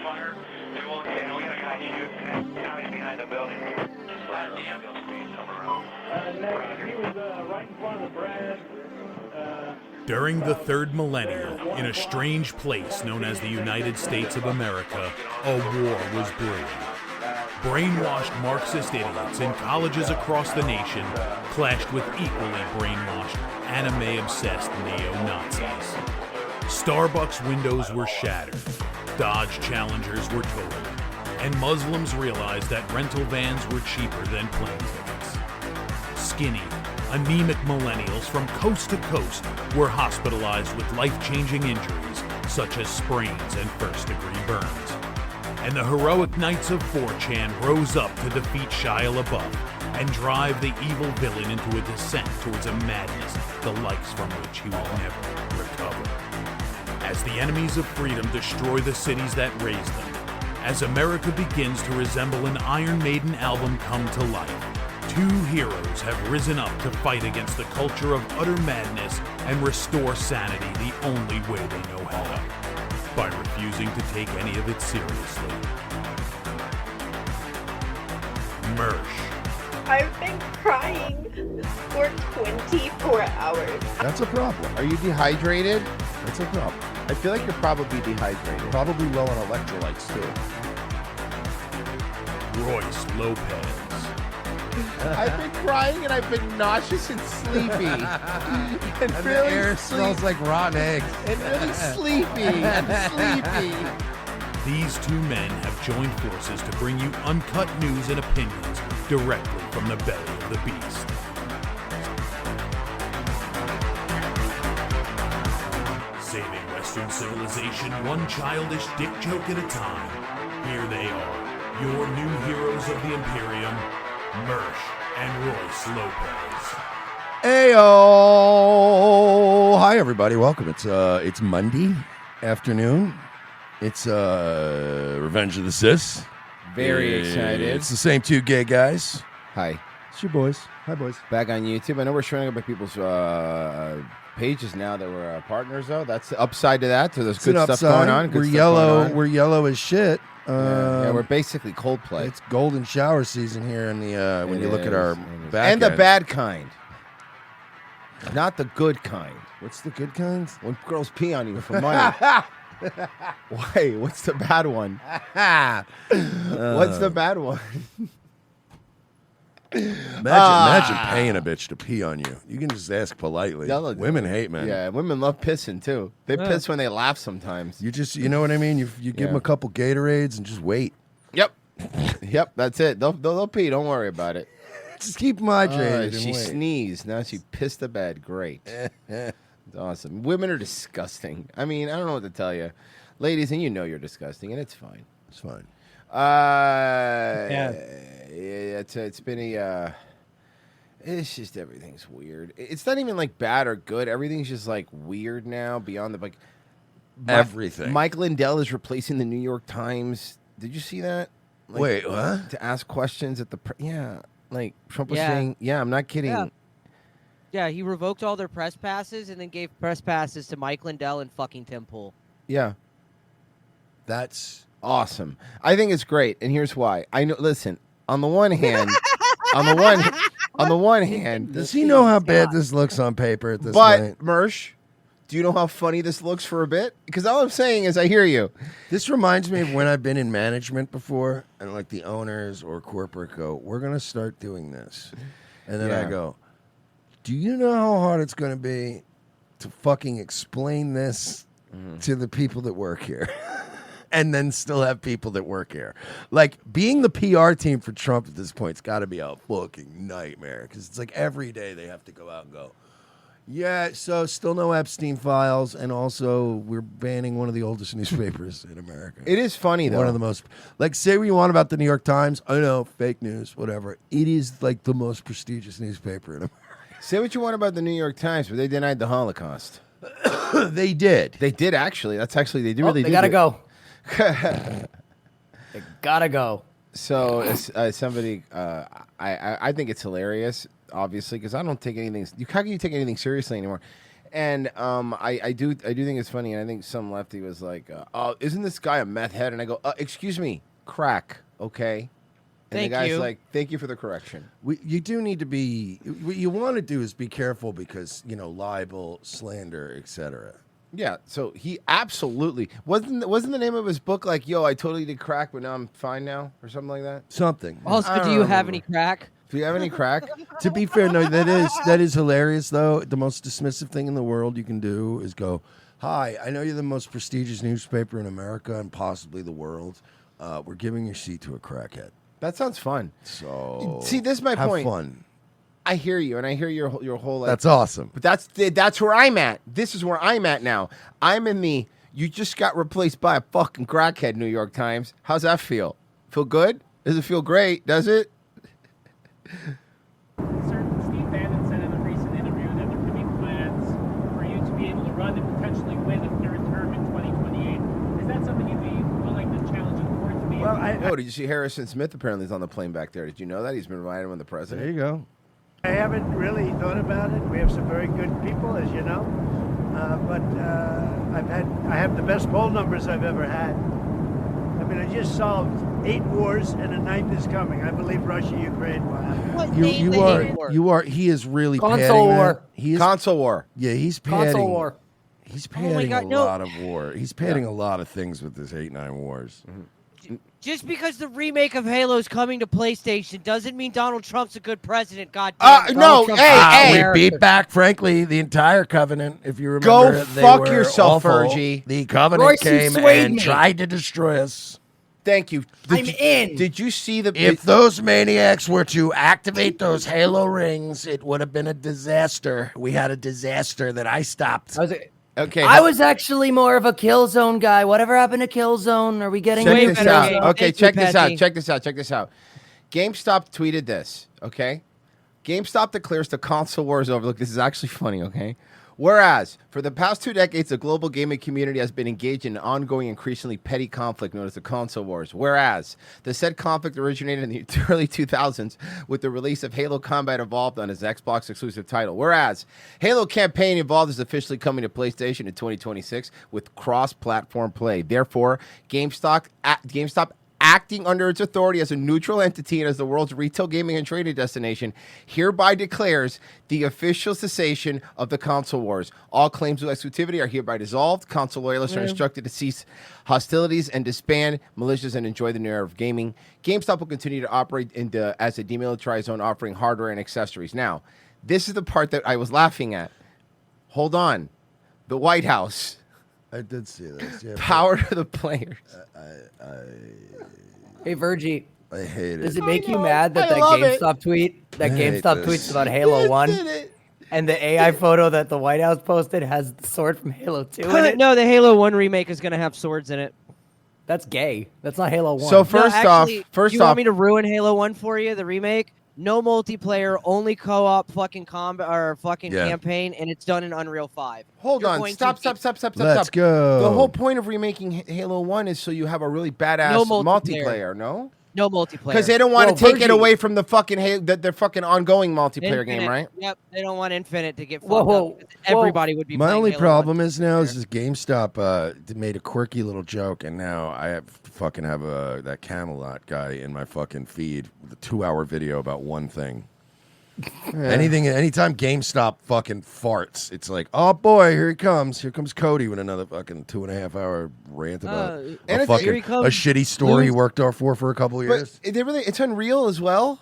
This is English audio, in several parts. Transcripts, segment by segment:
fire. We won't get we got a guy shooting. Now he's behind the building. Last the ambulance being somewhere else. Next, he was right in front of the Brad. During the third millennium, in a strange place known as the United States of America, a war was brewing. Brainwashed Marxist idiots in colleges across the nation clashed with equally brainwashed, anime-obsessed neo-Nazis. Starbucks windows were shattered, Dodge Challengers were totaled, and Muslims realized that rental vans were cheaper than plane tickets. Skinny, anemic millennials from coast to coast were hospitalized with life-changing injuries such as sprains and first-degree burns. And the heroic knights of 4chan rose up to defeat Shia LaBeouf and drive the evil villain into a descent towards a madness the likes from which he would never recover. As the enemies of freedom destroy the cities that raised them, as America begins to resemble an Iron Maiden album come to life, two heroes have risen up to fight against the culture of utter madness and restore sanity the only way they know how, by refusing to take any of it seriously. Mersh. I've been crying for 24 hours. That's a problem. Are you dehydrated? That's a problem. I feel like you're probably dehydrated. Probably low on electrolytes, too. Royce Lopez. I've been crying and I've been nauseous and sleepy. and The really air smells like rotten eggs. and really sleepy and sleepy. These two men have joined forces to bring you uncut news and opinions directly from the belly of the beast. Saving Western civilization one childish dick joke at a time. Here they are, your new heroes of the Imperium, Mersh and Royce Lopez. Heyo! Hi, everybody. Welcome. It's Monday afternoon. It's Revenge of the Cis. Very excited. It's the same two gay guys. Hi. It's your boys. Hi, boys. Back on YouTube. I know we're showing up at people's pages now that we're partners, though. That's the upside to that. So there's It's good an stuff upside. going on. Good We're stuff yellow. going on. We're yellow as shit. Yeah, we're basically Coldplay. It's golden shower season here in the when It you look at is. our It is. back And the end. bad kind. Not the good kind. What's the good kinds? When girls pee on you for money. Why? What's the bad one? What's the bad one? Imagine paying a bitch to pee on you. You can just ask politely. Women hate men. Yeah, women love pissing too. They piss when they laugh sometimes. You know what I mean? You give them a couple Gatorades and just wait. Yep. Yep, that's it. They'll pee. Don't worry about it. Just keep them hydrated. and She wait. sneezed. Now she pissed the bed. Great. It's awesome. Women are disgusting. I mean, I don't know what to tell you. Ladies, and you know you're disgusting, and it's fine. It's fine. Yeah, it's been a. It's just everything's weird. It's not even like bad or good. Everything's just like weird now. Beyond the like, Everything. Mike Lindell is replacing the New York Times. Did you see that? Like, Wait, what? To ask questions at the like Trump was Yeah. saying. Yeah, I'm not kidding. Yeah. Yeah, he revoked all their press passes and then gave press passes to Mike Lindell and fucking Tim Pool. Yeah. That's awesome. I think it's great, and here's why. I know. Listen, on the one hand, Does he know how bad this looks on paper at this but point? Mersh, do you know how funny this looks for a bit? Because all I'm saying is, I hear you. This reminds me of when I've been in management before, and like the owners or corporate go, "We're gonna start doing this," and then I Yeah. go, "Do you know how hard it's gonna be to fucking explain this to the people that work here?" And then still have people that work here. Like, being the PR team for Trump at this point's got to be a fucking nightmare. Because it's like every day they have to go out and go, yeah, so still no Epstein files. And also, we're banning one of the oldest newspapers in America. It is funny, though. One of the most, like, say what you want about the New York Times. I know, fake news, whatever. It is like the most prestigious newspaper in America. Say what you want about the New York Times, but they denied the Holocaust. They did. They did, actually. That's actually, they do Oh, really they did gotta it. go. They gotta go. So, somebody, I think it's hilarious, obviously, because I don't take anything. How can you take anything seriously anymore? And I do think it's funny, and I think some lefty was like, "Oh, isn't this guy a meth head?" And I go, "Excuse me, crack, okay." And Thank the guy's you. like, "Thank you for the correction." You do need to be. What you want to do is be careful because libel, slander, etc. Yeah, so he absolutely wasn't the name of his book like, "Yo, I totally did crack, but now I'm fine now," or something like that. Something. Also, I do don't you have remember. any crack? Do you have any crack? To be fair, no, that is hilarious though. The most dismissive thing in the world you can do is go, "Hi, I know you're the most prestigious newspaper in America and possibly the world. We're giving your seat to a crackhead." That sounds fun. So See, this is my have point. fun. I hear you, and I hear your whole. Like, That's awesome. But that's where I'm at. This is where I'm at now. I'm in the. You just got replaced by a fucking crackhead, New York Times. How's that feel? Feel good? Does it feel great? Does it? Sir, Steve Bannon said in a recent interview that there could be plans for you to be able to run and potentially win a third term in 2028. Is that something you'd be willing to challenge the court to be? Well, I Did you see Harrison Smith apparently is on the plane back there? Did you know that? He's been riding with the president. There you go. haven't really thought about it. We have some very good people, as you know, but I have the best poll numbers I've ever had. I mean, I just solved 8 wars and a 9th is coming. I believe Russia, Ukraine will happen. What name the hate war? You are. He is really Console padding that. war. He is, Console war. Yeah, he's padding. Console war. He's Oh my padding God, a no. lot of war. He's padding a lot of things with this 8-9 wars. Just because the remake of Halo is coming to PlayStation doesn't mean Donald Trump's a good president. God damn it. No, Donald Trump's hey, We beat back, frankly, the entire Covenant. If you remember, Go they fuck were yourself, awful. Fergie. The Covenant Royce, you came swayed and me. tried to destroy us. Thank you. I'm in. Did you see the? If those maniacs were to activate those Halo rings, it would have been a disaster. We had a disaster that I stopped. Okay, I was actually more of a Killzone guy. Whatever happened to Killzone? Are we getting check way this better out. game. Okay, Thank you, check this out. Patty. Check this out. Check this out. GameStop tweeted this. Okay, GameStop declares the console war is over. Look, this is actually funny. Okay. Whereas, for the past 2 decades, the global gaming community has been engaged in an ongoing, increasingly petty conflict known as the console wars. Whereas, the said conflict originated in the early 2000s with the release of Halo Combat Evolved on its Xbox exclusive title. Whereas, Halo Campaign Evolved is officially coming to PlayStation in 2026 with cross-platform play. Therefore, GameStop acting under its authority as a neutral entity and as the world's retail gaming and trading destination, hereby declares the official cessation of the console wars. All claims of exclusivity are hereby dissolved. Console loyalists are instructed to cease hostilities and disband militias and enjoy the new era of gaming. GameStop will continue to operate as a demilitarized zone, offering hardware and accessories. Now, this is the part that I was laughing at. Hold on. The White House. I did see this. Yeah, Power to the players. Hey, Virgie, I hate does it. it make you mad that I love it. GameStop tweet, that I hate GameStop this. tweets about Halo 1, Did it. and the AI photo that the White House posted has the sword from Halo 2 in it? No, the Halo 1 remake is going to have swords in it. That's gay. That's not Halo 1. So No, first actually, off, you want me to ruin Halo 1 for you, the remake? No multiplayer, only co-op fucking combat or fucking Yeah. campaign, and it's done in Unreal 5. hold You're on, going stop. to Let's go. The whole point of remaking Halo 1 is so you have a really badass No multiplayer. multiplayer. No? No multiplayer. Because they don't want Well, to take it Virgie- away from the fucking their fucking ongoing multiplayer game, Infinite. right? Yep, they don't want Infinite to get fucked Whoa, up. Everybody would be My playing only Halo problem is now is GameStop made a quirky little joke, and now I have that Camelot guy in my fucking feed with a 2-hour video about one thing. Anytime GameStop fucking farts, it's like, oh boy, here he comes. Here comes Cody with another fucking 2.5-hour rant about and a here fucking he comes. a shitty store he Lose- worked for a couple of years. But it's Unreal as well.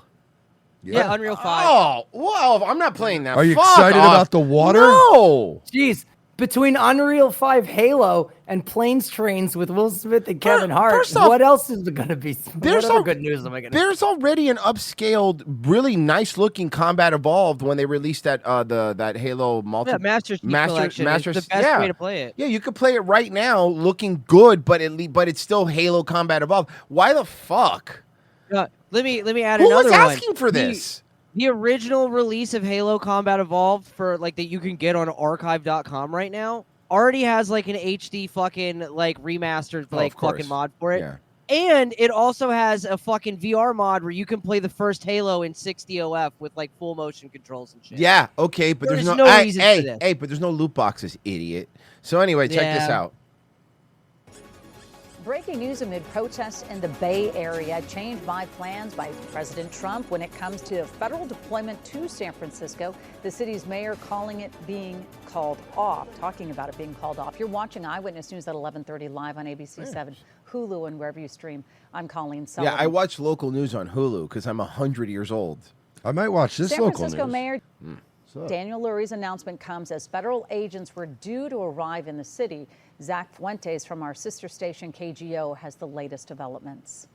Yeah, Unreal 5. Oh, well, I'm not playing that. Are you Fuck excited off. about the water? No. Jeez, between Unreal 5 Halo and Planes Trains with Will Smith and Kevin Hart, first off, what else is going to be? there's What other al- good news am I going to There's already an upscaled, really nice looking Combat Evolved when they released that that Halo multi. Yeah, Master Chief Master- Collection Master- is the best yeah. way to play it. Yeah, you could play it right now, looking good, but it's still Halo Combat Evolved. Why the fuck? Let me add Who another was one. asking for this? The original release of Halo Combat Evolved for like that you can get on archive.com right now already has like an HD fucking like remastered Oh, like of course. fucking mod for it. Yeah. And it also has a fucking VR mod where you can play the first Halo in 60 OF with like full motion controls and shit. Yeah, okay, but there's There's no, no reason for hey, this. hey, but there's no loot boxes, idiot. So anyway, check this Yeah. out. Breaking news amid protests in the Bay Area, changed by plans by President Trump when it comes to federal deployment to San Francisco. The city's mayor calling it being called off, talking about it being called off. You're watching Eyewitness News at 11:30 live on ABC7, Hulu, and wherever you stream. I'm Colleen Sullivan. Yeah, I watch local news on Hulu because I'm 100 years old. I might watch this San local Francisco news. Mayor up? Daniel Lurie's announcement comes as federal agents were due to arrive in the city. Zach Fuentes from our sister station KGO has the latest developments.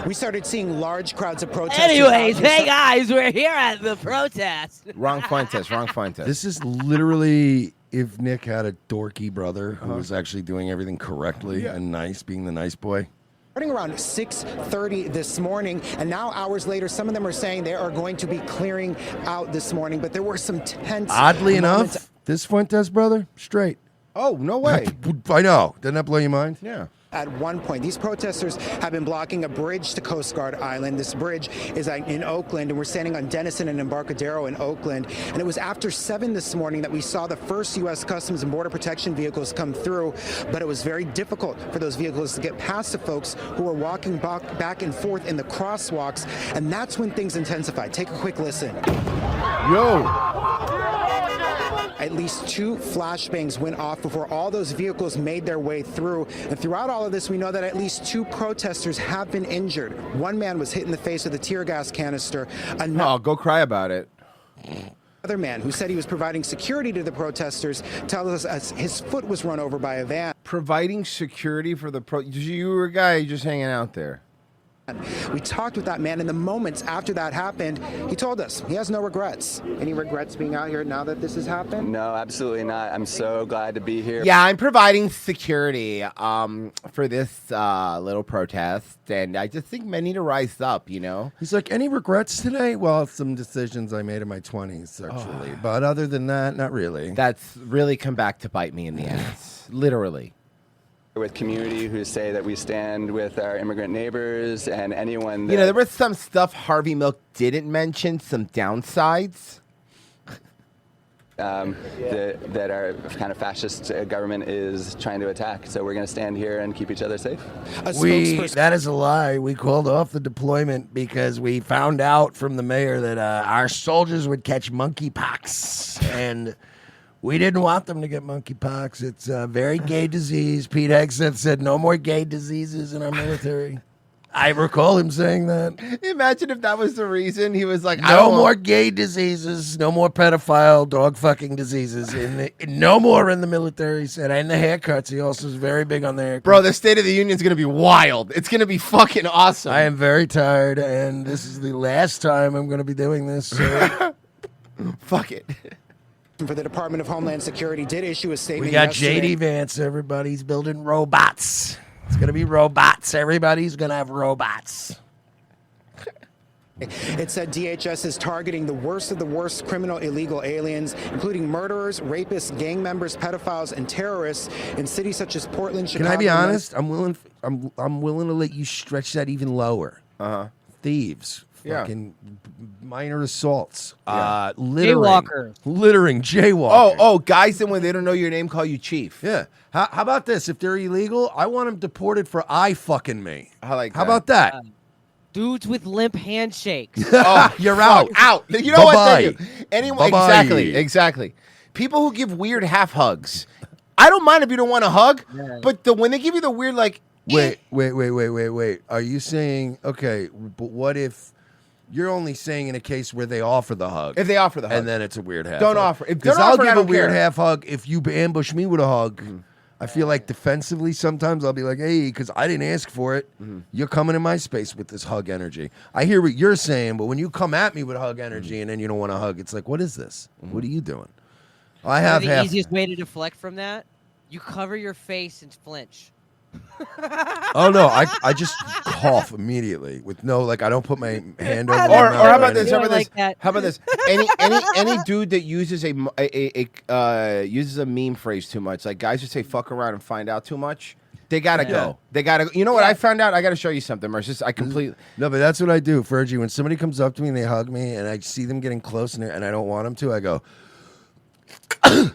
We started seeing large crowds of protesters. Anyways, hey guys, we're here at the protest. Wrong Fuentes, wrong Fuentes. This is literally if Nick had a dorky brother who was actually doing everything correctly and nice, being the nice boy. Starting around 6:30 this morning, and now hours later, some of them are saying they are going to be clearing out this morning, but there were some tense Oddly moments. enough, this Fuentes brother, straight. Oh, no way. I know. Doesn't that blow your mind? Yeah. At one point, these protesters have been blocking a bridge to Coast Guard Island. This bridge is in Oakland, and we're standing on Denison and Embarcadero in Oakland. And it was after 7 this morning that we saw the first U.S. Customs and Border Protection vehicles come through, but it was very difficult for those vehicles to get past the folks who were walking back and forth in the crosswalks, and that's when things intensified. Take a quick listen. At least 2 flashbangs went off before all those vehicles made their way through. And throughout all of this, we know that at least 2 protesters have been injured. One man was hit in the face with a tear gas canister. Oh, go cry about it. Another man who said he was providing security to the protesters tells us his foot was run over by a van. Providing security for the you were a guy just hanging out there. We talked with that man in the moments after that happened. He told us he has no regrets. Any regrets being out here now that this has happened? No, absolutely not. I'm so glad to be here. Yeah, I'm providing security for this little protest, and I just think men need to rise up, you know? He's like, any regrets today? Well, some decisions I made in my 20s, actually. But other than that, not really. That's really come back to bite me in the ass. Literally. With community who say that we stand with our immigrant neighbors and anyone that... You know, there was some stuff Harvey Milk didn't mention, some downsides. that our kind of fascist government is trying to attack. So we're going to stand here and keep each other safe. That is a lie. We called off the deployment because we found out from the mayor that our soldiers would catch monkeypox, and we didn't want them to get monkeypox. It's a very gay disease. Pete Hegseth said no more gay diseases in our military. I recall him saying that. Imagine if that was the reason. He was like, no more gay diseases, no more pedophile dog fucking diseases. No more in the military, he said. And the haircuts. He also is very big on the haircuts. Bro, the State of the Union is going to be wild. It's going to be fucking awesome. I am very tired, and this is the last time I'm going to be doing this. So. Fuck it. For the Department of Homeland Security did issue a statement. We got yesterday. JD Vance, everybody. He's building robots. It's going to be robots. Everybody's going to have robots. It said DHS is targeting the worst of the worst criminal illegal aliens, including murderers, rapists, gang members, pedophiles, and terrorists in cities such as Portland, Chicago. Can I be honest? I'm willing to let you stretch that even lower. Thieves. Yeah. Fucking minor assaults. Yeah. Littering. Jaywalkers. Oh, guys that when they don't know your name call you chief. Yeah. How about this? If they're illegal, I want them deported for eye fucking me. I like that. How about that? Dudes with limp handshakes. Oh, you're out. Out. You know Bye-bye. what? Anyone, Bye-bye. exactly. People who give weird half hugs. I don't mind if you don't want a hug, but when they give you the weird like. Wait. Are you saying, okay, but what if you're only saying in a case where they offer the hug? If they offer the hug. And then it's a weird half Don't hug. offer. If Because don't I'll offer, I give a don't weird care. half hug if you ambush me with a hug. I feel like defensively sometimes I'll be like, hey, because I didn't ask for it. You're coming in my space with this hug energy. I hear what you're saying, but when you come at me with hug energy and then you don't want to hug, it's like, what is this? What are you doing? I have the half. easiest way to deflect from that, you cover your face and flinch. Oh no, I just cough immediately with no, like I don't put my hand over. Or my how mouth about this? How about like this? that. How about this? Any dude that uses uses a meme phrase too much, like guys who say "fuck around and find out" too much, They gotta go. They gotta. You know what I found out? I gotta show you something, Merce. I completely. No, but that's what I do, Fergie. When somebody comes up to me and they hug me, and I see them getting close, and I don't want them to, I go. And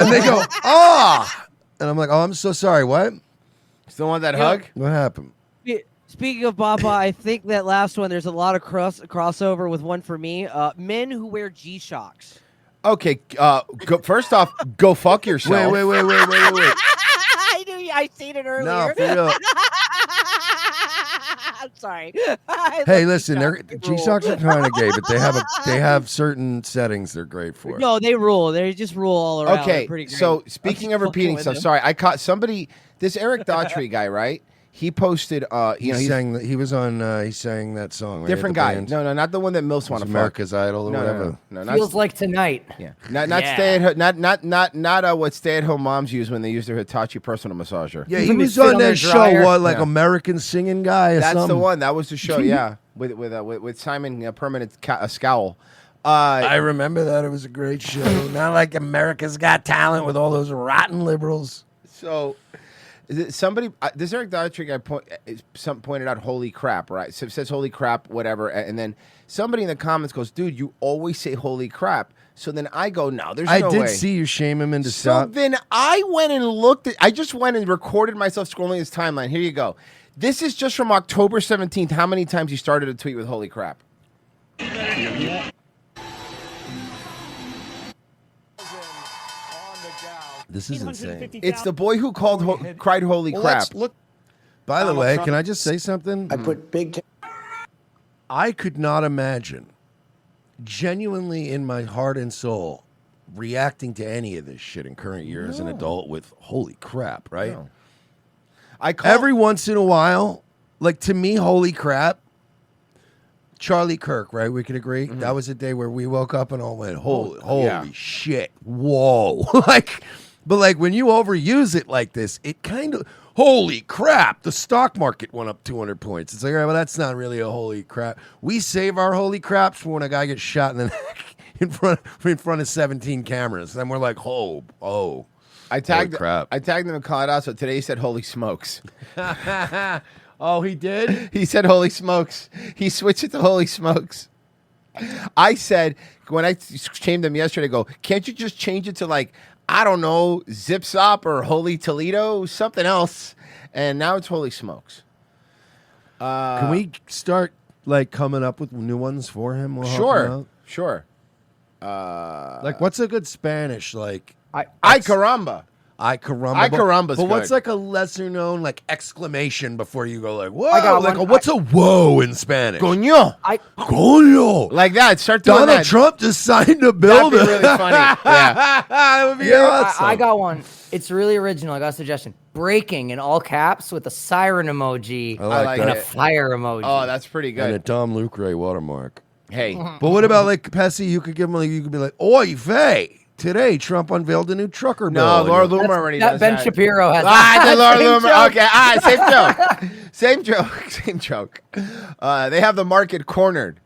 they go, ah, and I'm like, oh, I'm so sorry. What? Still want that hug? What happened? Speaking of Baba, I think that last one, there's a lot of crossover with one for me. Men who wear G-Shocks. Okay, first off, go fuck yourself. Wait. I knew I seen it earlier. No, for real. I'm sorry. Hey, listen, G-Shocks are kind of gay, but they have certain settings they're great for. No, they rule. They just rule all around. Okay, They're pretty great. so speaking of repeating stuff, sorry, I caught somebody. This Eric Daughtry guy, right? He posted. He sang that song. Right, different guy. No, not the one that MILFs want to fuck. America's Idol or whatever. No, Feels like tonight. Yeah, not what stay-at-home moms use when they use their Hitachi personal massager. Yeah, he was on that show. What, like American Singing Guy? Or That's something? the one. That was the show. Yeah, with Simon Permanent Scowl. I remember that. It was a great show. Not like America's Got Talent with all those rotten liberals. So. Somebody, this Eric Daughtry guy pointed out, holy crap, right? So it says holy crap, whatever. And then somebody in the comments goes, dude, you always say holy crap. So then I go, no, there's no way. I did see you shame him into stop. So then I went and looked I just went and recorded myself scrolling his timeline. Here you go. This is just from October 17th. How many times he started a tweet with holy crap? This is insane. It's the boy who cried holy crap. By the way, can I just say something? I put big. I could not imagine, genuinely in my heart and soul, reacting to any of this shit in current year as an adult with holy crap, right? No. Every once in a while, like to me, holy crap. Charlie Kirk, right? We could agree. Mm-hmm. That was a day where we woke up and all went, holy shit. Whoa. But like when you overuse it like this, it kind of, holy crap, the stock market went up 200 points. It's like, all right, well, that's not really a holy crap. We save our holy craps for when a guy gets shot in the neck in front of 17 cameras. Then we're like, oh. I tagged crap. I tagged him and called it out. So today he said holy smokes. Oh, he did? He said holy smokes. He switched it to holy smokes. I said, when I shamed him yesterday, I go, can't you just change it to like, I don't know, Zip Zop or Holy Toledo, something else. And now it's holy smokes. Can we start like coming up with new ones for him? We'll help him out? Sure. Like what's a good Spanish? Like Ay caramba. Ay caramba. Ay caramba's But what's good. like a lesser known like exclamation before you go like whoa? I got like one. what's a whoa in Spanish? Coño. Coño. Like that. Start doing Donald that. Trump just signed a bill. That'd be really funny. Yeah. That would be Here, awesome. I got one. It's really original. I got a suggestion. Breaking in all caps with a siren emoji I like and that. a fire emoji. Oh, that's pretty good. And a Dom Lucre watermark. Hey. But what about like Pessy? You could give him like you could be like, oi vey. Today, Trump unveiled a new trucker bill. No, Laura Loomer already does Ben that. Shapiro has the Laura Same Loomer. joke. Okay, all right, same joke. Same joke. They have the market cornered.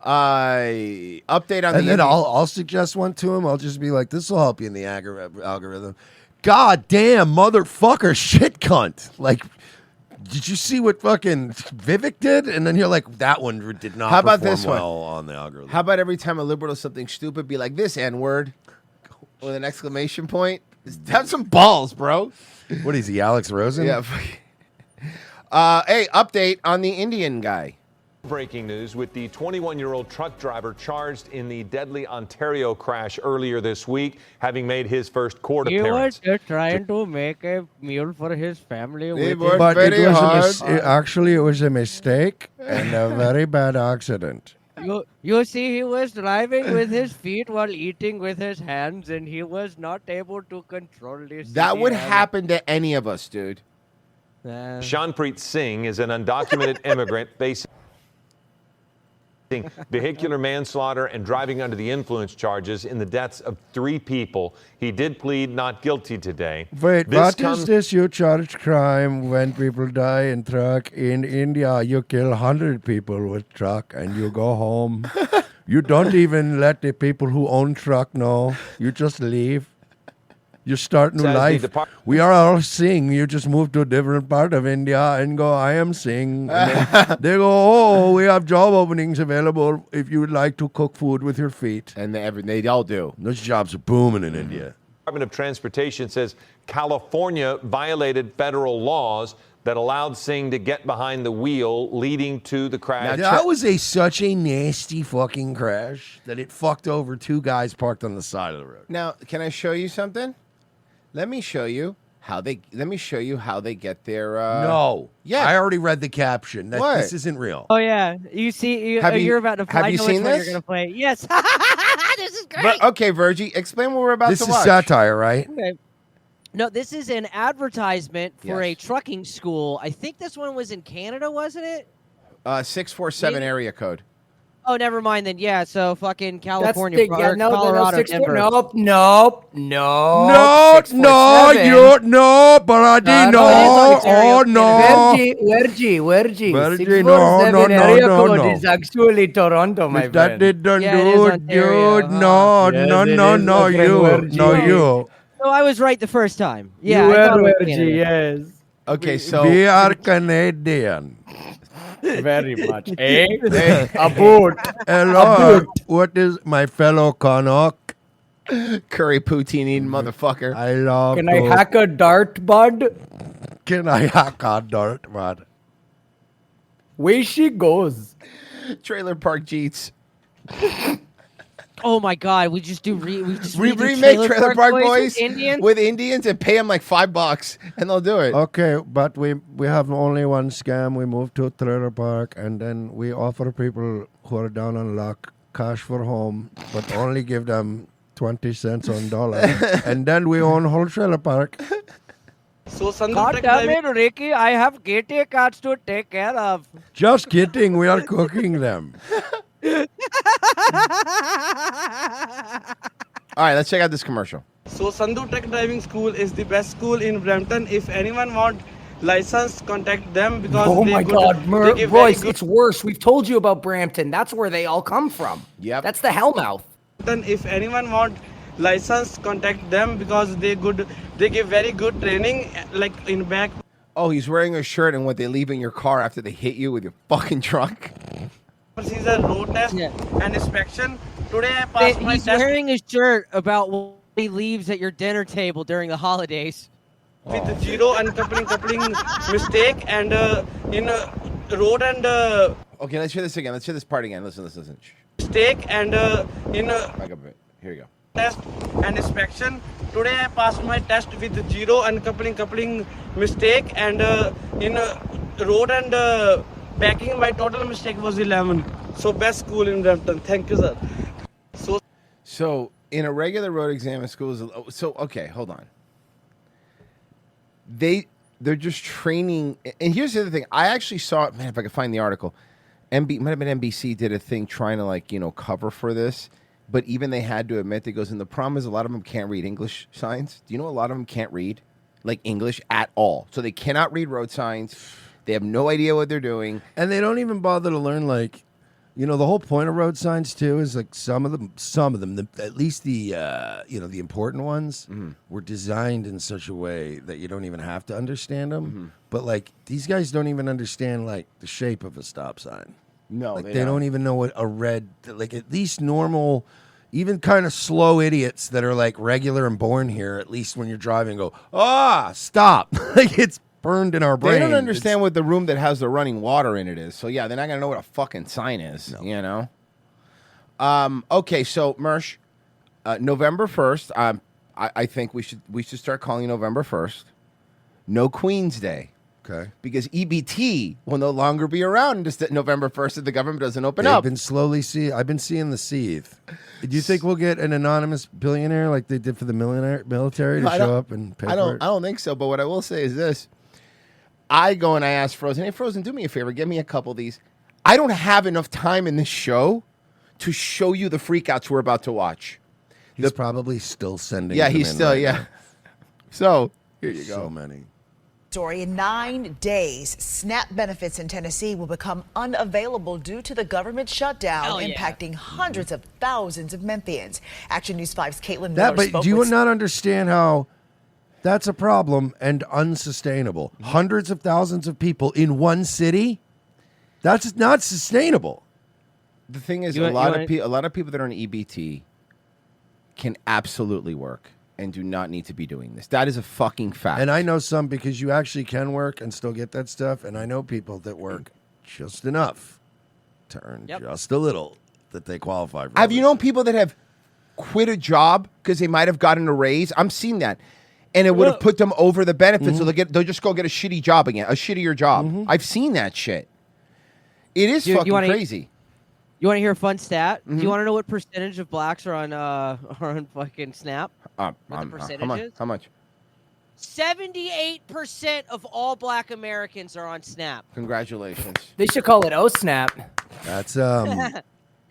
Update on And the then I'll suggest one to him. I'll just be like, this will help you in the algorithm. God damn, motherfucker, shit cunt. Like, did you see what fucking Vivek did? And then you're like, that one did not How about perform this one? well on the algorithm. How about every time a liberal does something stupid, be like this N-word with an exclamation point? Have some balls, bro. What is he, Alex Rosen? Yeah. Hey, update on the Indian guy. Breaking news with the 21-year-old truck driver charged in the deadly Ontario crash earlier this week, having made his first court He was appearance. just trying to make a meal for his family. With worked But very it was hard. actually it was a mistake and a very bad accident. You see, he was driving with his feet while eating with his hands, and he was not able to control this. That would happen to any of us, dude. Shanpreet Singh is an undocumented immigrant facing vehicular manslaughter and driving under the influence charges in the deaths of 3 people. He did plead not guilty today. Wait, This what comes- is this you charge crime when people die in truck? In India, you kill 100 people with truck and you go home. You don't even let the people who own truck know. You just leave. You start new Says the life. Department- We are all Singh. You just move to a different part of India and go, I am Singh. And then they go, oh, we have job openings available if you would like to cook food with your feet. And they all do. Those jobs are booming in India. Department of Transportation says California violated federal laws that allowed Singh to get behind the wheel, leading to the crash. That was such a nasty fucking crash that it fucked over two guys parked on the side of the road. Now, can I show you something? Let me show you how they get their. No. Yeah. I already read the caption. What? This isn't real. Oh yeah, you see, you're about to. Have I you know seen which one this? You're gonna play. Yes. This is great. But, okay, Virgie, explain what we're about This to is watch. satire, right? Okay. No, this is an advertisement for a Yes. trucking school. I think this one was in Canada, wasn't it? 647 area code. Oh, never mind then. Yeah, so fucking California, That's or no, Colorado, Denver. Nope. No, 647. no, Baradi, no, oh, no. Virgie. Virgie, no, 647 no, area no, code no. is actually Toronto, my friend. That didn't Yeah, it is do, Ontario, dude. No, Yes, no, it no, is, no, my friend, you. Virgie. No, you. So I was right the first time. Yeah, You I thought it were was Virgie, Canada. yes. Okay, so We are Canadian. Very much. A boot. Hello. What is my fellow Canuck? curry poutine eating motherfucker. I love Can I hack a dart, bud? Can I hack a dart, bud? Where she goes. Trailer Park Jeets. Oh my God, we just We redo remake Trailer Park Boys with Indians. with Indians and pay them like $5 and they'll do it. Okay, but we have only one scam. We move to a trailer park and then we offer people who are down on luck cash for home, but only give them 20 cents on dollar. And then we own whole trailer park. So God damn it, Ricky, I have GTA cards to take care of. Just kidding, we are cooking them. All right, let's check out this commercial. So Sandhu Truck Driving School is the best school in Brampton. If anyone want license, contact them because Oh they my good, God, they give very Royce, good. it's worse. We've told you about Brampton. That's where they all come from. Yep. That's the Hellmouth. Then if anyone want license, contact them because they give very good training like in back. Oh, he's wearing a shirt and what they leave in your car after they hit you with your fucking truck. Procedure, road test and inspection. Today I passed my He's test wearing a shirt about what he leaves at your dinner table during the holidays. with zero uncoupling mistake and in road and Okay, let's hear this again. Let's hear this part again. Listen. mistake and in Back up a bit. Here you go. test and inspection. Today I passed my test with zero uncoupling mistake and in road and backing my total mistake was 11. So best school in Brampton. Thank you, sir. So in a regular road exam in schools, okay, hold on. They're just training, and here's the other thing. I actually saw, man, if I could find the article, might have been NBC did a thing trying to cover for this, but even they had to admit, and the problem is a lot of them can't read English signs. Do you know a lot of them can't read like English at all? So they cannot read road signs. They have no idea what they're doing, and they don't even bother to learn the whole point of road signs too is like some of them, at least the the important ones were designed in such a way that you don't even have to understand them. But these guys don't even understand the shape of a stop sign. No, they don't even know what a red, at least normal, even kind of slow idiots that are regular and born here. At least when you're driving, go stop. It's burned in our brain. They don't understand what the room that has the running water in it is. So yeah, they're not gonna know what a fucking sign is. No. You know. Okay, so Mersh, November 1st. I think we should start calling November 1st. No Queen's Day. Okay. Because EBT will no longer be around just November 1st if the government doesn't open They've up. been I've been seeing the seethe. Do you think we'll get an anonymous billionaire like they did for the military to show up and pay for it? I don't think so. But what I will say is this. I go and I ask Frozen, hey, Frozen, do me a favor. Give me a couple of these. I don't have enough time in this show to show you the freakouts we're about to watch. He's probably still sending Yeah, them he's in still, right yeah. now. So, here you go. So many. Story in 9 days, SNAP benefits in Tennessee will become unavailable due to the government shutdown, impacting hundreds of thousands of Memphians. Action News 5's Caitlin Miller But spoke do you with not understand how That's a problem and unsustainable. Hundreds of thousands of people in one city. That's not sustainable. The thing is, You a want- lot of a lot of people that are on EBT can absolutely work and do not need to be doing this. That is a fucking fact. And I know some because you actually can work and still get that stuff. And I know people that work just enough to earn just a little that they qualify for. Have you known people that have quit a job because they might have gotten a raise? I'm seeing that. And it would have put them over the benefits, so they'll just go get a shitty job again, a shittier job. I've seen that shit. It is fucking crazy. You want to hear a fun stat? Do Mhm. you want to know what percentage of blacks are on fucking Snap? How much? 78% of all black Americans are on Snap. Congratulations. They should call it OSNAP. That's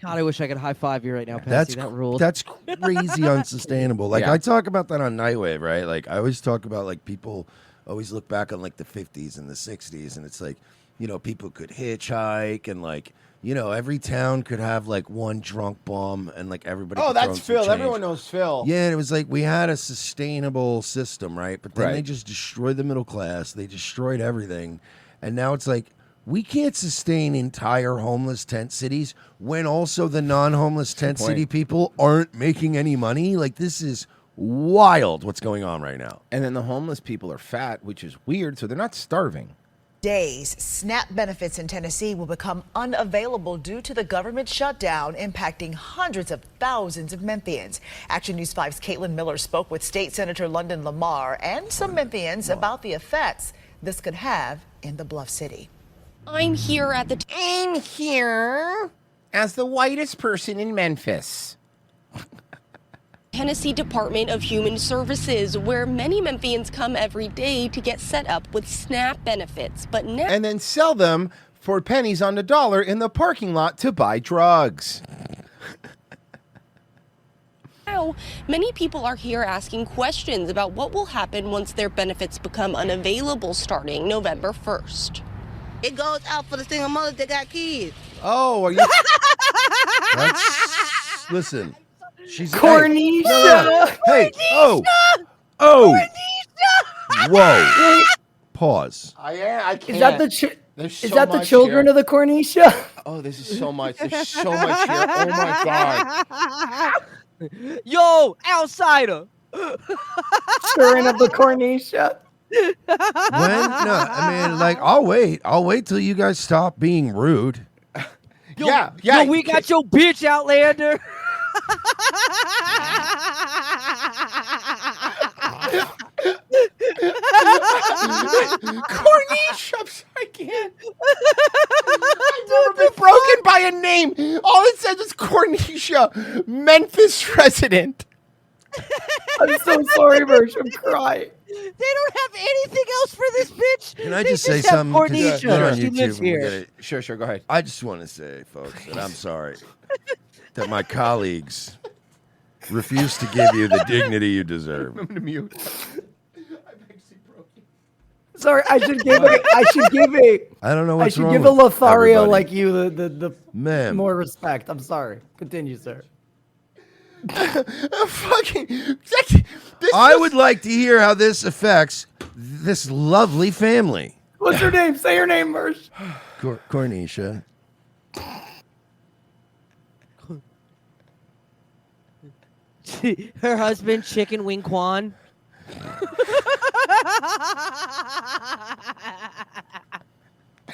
God, I wish I could high five you right now, Patsy. That rules. That's crazy unsustainable. Like Yeah. I talk about that on Nightwave, right? Like I always talk about like people always look back on like the 50s and the 60s, and it's like, you know, people could hitchhike and like, you know, every town could have like one drunk bum and like everybody. Oh, could throw that's in some Phil. change. Everyone knows Phil. Yeah, and it was like we had a sustainable system, right? But then they Right. just destroyed the middle class. They destroyed everything. And now it's like we can't sustain entire homeless tent cities when also the non-homeless tent point. city people aren't making any money. Like this is wild what's going on right now. And then the homeless people are fat, which is weird, so they're not starving. Days, SNAP benefits in Tennessee will become unavailable due to the government shutdown, impacting hundreds of thousands of Memphians. Action News 5's Caitlin Miller spoke with State Senator London Lamar and some Memphians about the effects this could have in the Bluff City. I'm here at the. I'm here as the whitest person in Memphis. Tennessee Department of Human Services, where many Memphians come every day to get set up with SNAP benefits. But now, And then sell them for pennies on the dollar in the parking lot to buy drugs. many people are here asking questions about what will happen once their benefits become unavailable starting November 1st. It goes out for the single mothers that got kids. Oh, are you? Listen, she's Cornisha. Hey, oh, whoa, pause. I can't. Is that the There's is so that the much children here. of the Cornisha? Oh, this is so much. There's so much here. Oh my god. Yo, outsider. Children of the Cornisha. When? No, I mean, like, I'll wait till you guys stop being rude. Yo, we got your bitch, Outlander. Corniche, I'm sorry, I can't. I've never been broken by a name. All it says is Cornisha, Memphis resident. I'm so sorry, Mersh. I'm crying. They don't have anything else for this bitch. Can I They just say have something? 'Cause Cornisha. they're on She YouTube lives and we here. get it. Sure, go ahead. I just want to say, folks, that I'm sorry that my colleagues refuse to give you the dignity you deserve. I'm gonna mute. Sorry, I should give a. I don't know I what's should wrong give a with Lothario everybody. like you the Ma'am. more respect. I'm sorry. Continue, sir. I would like to hear how this affects this lovely family. What's her name? Say her name, Mersh. Cornisha. Her husband, Chicken Wing Quan.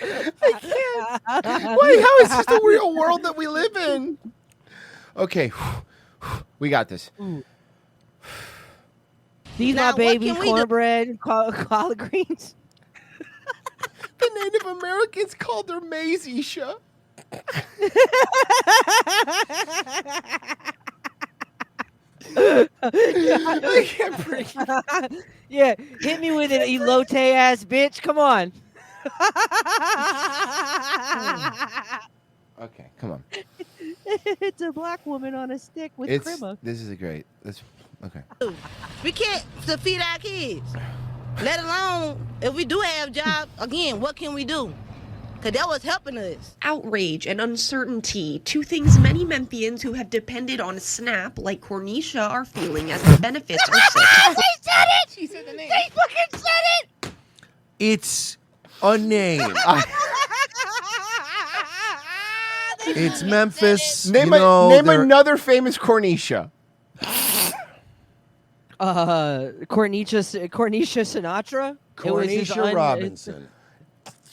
I can't. Wait, how is this the real world that we live in? Okay, we got this. These Now, my what baby can we do? cornbread, collard greens. The Native Americans called her Maisisha. I can't breathe. Yeah, hit me with an elote ass bitch. Come on. Okay, come on. It's a black woman on a stick with crema. This is a great. Okay. We can't feed our kids. Let alone if we do have jobs. Again, what can we do? Because that was helping us. Outrage and uncertainty, two things many Memphians who have depended on SNAP, like Cornisha, are feeling as the benefits are set. He said it! She said the name. They fucking said it. It's a name. It's Memphis. Name they're- another famous Cornisha. Cornisha Sinatra. It was his Cornisha Robinson.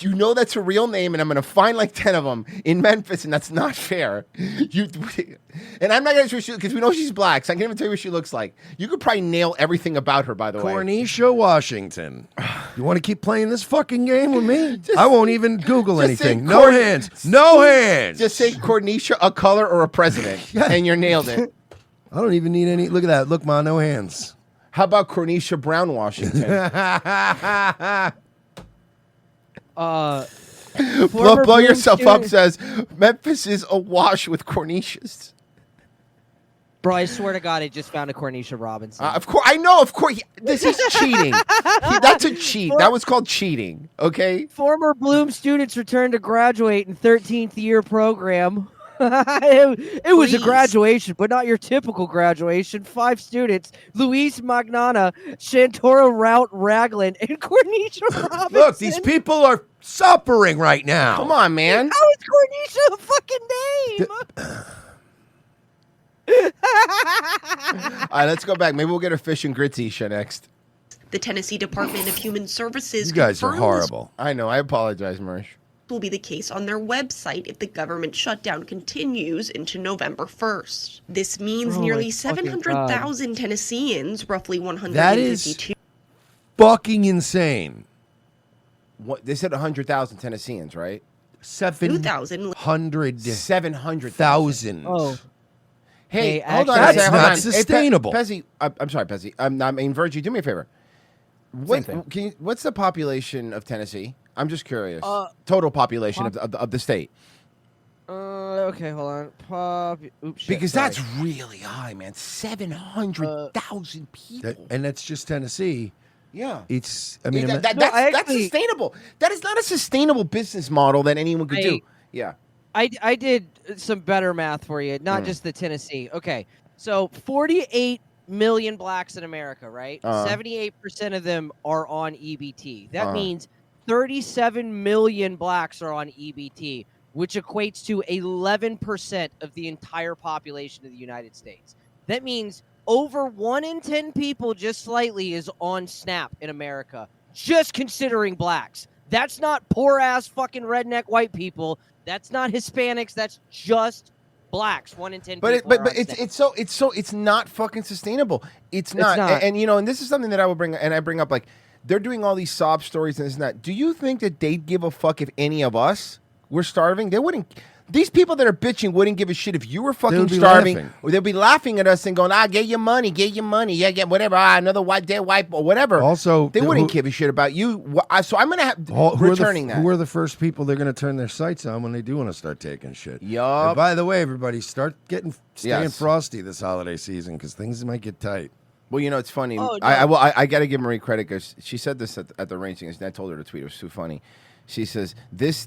You know that's a real name, and I'm going to find like 10 of them in Memphis, and that's not fair. And I'm not going to because we know she's black, so I can't even tell you what she looks like. You could probably nail everything about her, by the way. Cornisha Washington. You want to keep playing this fucking game with me? I won't even Google anything. No hands. No hands. Just say Cornisha, a color, or a president, and you're nailed it. I don't even need any. Look at that. Look, Ma, no hands. How about Cornisha Brown Washington? Blow yourself up says Memphis is awash with Cornishas. Bro, I swear to God, I just found a Cornisha Robinson. Of course, I know. Of course, this is cheating. That's a cheat. That was called cheating. Okay. Former Bloom students returned to graduate in 13th year program. It was a graduation, but not your typical graduation. 5 students: Luis Magnana, Shantoro Rout Ragland, and Cornisha Robinson. Look, these people are suffering right now. Come on, man. How is Cornisha a fucking name? All right, let's go back. Maybe we'll get a fish and grits Isha next. The Tennessee Department of Human Services You guys are confirmed this horrible. I know. I apologize, Marsh. will be the case on their website if the government shutdown continues into November 1st. This means Oh nearly my fucking 700,000 Tennesseans, roughly 152. That is fucking insane. What they said 100,000 Tennesseans, right? 2,000. 700,000. Oh. Hey, Hey, hold on. actually- a second, That's hold not on. sustainable. Hey, Pezzy, I'm sorry, Pezzy. I mean, Virgie, do me a favor. What's the population of Tennessee? I'm just curious. Total population of the state. Okay, hold on. Oops, shit, Because sorry. that's really high, man. 700,000 people. And that's just Tennessee. Yeah. It's, I mean, that's sustainable. That is not a sustainable business model that anyone could do. Yeah. I did some better math for you, not just the Tennessee. Okay, so 48 million blacks in America, right? 78% of them are on EBT. That means 37 million blacks are on EBT, which equates to 11% of the entire population of the United States. That means over 1 in 10 people, just slightly, is on SNAP in America, just considering blacks. That's not poor-ass fucking redneck white people. That's not Hispanics. That's just blacks. 1 in 10 people. But it's not fucking sustainable. It's not. not. And you know, and this is something that I bring up like they're doing all these sob stories and this and that. Do you think that they'd give a fuck if any of us were starving? They wouldn't. These people that are bitching wouldn't give a shit if you were fucking be starving. laughing. Or they'll be laughing at us and going, get your money, yeah, get whatever, another dead white or whatever. Also, they wouldn't give a shit about you. So I'm gonna have returning that. Who are the first people they're going to turn their sights on when they do want to start taking shit? Yup. And by the way, everybody, staying Yes. frosty this holiday season because things might get tight. Well, you know, it's funny. Oh, no. I got to give Marie credit because she said this at the range thing. And I told her to tweet. It was too funny. She says this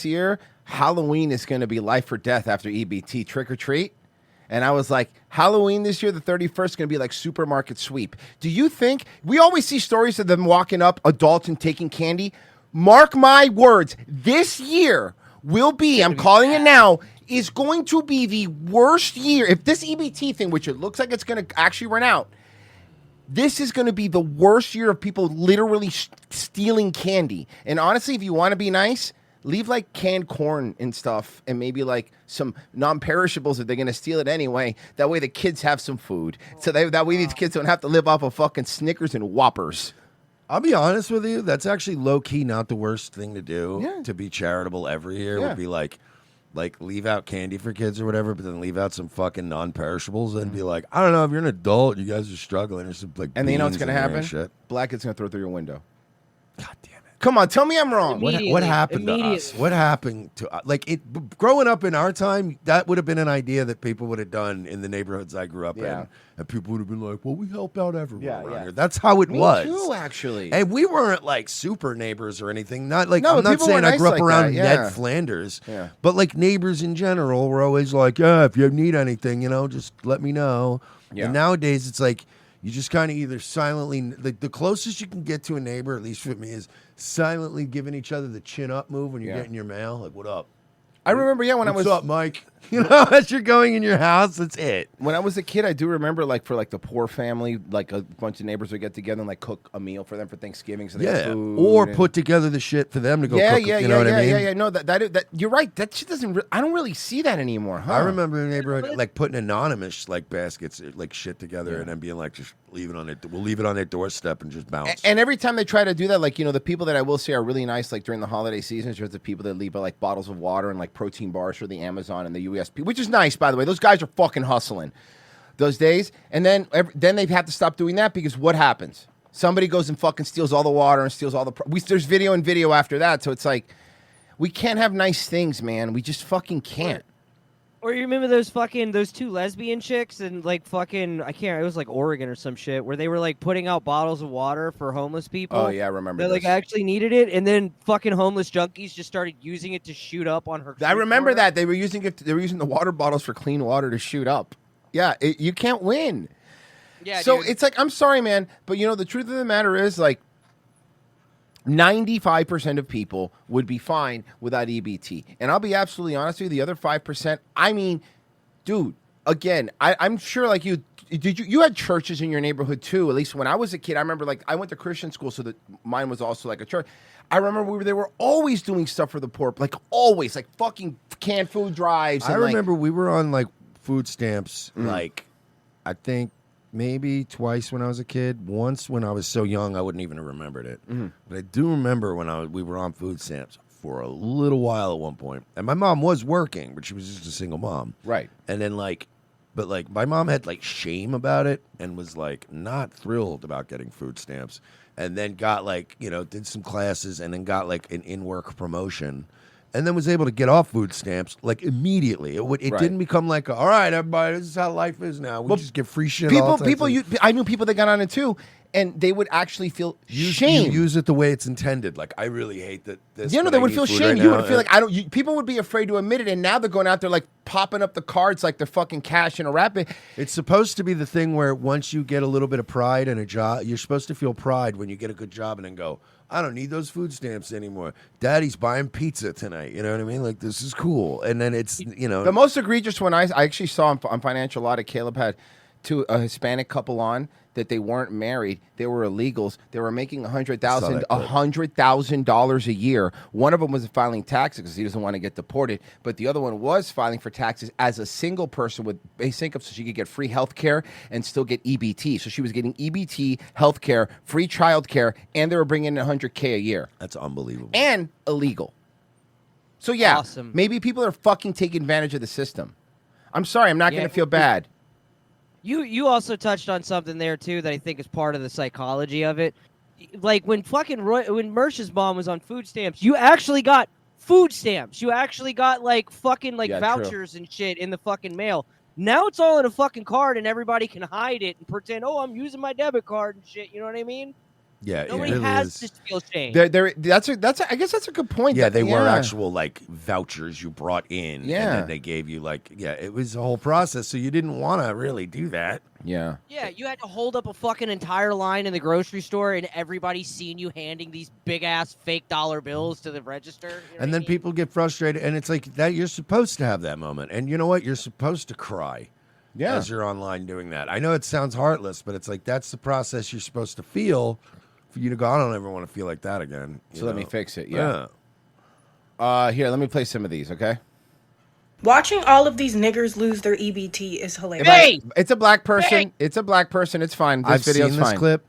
year Halloween is going to be life or death after EBT, trick or treat. And I was like, Halloween this year, the 31st, is going to be like supermarket sweep. Do you think we always see stories of them walking up, adults, and taking candy? Mark my words, this year will be, I'm calling it now, is going to be the worst year. If this EBT thing, which it looks like it's going to actually run out, this is going to be the worst year of people literally stealing candy. And honestly, if you want to be nice, leave like canned corn and stuff and maybe like some non-perishables if they're going to steal it anyway. That way the kids have some food. So that way these kids don't have to live off of fucking Snickers and Whoppers. I'll be honest with you. That's actually low-key not the worst thing to do. To be charitable every year would be like leave out candy for kids or whatever, but then leave out some fucking non-perishables and be like, I don't know, if you're an adult, you guys are struggling. Or some, like, And then you know what's beans going to in there and happen? shit. Black kid's going to throw it through your window. God damn it. Come on, tell me I'm wrong. What happened to us? What happened to like it? Growing up in our time, that would have been an idea that people would have done in the neighborhoods I grew up in, and people would have been like, "Well, we help out everyone around here." That's how it Me was. too, actually. And we weren't like super neighbors or anything. Not like No, I'm but not people saying were I nice grew up like around that, yeah. Ned Flanders, Yeah. but like neighbors in general were always like, "Yeah, if you need anything, just let me know." Yeah. And nowadays it's like, You just kind of either silently, the closest you can get to a neighbor, at least for me, is silently giving each other the chin up move when you're getting your mail. Like, what up? I remember, when I was... What's up, Mike? You know, as you're going in your house, that's it. When I was a kid, I do remember, like, for, like, the poor family, like, a bunch of neighbors would get together and, like, cook a meal for them for Thanksgiving. So they had food or and- put together the shit for them to go cook. You know what I mean? No, that you're right. That shit doesn't... I don't really see that anymore, huh? I remember in the neighborhood, like, putting anonymous, like, baskets, like, shit together and then being like, just leave it on it. We'll leave it on their doorstep and just bounce. And every time they try to do that, like, the people that I will say are really nice, like, during the holiday seasons, there's the people that leave, like, bottles of water and, like, protein bars for the Amazon and the USP, which is nice, by the way. Those guys are fucking hustling those days. And then they have to stop doing that because what happens? Somebody goes and fucking steals all the water and steals all the... There's video and video after that, so it's like, we can't have nice things, man. We just fucking can't. Or you remember those two lesbian chicks and like fucking, it was like Oregon or some shit, where they were like putting out bottles of water for homeless people. Oh, yeah, I remember that. Like actually needed it, and then fucking homeless junkies just started using it to shoot up on her. I remember that. They were using the water bottles for clean water to shoot up. Yeah, you can't win. Yeah, so dude. it's like, I'm sorry, man, but the truth of the matter is, like, 95% of people would be fine without EBT. And I'll be absolutely honest with you, the other 5%, I mean, dude, again, I'm sure like you had churches in your neighborhood too. At least when I was a kid, I remember like I went to Christian school, so that mine was also like a church. I remember they were always doing stuff for the poor, like always, like fucking canned food drives. I And remember we were on like food stamps, like I think maybe twice when I was a kid. Once when I was so young, I wouldn't even have remembered it. But I do remember when we were on food stamps for a little while at one point. And my mom was working, but she was just a single mom. Right. And then but my mom had like shame about it and was like not thrilled about getting food stamps. And then got like, did some classes and then got like an in-work promotion. And then was able to get off food stamps like immediately. It didn't become like, all right, everybody, this is how life is now. We just get free shit. I knew people that got on it too, and they would actually feel shame. You use it the way it's intended. Like, I really hate that. This, They but would I feel need food shame. right You now. would feel like people would be afraid to admit it, and now they're going out there like popping up the cards like they're fucking cash in a rapid. It's supposed to be the thing where once you get a little bit of pride in a job, you're supposed to feel pride when you get a good job, and then go, I don't need those food stamps anymore. Daddy's buying pizza tonight. You know what I mean? Like, this is cool. And then it's, The most egregious one I actually saw on Financial Audit, Caleb had a Hispanic couple on that they weren't married. They were illegals. They were making $100,000 a year. One of them was filing taxes because he doesn't want to get deported. But the other one was filing for taxes as a single person with basic income so she could get free health care and still get EBT. So she was getting EBT, health care, free child care, and they were bringing in $100K a year. That's unbelievable. And illegal. So yeah, Awesome. maybe people are fucking taking advantage of the system. I'm sorry, I'm not going to feel bad. You also touched on something there too that I think is part of the psychology of it. Like when when Mersh's mom was on food stamps, you actually got food stamps. You actually got like fucking vouchers and shit in the fucking mail. Now it's all in a fucking card and everybody can hide it and pretend, oh, I'm using my debit card and shit. You know what I mean? Yeah, Nobody it really has is. to feel shame. I guess that's a good point. Yeah, they were actual like vouchers you brought in. Yeah. And then they gave you it was a whole process. So you didn't want to really do that. Yeah. Yeah, you had to hold up a fucking entire line in the grocery store and everybody's seen you handing these big ass fake dollar bills to the register. You know And then people get frustrated, and it's like that. You're supposed to have that moment, and you know what? You're supposed to cry. Yeah. As you're online doing that. I know it sounds heartless, but it's like that's the process you're supposed to feel. For you to go, I don't ever want to feel like that again. So let me fix it. Yeah. Here, let me play some of these, okay? Watching all of these niggers lose their EBT is hilarious. It's a black person. Hey! It's a black person. It's fine. This I've video's seen this fine. clip.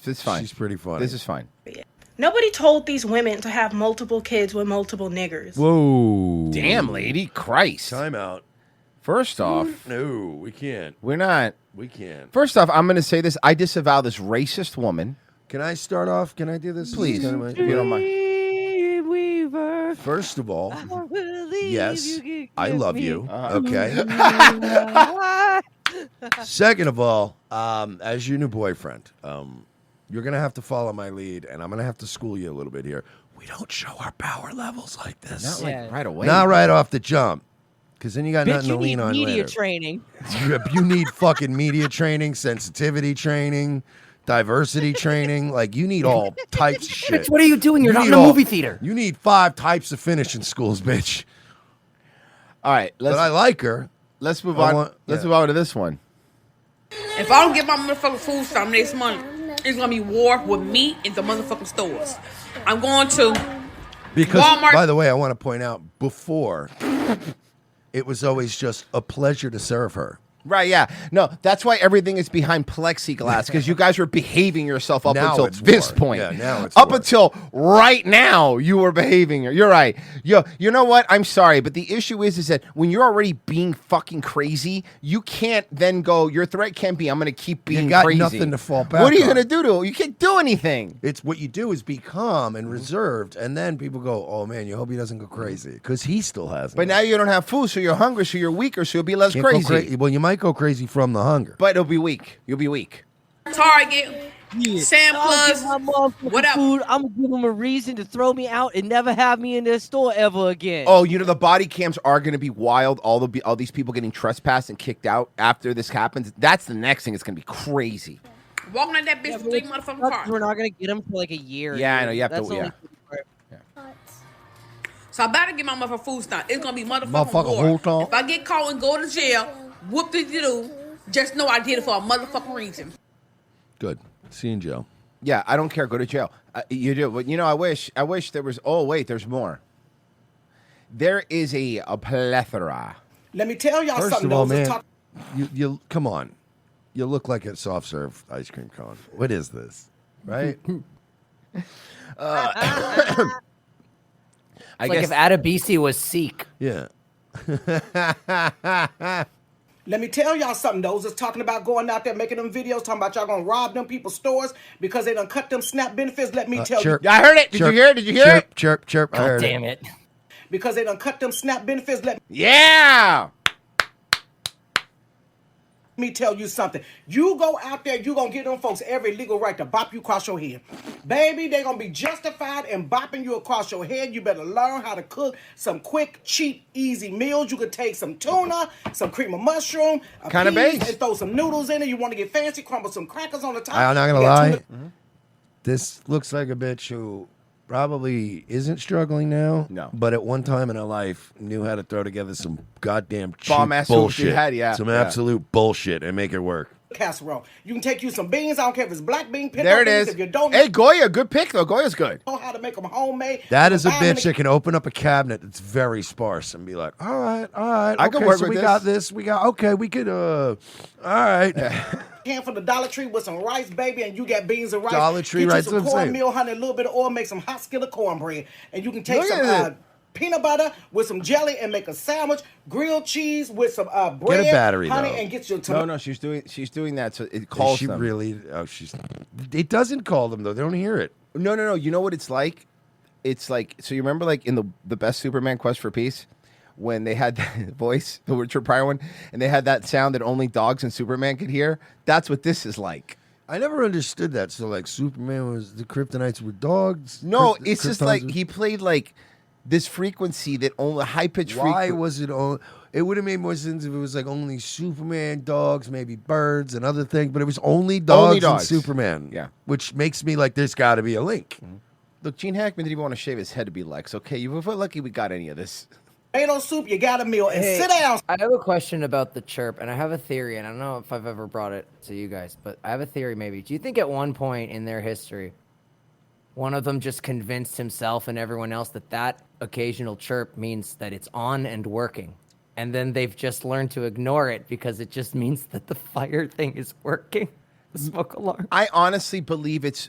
It's fine. She's pretty funny. This is fine. Nobody told these women to have multiple kids with multiple niggers. Whoa. Damn, lady. Christ. Time out. First off, No, we can't. we're not. We can't. First off, I'm going to say this. I disavow this racist woman. Can I start off? Can I do this? Please, This is if you don't mind. Weaver. First of all, believe yes, you could I give love me you. Uh-huh. Okay. Second of all, as your new boyfriend, you're going to have to follow my lead, and I'm going to have to school you a little bit here. We don't show our power levels like this. Not like right away. Not right off the jump. Because then you got Bitch, nothing you to lean need on media later. training. You need fucking media training, sensitivity training, diversity training. Like, you need all types of shit. Bitch, what are you doing? You're not need in a movie theater. You need 5 types of finishing schools, bitch. All right, but I like her. Let's move on. Let's move on to this one. If I don't get my motherfucking food stamp next month, it's gonna be war with me in the motherfucking stores. I'm going to Because, Walmart. by the way, I want to point out, before, it was always just a pleasure to serve her. Right, yeah. No, that's why everything is behind plexiglass, because you guys were behaving yourself up Now until it's this more. point. Yeah, now it's up more. until right now, you were behaving. You're right. Yo, you know what? I'm sorry, but the issue is that when you're already being fucking crazy, you can't then go, your threat can't be, I'm going to keep being You got crazy. nothing to fall back What are you on. going to do to it? You can't do anything. It's what you do is be calm and reserved, and then people go, "Oh man, you hope he doesn't go crazy," because he still has. But now you don't have food, so you're hungry, so you're weaker, so you'll be less Can't go crazy. Well, you might go crazy from the hunger. But it'll be weak. You'll be weak. Target, Sam Plus, Whatever. Food, I'm gonna give them a reason to throw me out and never have me in their store ever again. Oh, you know, the body cams are going to be wild. All these people getting trespassed and kicked out after this happens. That's the next thing. It's going to be crazy. walking at that bitch with 3 motherfucking cars. We're not gonna get them for like a year. Yeah, I know. You have That's to. only- Yeah. So I better get my motherfucking food stamp. It's gonna be motherfucking Motherfucking war. food stamp. If I get caught and go to jail, whoop de do, just know I did it for a motherfucking reason. Good. See you in jail. Yeah, I don't care. Go to jail. You do. But, you know, I wish there was. Oh, wait, there's more. There is a plethora. Let me tell y'all First something. of all, those that man, talk- you come on. You look like a soft serve ice cream cone. What is this? Right? I It's like guess if Adebisi was Sikh. Yeah. Let me tell y'all something. Those that's talking about going out there making them videos, talking about y'all gonna rob them people's stores because they done cut them SNAP benefits. Let me tell chirp. you. I heard it. Did you hear it? Did you hear it? Chirp, chirp. I heard damn it. Because they done cut them SNAP benefits. Let Yeah. me tell you something. You go out there, you gonna give them folks every legal right to bop you across your head. Baby, they gonna be justified in bopping you across your head. You better learn how to cook some quick, cheap, easy meals. You could take some tuna, some cream of mushroom, a Kinda peas, base. and throw some noodles in it. You want to get fancy, crumble some crackers on the top. I'm not You gonna got lie. tuna- This looks like a bitch who probably isn't struggling now. No. But at one time in her life knew how to throw together some goddamn cheap Bomb-ass tools she bullshit. had, yeah, Some yeah. absolute bullshit and make it work. Casserole. You can take you some beans. I don't care if it's black bean, pinto There it beans. is. If you don't Hey, Goya, good pick though. Goya's good. know how to make them homemade, That is a buy them bitch that can open up a cabinet that's very sparse and be like, all right, I okay, can work so with we this. got this. We got, okay, we could, all right. can from the Dollar Tree with some rice, baby, and you got beans and rice. Dollar Tree Get rice, you some that's what I'm saying. cornmeal, honey, a little bit of oil, make some hot skillet cornbread, and you can take Look some at it. peanut butter with some jelly and make a sandwich, grilled cheese with some bread, Get a battery, honey, though. and get your No, she's doing that. So it calls she them. really, it doesn't call them though. They don't hear it. No. You know what it's like? It's like, so you remember like in the best Superman Quest for Peace when they had that voice, the Richard Pryor one, and they had that sound that only dogs and Superman could hear? That's what this is like. I never understood that. So like Superman was the Kryptonites were dogs. No, it's just Kryptons like were- he played like this frequency that only high-pitched Why frequency. was it on? It would have made more sense if it was like only Superman, dogs, maybe birds and other things, but it was only dogs, dogs. and Superman. Yeah. Which makes me like there's got to be a link. Look, Gene Hackman didn't even want to shave his head to be Lex. Okay, you were lucky we got any of this. tomato soup, you got a meal, and Hey, sit down. I have a question about the chirp, and I have a theory, and I don't know if I've ever brought it to you guys, but I have a theory maybe. Do you think at one point in their history, one of them just convinced himself and everyone else that that occasional chirp means that it's on and working? And then they've just learned to ignore it because it just means that the fire thing is working, the smoke alarm. I honestly believe it's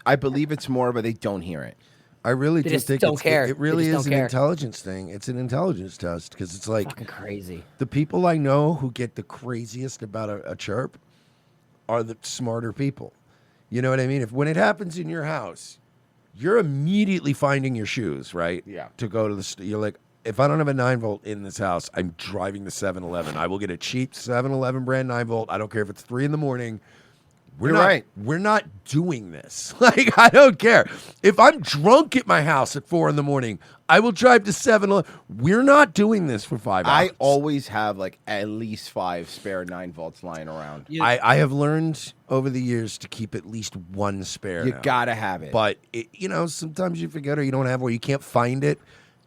more, but they don't hear it. I really They do just think don't it's, care. It They really just is don't an care. intelligence thing. It's an intelligence test because it's like Fucking crazy. the people I know who get the craziest about a chirp are the smarter people. You know what I mean? If when it happens in your house, you're immediately finding your shoes, right? Yeah. To go to the you're like, if I don't have a 9-volt in this house, I'm driving to 7-Eleven. I will get a cheap 7-Eleven brand 9-volt. I don't care if it's 3 in the morning. We're not doing this. Like, I don't care. If I'm drunk at my house at 4 a.m, I will drive to 7-Eleven. We're not doing this for 5 hours. I always have like at least 5 spare 9 volts lying around. I have learned over the years to keep at least 1 spare. You now. gotta have it. But, sometimes you forget or you don't have it or you can't find it.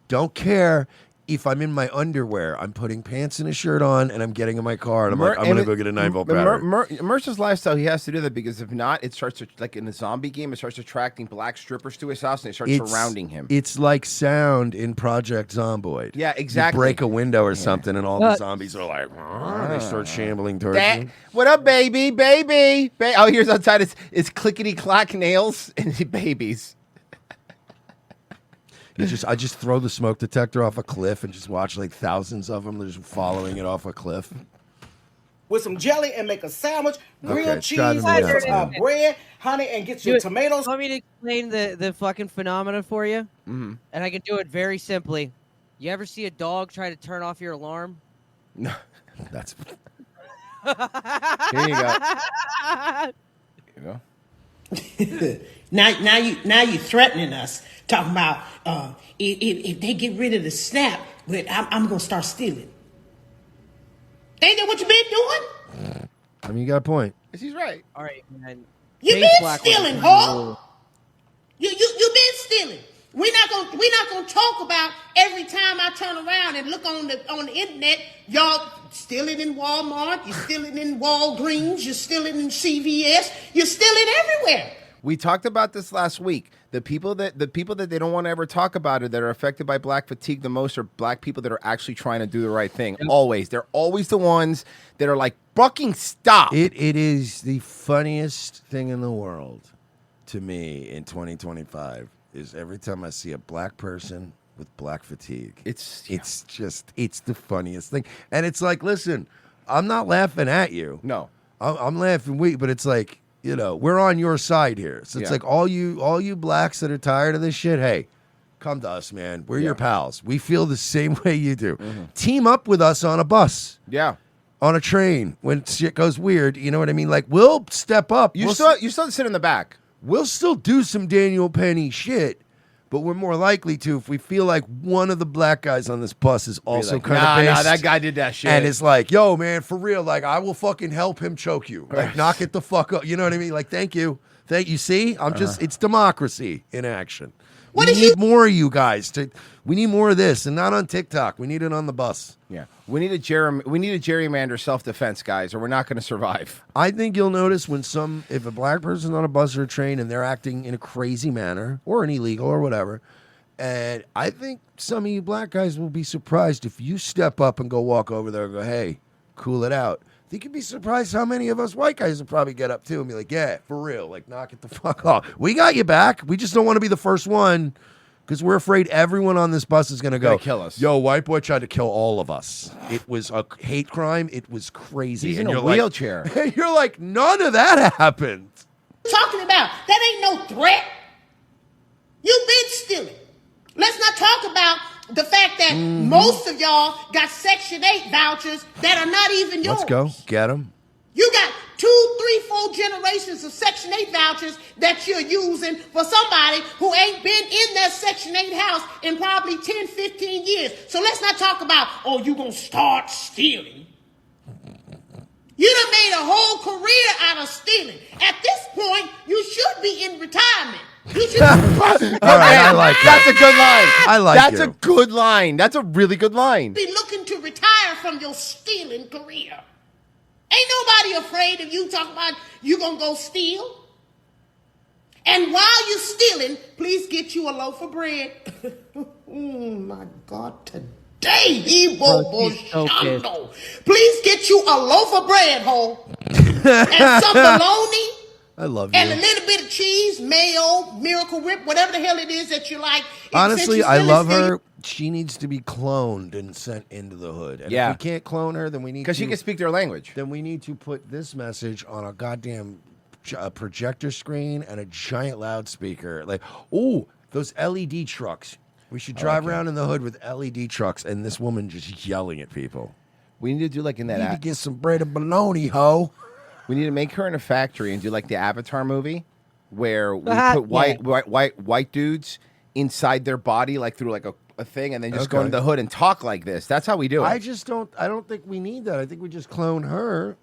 Don't care. If I'm in my underwear, I'm putting pants and a shirt on, and I'm getting in my car, and I'm going to go get a 9-volt battery. Mercer's lifestyle, he has to do that because if not, it starts to, like in a zombie game, it starts attracting black strippers to his house, and they start surrounding him. It's like sound in Project Zomboid. Yeah, exactly. You break a window or something, and all the zombies are like, they start shambling towards you. What up, baby? Oh, here's outside. It's clickety-clack nails and babies. I just throw the smoke detector off a cliff and just watch like thousands of them just following it off a cliff. With some jelly and make a sandwich, grilled cheese, driving me nuts, some bread, honey, and get your tomatoes. Want me to explain the fucking phenomenon for you? Mm-hmm. And I can do it very simply. You ever see a dog try to turn off your alarm? No, that's. Here you go. Here you go. Now you threatening us, talking about if they get rid of the SNAP, I'm gonna start stealing. Ain't that what you been doing? I mean, you got a point. He's right. All right, man. You been stealing, ho. You been stealing. We're not gonna talk about every time I turn around and look on the internet, y'all stealing in Walmart, you're stealing in Walgreens, you're stealing in CVS, you're stealing everywhere. We talked about this last week. The people that they don't want to ever talk about it that are affected by black fatigue the most are black people that are actually trying to do the right thing. Always. They're always the ones that are like, fucking stop. It is the funniest thing in the world to me in 2025 is every time I see a black person with black fatigue. It's the funniest thing. And it's like, listen, I'm not laughing at you. No. I'm laughing with you, but it's like, we're on your side here. So it's like all you blacks that are tired of this shit, hey, come to us, man. We're your pals. We feel the same way you do. Mm-hmm. Team up with us on a bus. Yeah. On a train when shit goes weird. You know what I mean? Like, we'll step up. You still sit in the back. We'll still do some Daniel Penny shit, but we're more likely to if we feel like one of the black guys on this bus is also like, kind of pissed. Nah, that guy did that shit. And it's like, yo, man, for real, like, I will fucking help him choke you. Like, knock it the fuck up. You know what I mean? Like, thank you. See? it's democracy in action. We need more of you guys. We need more of this, and not on TikTok. We need it on the bus. Yeah. We need a gerrymander self-defense, guys, or we're not going to survive. I think you'll notice if a black person's on a bus or a train and they're acting in a crazy manner or an illegal or whatever, and I think some of you black guys will be surprised if you step up and go walk over there and go, hey, cool it out. I think you'd be surprised how many of us white guys will probably get up too and be like, yeah, for real, like knock it the fuck off. We got you back. We just don't want to be the first one. Because we're afraid everyone on this bus is going to go, kill us. Yo, white boy tried to kill all of us. It was a hate crime. It was crazy. He's and in a you're wheelchair. Like, you're like, none of that happened. Talking about that ain't no threat. You been stealing. Let's not talk about the fact that most of y'all got Section 8 vouchers that are not even yours. Let's go. Get them. You got 2, 3, 4 generations of Section 8 vouchers that you're using for somebody who ain't been in that Section 8 house in probably 10, 15 years. So let's not talk about, you gonna start stealing. You done made a whole career out of stealing. At this point, you should be in retirement. You should All right, I like that. That's a good line. I like That's you. a good line. That's a really good line. be looking to retire from your stealing career. Ain't nobody afraid of you talking about you gonna go steal. And while you're stealing, please get you a loaf of bread. My God, today, please get you a loaf of bread, ho. And some bologna. I love you. And a little bit of cheese, mayo, Miracle Whip, whatever the hell it is that you like. Honestly, I love her. She needs to be cloned and sent into the hood. And Yeah. if we can't clone her, then we need to. Because she can speak their language. Then we need to put this message on a goddamn projector screen and a giant loudspeaker. Like, those LED trucks. We should drive around in the hood with LED trucks and this woman just yelling at people. We need to do like in that Need to app. get some bread and bologna, ho. We need to make her in a factory and do like the Avatar movie, where we put white dudes inside their body, like through like a thing, and then just go into the hood and talk like this. That's how we do it. I don't think we need that. I think we just clone her.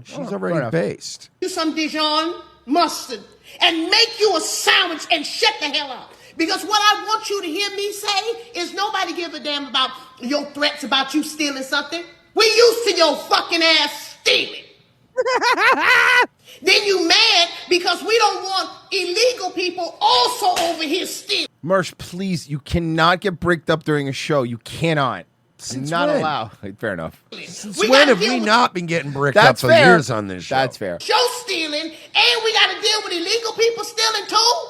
She's Oh, fair already enough. based. You some Dijon mustard and make you a sandwich and shut the hell up. Because what I want you to hear me say is nobody give a damn about your threats about you stealing something. We used to your fucking ass stealing. Then you mad because we don't want illegal people also over here stealing. Mersh, please, you cannot get bricked up during a show. You cannot. Since not when? allowed. Fair enough. Since when have we not been getting bricked up That's for fair. years on this show? That's fair. Show stealing, and we got to deal with illegal people stealing too?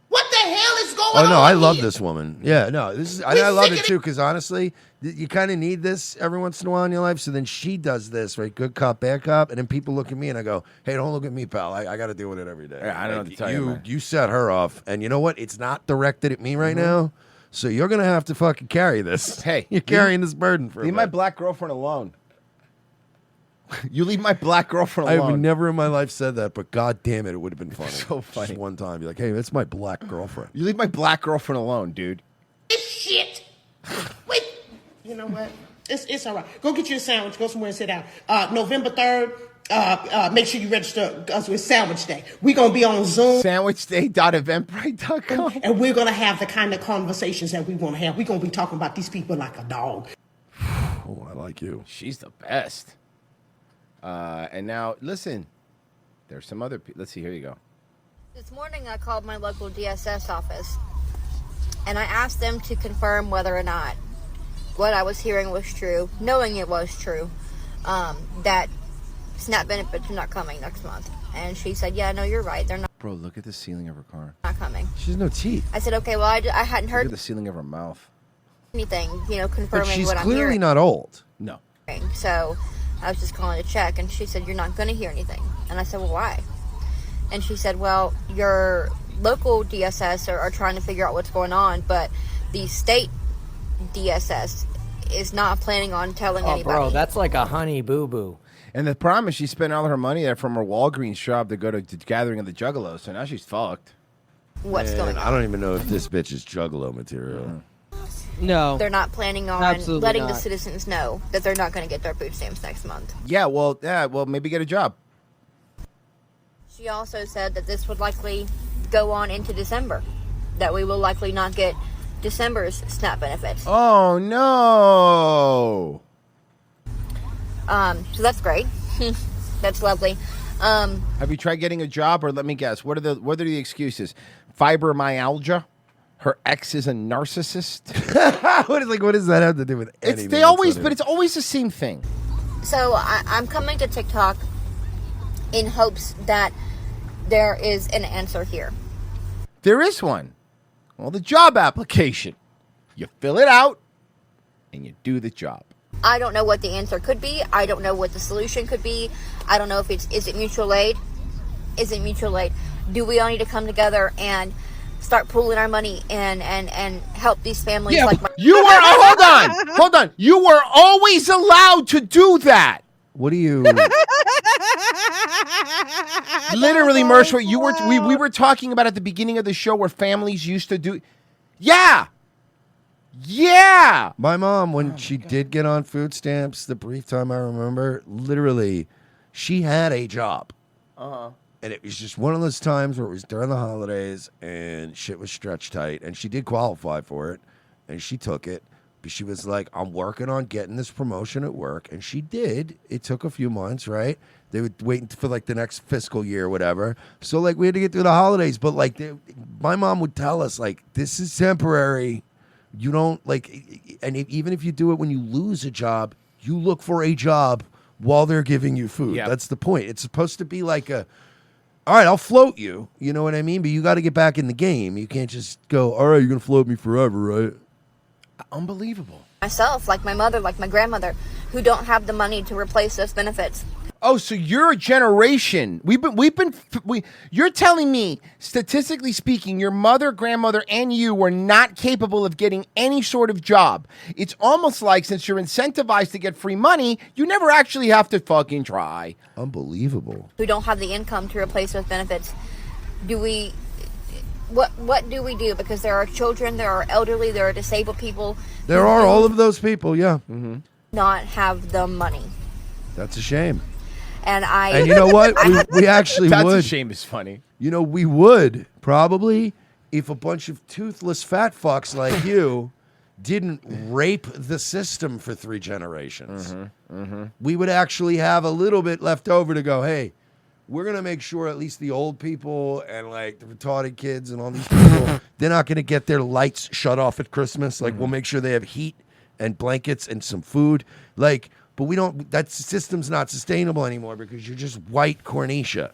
What the hell is going on? Oh no, I love here? this woman. Yeah, no, this is I love it too because honestly, you kind of need this every once in a while in your life. So then she does this, right? Good cop, bad cop, and then people look at me and I go, "Hey, don't look at me, pal. I got to deal with it every day." Yeah, I don't know what to tell you, man. You set her off, and you know what? It's not directed at me right now, so you're gonna have to fucking carry this. Hey, you're carrying this burden for. Leave my black girlfriend alone. You leave my black girlfriend I've alone. never in my life said that, but god damn it, it would have been funny. So funny. Just one time, be like, "Hey, that's my black girlfriend." You leave my black girlfriend alone, dude. This shit. Wait. You know what? It's all right. Go get you a sandwich. Go somewhere and sit down. November 3rd, make sure you register us with Sandwich Day. We're going to be on Zoom. SandwichDay.eventbrite.com. And we're going to have the kind of conversations that we want to have. We're going to be talking about these people like a dog. Oh, I like you. She's the best. And now, listen. There's some other people. Let's see. Here you go. This morning I called my local DSS office and I asked them to confirm whether or not what I was hearing was true, knowing it was true, that SNAP benefits are not coming next month. And she said, yeah, no, you're right. They're Bro, look at the ceiling of her car. not coming. She has no teeth. I said, okay, well, I hadn't Look at heard the ceiling of her mouth. anything, But confirming she's what I'm clearly hearing. not old. No. So I was just calling to check, and she said, you're not going to hear anything. And I said, well, why? And she said, well, your local DSS are trying to figure out what's going on, but the state DSS is not planning on telling Oh, anybody. bro, that's like a honey boo boo. And the problem is she spent all her money there from her Walgreens job to go to the Gathering of the Juggalos, so now she's fucked. What's Man, going on? I don't even know if this bitch is juggalo material. No. They're not planning on Absolutely letting the not. citizens know that they're not going to get their food stamps next month. Yeah, well, maybe get a job. She also said that this would likely go on into December, that we will likely not get December's SNAP benefits. Oh no! So that's great. That's lovely. Have you tried getting a job, or let me guess, what are the excuses? Fibromyalgia. Her ex is a narcissist. What does that have to do with anything? It's always the same thing. So I'm coming to TikTok in hopes that there is an answer here. There is one. Well, the job application. You fill it out, and you do the job. I don't know what the answer could be. I don't know what the solution could be. I don't know if is it mutual aid? Is it mutual aid? Do we all need to come together and start pooling our money and help these families like my You were hold on. You were always allowed to do that. What do you? Literally, Mersh, what we were talking about at the beginning of the show where families used to do. Yeah. My mom, when she did get on food stamps, the brief time I remember, literally, she had a job. Uh-huh. And it was just one of those times where it was during the holidays and shit was stretched tight. And she did qualify for it. And she took it. But she was like, I'm working on getting this promotion at work. And she did. It took a few months, right? They would wait for like the next fiscal year or whatever. So like we had to get through the holidays. But like my mom would tell us like, this is temporary. You don't like, and even if you do it when you lose a job, you look for a job while they're giving you food. Yep. That's the point. It's supposed to be like all right, I'll float you. You know what I mean? But you got to get back in the game. You can't just go, all right, you're going to float me forever, right? Unbelievable. myself, like my mother, like my grandmother, who don't have the money to replace those benefits. Oh, so you're a generation. You're telling me, statistically speaking, your mother, grandmother, and you were not capable of getting any sort of job. It's almost like since you're incentivized to get free money, you never actually have to fucking try. Unbelievable. Who don't have the income to replace those benefits. What do we do? Because there are children, there are elderly, there are disabled people. There are all of those people, yeah. Mm-hmm. Not have the money. That's a shame. And you know what? We actually That's would. a shame is funny. You know, we would probably if a bunch of toothless fat fucks like you didn't rape the system for 3 generations. We would actually have a little bit left over to go, hey, we're going to make sure at least the old people and like the retarded kids and all these people, they're not going to get their lights shut off at Christmas. Like we'll make sure they have heat and blankets and some food. Like, but we don't, that system's not sustainable anymore because you're just white Cornisha.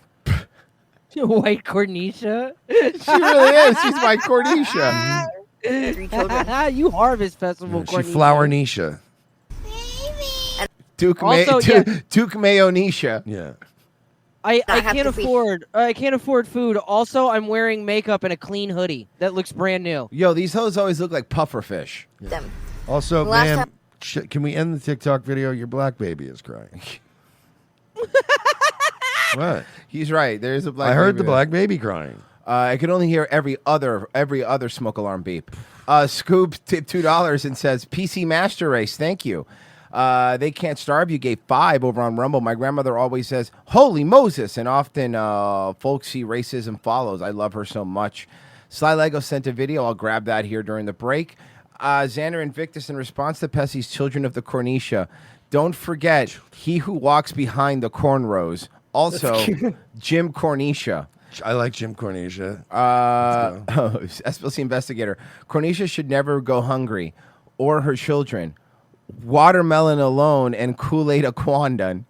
White Cornisha? She really is. She's white Cornisha. 3 children. You Harvest Festival She Cornisha. flower Nisha. Duke Also, Duke Mayonisha. Yeah. I have can't to be- afford food. Also, I'm wearing makeup and a clean hoodie that looks brand new. Yo, these hoes always look like puffer fish. Them. Also, Last ma'am, time- can we end the TikTok video? Your black baby is crying. What? He's right. There's a black I heard baby the there. black baby crying. I could only hear every other smoke alarm beep. Scoop tipped $2 and says, PC Master Race, thank you. They Can't Starve, you gave 5 over on Rumble. My grandmother always says, holy Moses, and often folks see racism follows. I love her so much. Sly Lego sent a video. I'll grab that here during the break. Xander Invictus, in response to Pessy's Children of the Cornisha, don't forget, he who walks behind the cornrows. Also, Jim Cornisha. I like Jim Cornisha. SPLC investigator. Cornisha should never go hungry, or her children. Watermelon alone and Kool-Aid Aquandan.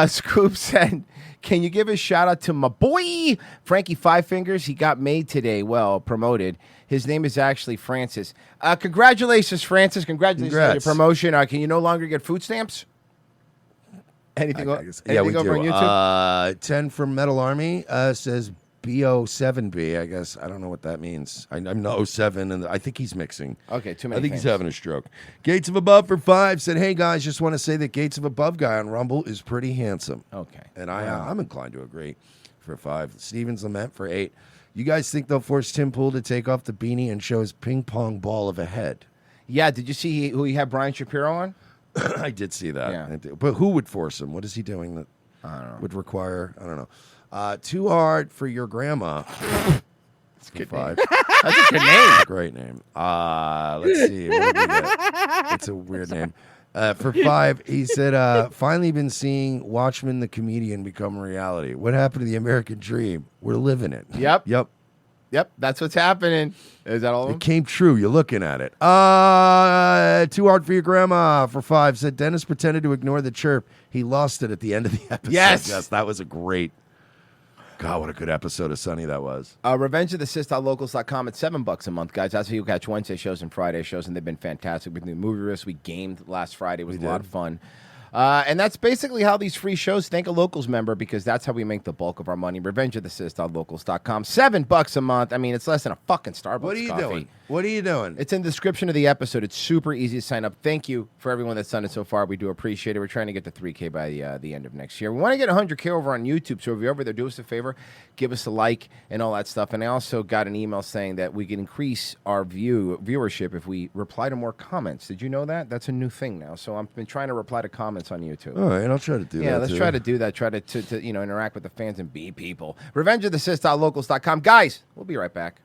Scoop said, can you give a shout out to my boy, Frankie Five Fingers? He got made today. Well, promoted. His name is actually Francis. Congratulations, Francis. Congratulations on your Congrats. promotion. Can you no longer get food stamps? Anything, Yeah, we over do. on YouTube? 10 from Metal Army says BO7B. I guess I don't know what that means. I'm the 07, and I think he's mixing. Okay, too I many think things. he's having a stroke. Gates of Above for 5 said, "Hey guys, just want to say that Gates of Above guy on Rumble is pretty handsome." Okay, and I'm inclined to agree. For 5, Steven's Lament for 8. You guys think they'll force Tim Pool to take off the beanie and show his ping pong ball of a head? Yeah, did you see who he had Brian Shapiro on? I did see that. Yeah. But who would force him? What is he doing that would require? I don't know. Too Hard for Your Grandma. It's a good 5. name. That's a good name. Great name. Let's see. What did we get? It's a weird name. For 5, he said, finally been seeing Watchmen the comedian become reality. What happened to the American dream? We're living it. Yep. Yep. That's what's happening. Is that all of them? It came true. You're looking at it. Too Hard for Your Grandma for 5 said Dennis pretended to ignore the chirp. He lost it at the end of the episode. Yes. That was a great. God, what a good episode of Sunny that was. Revenge of the Sis.locals.com at $7 a month, guys. That's how you catch Wednesday shows and Friday shows, and they've been fantastic. With the movie risk, we gamed last Friday. It was a lot of fun. And that's basically how these free shows thank a Locals member, because that's how we make the bulk of our money. Revenge of the Sis.locals.com. $7 a month. I mean, it's less than a fucking Starbucks What are you coffee. doing? What are you doing? It's in the description of the episode. It's super easy to sign up. Thank you for everyone that's done it so far. We do appreciate it. We're trying to get to 3K by the end of next year. We want to get 100K over on YouTube. So if you're over there, do us a favor, give us a like and all that stuff. And I also got an email saying that we can increase our viewership if we reply to more comments. Did you know that? That's a new thing now. So I've been trying to reply to comments on YouTube. All right, I'll try to do that. Yeah, let's too. try to do that. Try to interact with the fans and be people. RevengeOfTheSys.locals.com. Guys, we'll be right back.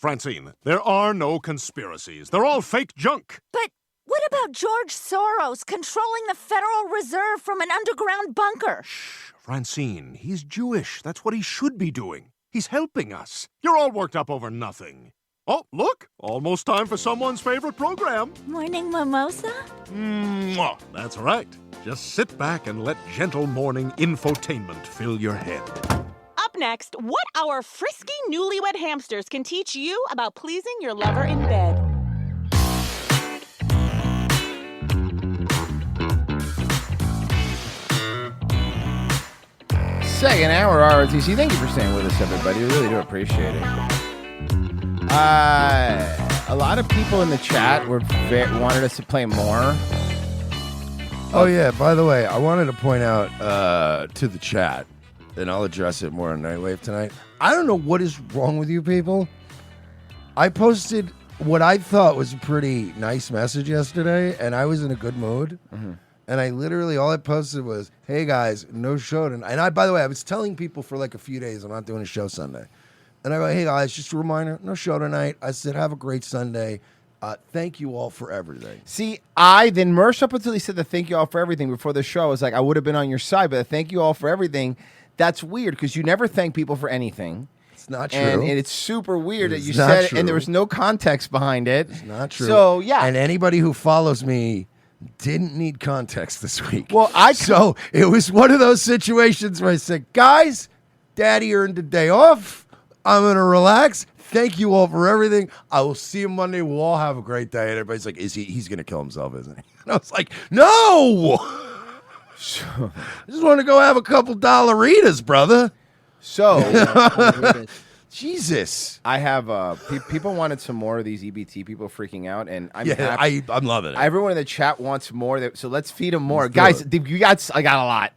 Francine, there are no conspiracies. They're all fake junk. But what about George Soros controlling the Federal Reserve from an underground bunker? Francine, he's Jewish. That's what he should be doing. He's helping us. You're all worked up over nothing. Oh, look, almost time for someone's favorite program. Morning mimosa? Mwah. That's right. Just sit back and let gentle morning infotainment fill your head. Up next, what our frisky newlywed hamsters can teach you about pleasing your lover in bed. Second hour ROTC. Thank you for staying with us, everybody. We really do appreciate it. A lot of people in the chat wanted us to play more. Oh, yeah. By the way, I wanted to point out to the chat, and I'll address it more on Nightwave tonight. I don't know what is wrong with you people. I posted what I thought was a pretty nice message yesterday, and I was in a good mood. Mm-hmm. And I literally, all I posted was, hey guys, no show tonight. And I, by the way, I was telling people for like a few days I'm not doing a show Sunday. And I go, hey guys, just a reminder, no show tonight. I said, have a great Sunday. Thank you all for everything. See, Mersh up until he said the thank you all for everything before the show, I was like, I would have been on your side, but the thank you all for everything, that's weird because you never thank people for anything. It's not true. And it's super weird that you said it, and there was no context behind it. It's not true. So, yeah. And anybody who follows me didn't need context this week. Well, So it was one of those situations where I said, guys, Daddy earned a day off. I'm going to relax. Thank you all for everything. I will see you Monday. We'll all have a great day. And everybody's like, he's going to kill himself, isn't he? And I was like, no. I just want to go have a couple dollaritas, brother. So, Jesus. I have people wanted some more of these EBT people freaking out, and I'm I'm loving it. Everyone in the chat wants more, so let's feed them more, guys. You got I got a lot.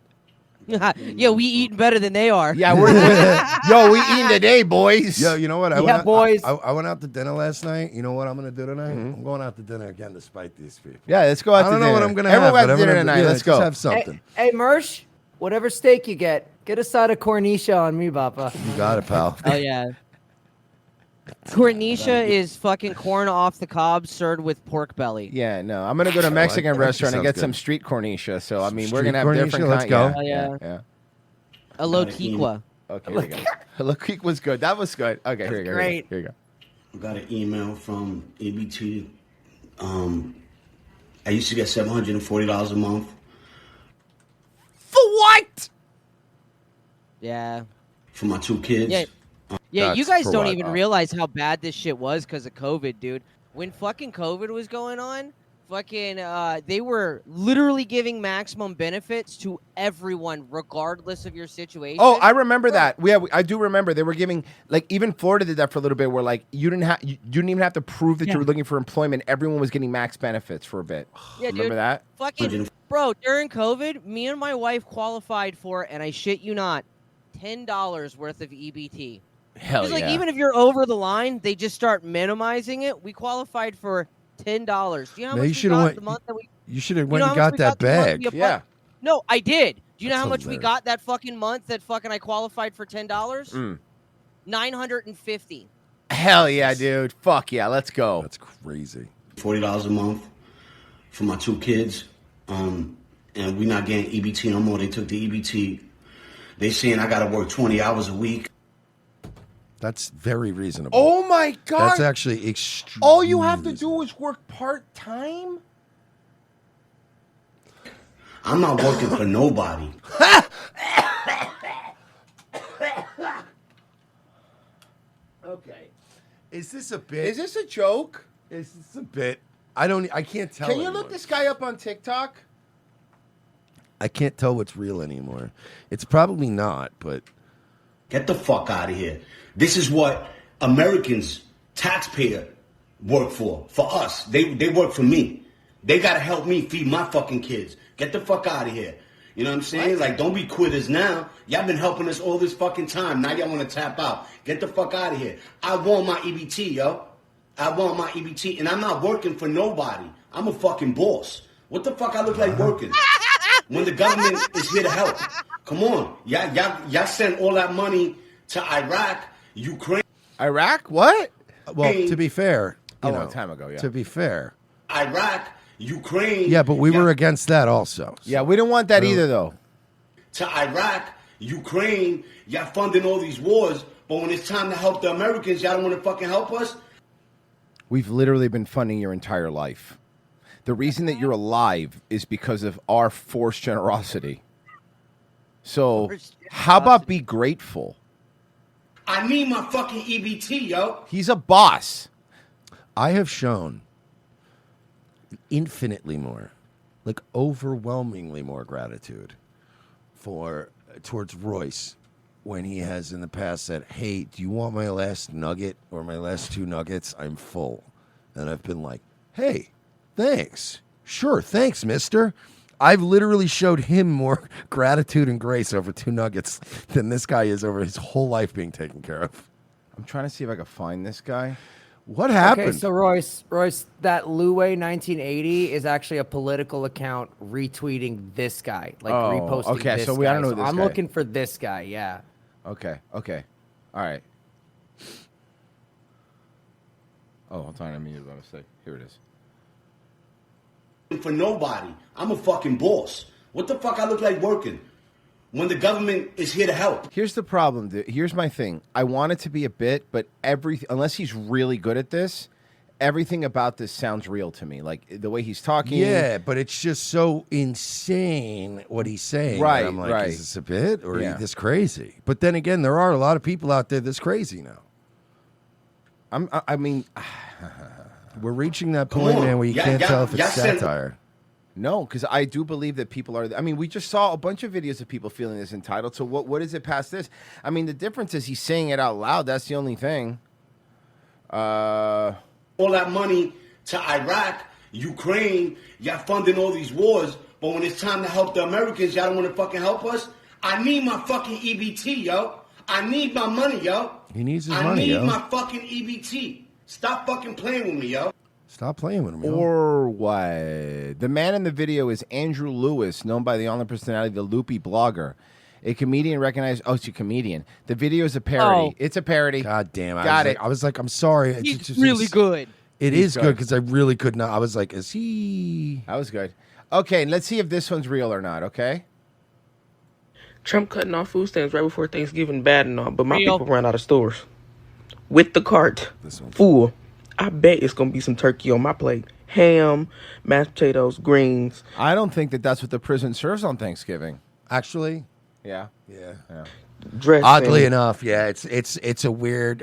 Yo, we eating better than they are. Yeah, we eating today, boys. Yo, you know what? I Yeah, boys. I went out to dinner last night. You know what I'm going to do tonight? I'm going out to dinner again despite these people. Yeah, let's go out to I don't dinner. know what I'm going to Everyone have. go out to but I'm dinner gonna- tonight. yeah, Let's go. Just have something. Hey, Mersh, whatever steak you get a side of cornicha on me, Papa. You got it, pal. Oh yeah. Cornicha is fucking corn off the cob served with pork belly. Yeah, no, I'm gonna go to a Mexican Actually restaurant and sounds get some good. street cornicha. So I mean, we're Street gonna have cornicha, different. let's go. Oh, yeah. yeah. A lotiqua. Okay, here we go. Lotiqua was good. That was good. Okay, here you go. great. Here you go. I got an email from EBT. I used to get $740 a month. For what? Yeah. For my 2 kids. Yeah. Yeah, you That's guys for don't what? even realize how bad this shit was because of COVID, dude. When fucking COVID was going on, they were literally giving maximum benefits to everyone, regardless of your situation. Oh, I remember that. I do remember they were giving, like, even Florida did that for a little bit, where like you didn't even have to prove that you were looking for employment. Everyone was getting max benefits for a bit. Yeah, remember dude. that? Fucking bro, during COVID, me and my wife qualified for, and I shit you not, $10 worth of EBT. Hell Because, like, yeah. even if you're over the line, they just start minimizing it. We qualified for $10. Do you know how Man, much you we should have got went. the month that we? You should have You went know and how much got we that the month bag. we applied? No, I did. Do you know That's how much we hilarious. got that fucking month that fucking I qualified for $10? $950. Hell yeah, dude. Fuck yeah, let's go. That's crazy. $40 a month for my 2 kids. And we're not getting EBT no more. They took the EBT. They saying I got to work 20 hours a week. That's very reasonable. Oh my god. That's actually extreme. All you have to do is work part time. I'm not working for nobody. Okay. Is this a bit? Is this a joke? Is this a bit? I can't tell. Can you anymore. look this guy up on TikTok? I can't tell what's real anymore. It's probably not, but Get the fuck out of here. This is what Americans, taxpayer, work for us. They work for me. They got to help me feed my fucking kids. Get the fuck out of here. You know what I'm saying? Like, don't be quitters now. Y'all been helping us all this fucking time. Now y'all want to tap out. Get the fuck out of here. I want my EBT, yo. I want my EBT, and I'm not working for nobody. I'm a fucking boss. What the fuck I look like working? When the government is here to help. Come on. Y'all send all that money to Iraq, Ukraine. Iraq? What? well, to be fair, A you long know, time ago, yeah. To be fair, Iraq, Ukraine. yeah, but we were against that also. Yeah, we didn't want that either, though. To Iraq, Ukraine, y'all funding all these wars, but when it's time to help the Americans, y'all don't want to fucking help us? We've literally been funding your entire life. The reason that you're alive is because of our forced generosity. So, how about be grateful? I need my fucking EBT, yo. He's a boss. I have shown infinitely more, like overwhelmingly more gratitude towards Royce when he has in the past said, "Hey, do you want my last nugget or my last 2 nuggets? I'm full." And I've been like, "Hey, thanks. Sure, thanks, mister." I've literally showed him more gratitude and grace over 2 nuggets than this guy is over his whole life being taken care of. I'm trying to see if I can find this guy. What happened? Okay, so Royce, that Luway 1980 is actually a political account retweeting this guy, like reposting. Okay, this so guy. I don't know this I'm guy. looking for this guy. Yeah. Okay. All right. Oh, hold on. I mean, what I was say. Here it is. For nobody. I'm a fucking boss. What the fuck I look like working? When the government is here to help. Here's the problem, dude. Here's my thing. I want it to be a bit, but unless he's really good at this, everything about this sounds real to me. Like the way he's talking. Yeah, but it's just so insane what he's saying. Right, I'm like, right. is this a bit or Yeah. are you this crazy? But then again, there are a lot of people out there that's crazy now. I mean, we're reaching that point, man, where you can't tell if it's satire. No, because I do believe that people are. I mean, we just saw a bunch of videos of people feeling this entitled. So what is it past this? I mean, the difference is he's saying it out loud. That's the only thing. All that money to Iraq, Ukraine, y'all funding all these wars, but when it's time to help the Americans, y'all don't want to fucking help us? I need my fucking EBT, yo. I need my money, yo. He needs his I money, need yo. my fucking EBT. Stop fucking playing with me, yo. Stop playing with him, yo. Or what? The man in the video is Andrew Lewis, known by the online personality The Loopy Blogger. A comedian recognized... Oh, it's a comedian. The video is a parody. Oh. It's a parody. God damn. Got it. I was like, I'm sorry. He's really good. It He's is good good. because I really could not. I was like, is he... That was good. Okay, let's see if this one's real or not, okay? Trump cutting off food stamps right before Thanksgiving, bad and all, but my Real. people ran out of stores. With the cart full, I bet it's going to be some turkey on my plate. Ham, mashed potatoes, greens. I don't think that that's what the prison serves on Thanksgiving. Actually? Yeah. Yeah. Dressing. Oddly enough, yeah, it's a weird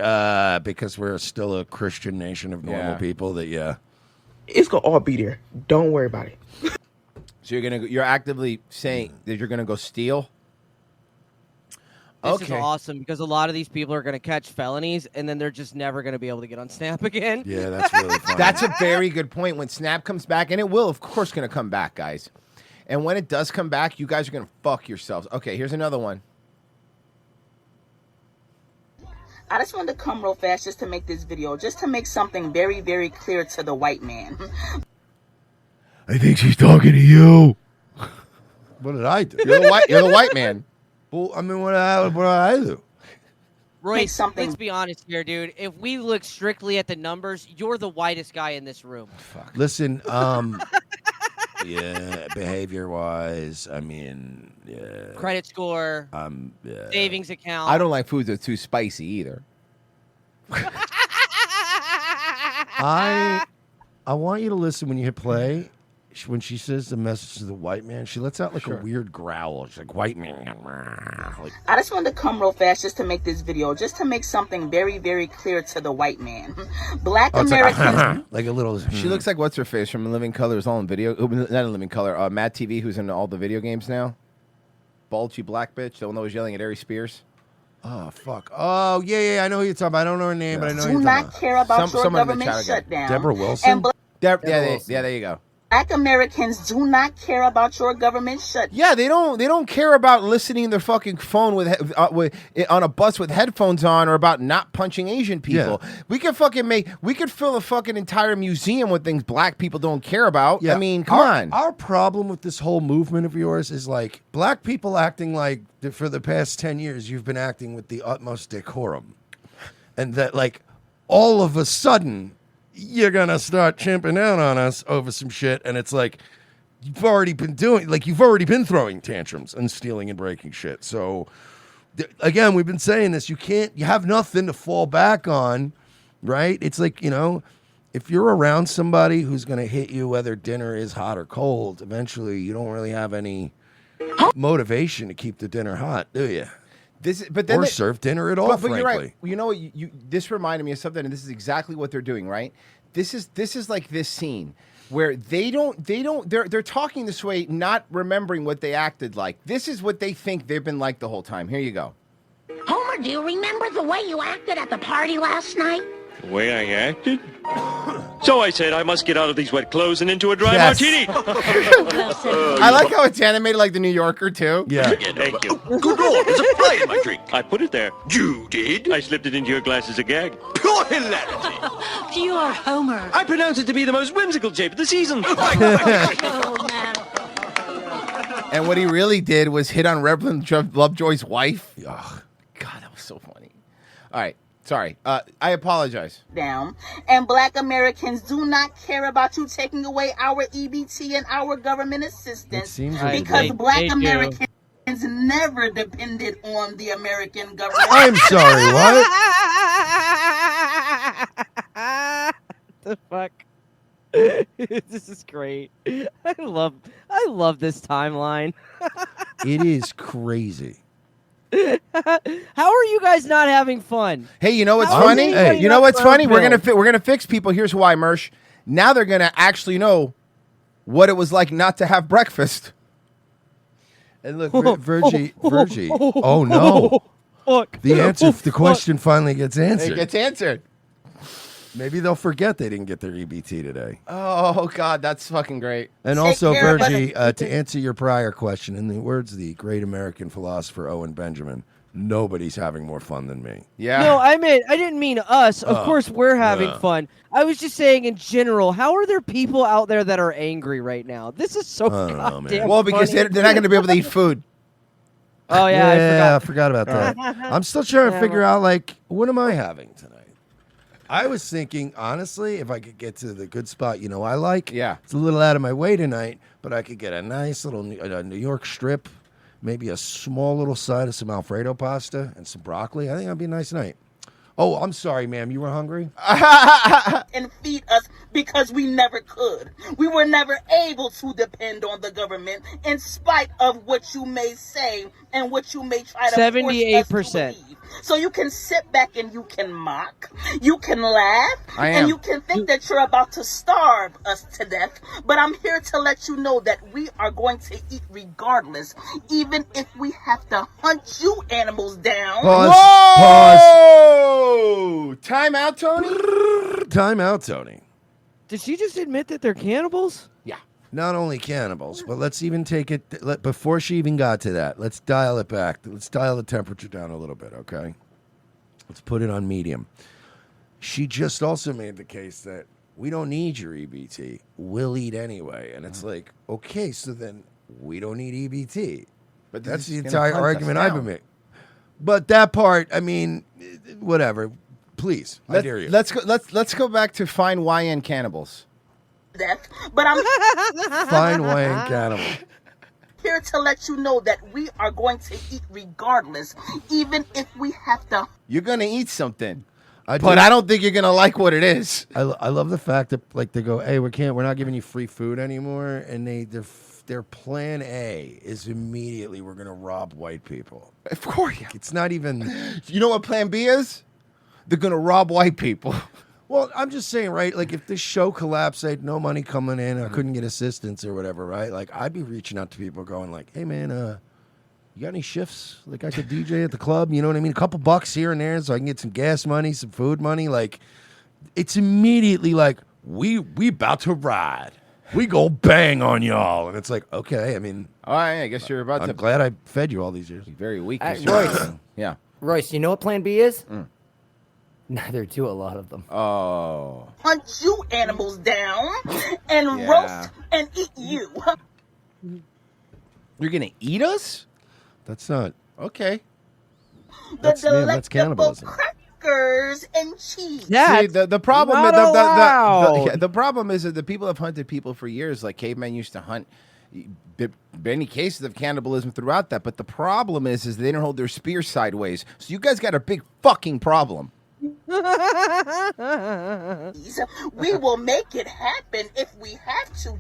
because we're still a Christian nation of normal Yeah. people. That It's going to all be there. Don't worry about it. So you're actively saying that you're gonna go steal? This is awesome because a lot of these people are going to catch felonies and then they're just never going to be able to get on Snap again. Yeah, that's really funny. That's a very good point. When Snap comes back, and it will, of course, going to come back, guys. And when it does come back, you guys are going to fuck yourselves. Okay, here's another one. I just wanted to come real fast just to make this video, just to make something very, very clear to the white man. I think she's talking to you. What did I do? You're the white man. Well, I mean, what did I do? Royce, let's be honest here, dude. If we look strictly at the numbers, you're the whitest guy in this room. Listen, yeah, behavior-wise, I mean, yeah. Credit score, yeah. savings account. I don't like foods that are too spicy either. I want you to listen when you hit play. When she says the message to the white man, she lets out like a weird growl. She's like, white man. Like, I just wanted to come real fast just to make this video, just to make something very, very clear to the white man. Black oh, it's Americans. like a little. She looks like what's her face from Living Color is all in video. Not in Living Color. Mad TV, who's in all the video games now. Bulgy black bitch, the one that was yelling at Ari Spears. Oh fuck! Oh yeah, I know who you're talking about. I don't know her name, but I know who Do you're talking not about. care about your someone in the government chat again. shutdown. Deborah Wilson? And Yeah, there you go. Black Americans do not care about your government shutdown. Yeah, they don't care about listening to their fucking phone with on a bus with headphones on, or about not punching Asian people. We could fill a fucking entire museum with things black people don't care about. Yeah. I mean, come on. Our problem with this whole movement of yours is like black people acting like for the past 10 years you've been acting with the utmost decorum, and that like all of a sudden you're gonna start chimping out on us over some shit, and it's like you've already been throwing tantrums and stealing and breaking shit. So again, we've been saying this, you have nothing to fall back on, right? It's like, if you're around somebody who's gonna hit you whether dinner is hot or cold, eventually you don't really have any motivation to keep the dinner hot, do you? Or serve dinner at all, But frankly. you're right. You know what? This reminded me of something, and this is exactly what they're doing, right? This is like this scene where they're talking this way, not remembering what they acted like. This is what they think they've been like the whole time. Here you go. Homer, do you remember the way you acted at the party last night? The way I acted? So I said I must get out of these wet clothes and into a dry Yes. martini. I like how it's animated like the New Yorker, too. Yeah. Thank you. Good Lord, there's a fly in my drink. I put it there. You did? I slipped it into your glass as a gag. Pure hilarity. Pure Homer. I pronounce it to be the most whimsical jape of the season. And what he really did was hit on Reverend Lovejoy's wife. Ugh. God, that was so funny. All right. Sorry. I apologize. Down. And Black Americans do not care about you taking away our EBT and our government assistance seems like because they Black do. Americans never depended on the American government. I'm sorry, what? The fuck? This is great. I love this timeline. It is crazy. How are you guys not having fun? Hey, you know what's How is funny? anybody You know not what's funny? We're thrilled? gonna fix people. Here's why, Mersh. Now they're gonna actually know what it was like not to have breakfast. And look, Virgie. Oh no! Fuck. The question finally gets answered. It gets answered. Maybe they'll forget they didn't get their EBT today. Oh God, that's fucking great. And also, Virgie, to answer your prior question, in the words of the great American philosopher Owen Benjamin, nobody's having more fun than me. No, I didn't mean us. Of course, we're having fun. I was just saying in general. How are there people out there that are angry right now? This is so goddamn Well, because funny. they're not going to be able to eat food. Oh yeah, I forgot about that. I'm still trying to figure out, like, what am I having tonight? I was thinking, honestly, if I could get to the good spot, I like. Yeah. It's a little out of my way tonight, but I could get a nice little New York strip, maybe a small little side of some Alfredo pasta and some broccoli. I think that'd be a nice night. Oh, I'm sorry, ma'am. You were hungry? And feed us because we never could. We were never able to depend on the government in spite of what you may say and what you may try to 78%. So you can sit back and you can mock, you can laugh, I am. and you can think that you're about to starve us to death. But I'm here to let you know that we are going to eat regardless, even if we have to hunt you animals down. Whoa! Time out, Tony. Time out, Tony. Did she just admit that they're cannibals? Yeah. Not only cannibals, but let's even take it, before she even got to that, let's dial it back. Let's dial the temperature down a little bit, okay? Let's put it on medium. She just also made the case that we don't need your EBT. We'll eat anyway. And it's like, okay, so then we don't need EBT. But that's this the is gonna entire hunt us argument I've been down. making. But that part, I mean, whatever. Please, I dare you. Let's go back to fine YN cannibals. Death, but I'm Fine YN cannibal. here to let you know that we are going to eat regardless, even if we have to. You're gonna eat something, I but do- I don't think you're gonna like what it is. I love the fact that, like, they go, hey, we're not giving you free food anymore, and their plan A is immediately we're gonna rob white people. Of course, it's not even. You know what plan B is? They're gonna rob white people. Well, I'm just saying, right? Like, if this show collapsed, I had no money coming in, I couldn't get assistance or whatever, right? Like, I'd be reaching out to people, going like, hey, man, you got any shifts? Like, I could DJ at the club. You know what I mean? A couple bucks here and there, so I can get some gas money, some food money. Like, it's immediately like, we about to ride. We go bang on y'all, and it's like, okay. I mean, all right. I guess you're about I'm to. glad I fed you all these years. Very weak. Royce. Yeah. Royce, you know what Plan B is? Neither do a lot of them. Oh. Hunt you animals down and Yeah. roast and eat you. You're gonna eat us? That's not okay. That's delectable that's cannibalism. crackers and cheese. See, the problem not is allowed. the problem is that the people have hunted people for years, like cavemen used to hunt. Many cases of cannibalism throughout that, but the problem is they don't hold their spear sideways. So you guys got a big fucking problem. We will make it happen if we have to.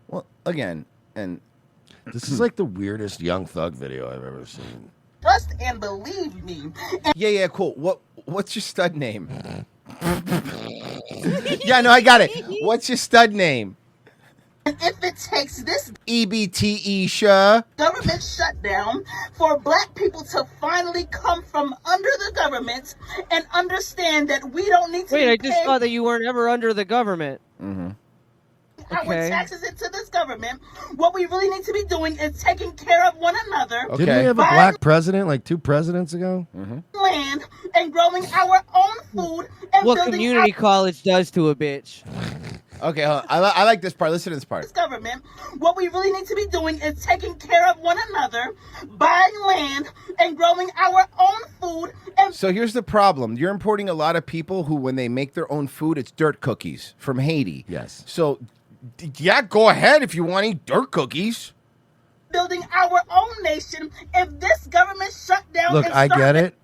Well, again, and This is like the weirdest Young Thug video I've ever seen. Trust and believe me. Yeah, cool. What's your stud name? Yeah, no, I got it. What's your stud name? And if it takes this EBT government shutdown for black people to finally come from under the government and understand that we don't need to Wait, be I just paying thought that you weren't ever under the government. Mm-hmm. our Okay. taxes into this government, what we really need to be doing is taking care of one another. Didn't we have a black president like 2 presidents ago? Land and growing our own food and What building community college does to a bitch. Okay, hold on. I like this part. Listen to this part. this government. What we really need to be doing is taking care of one another, buying land and growing our own food and So here's the problem. You're importing a lot of people who, when they make their own food, it's dirt cookies from Haiti. Yes. So, yeah, go ahead if you want to eat dirt cookies. building our own nation. If this government shutdown Look, and I get started- it.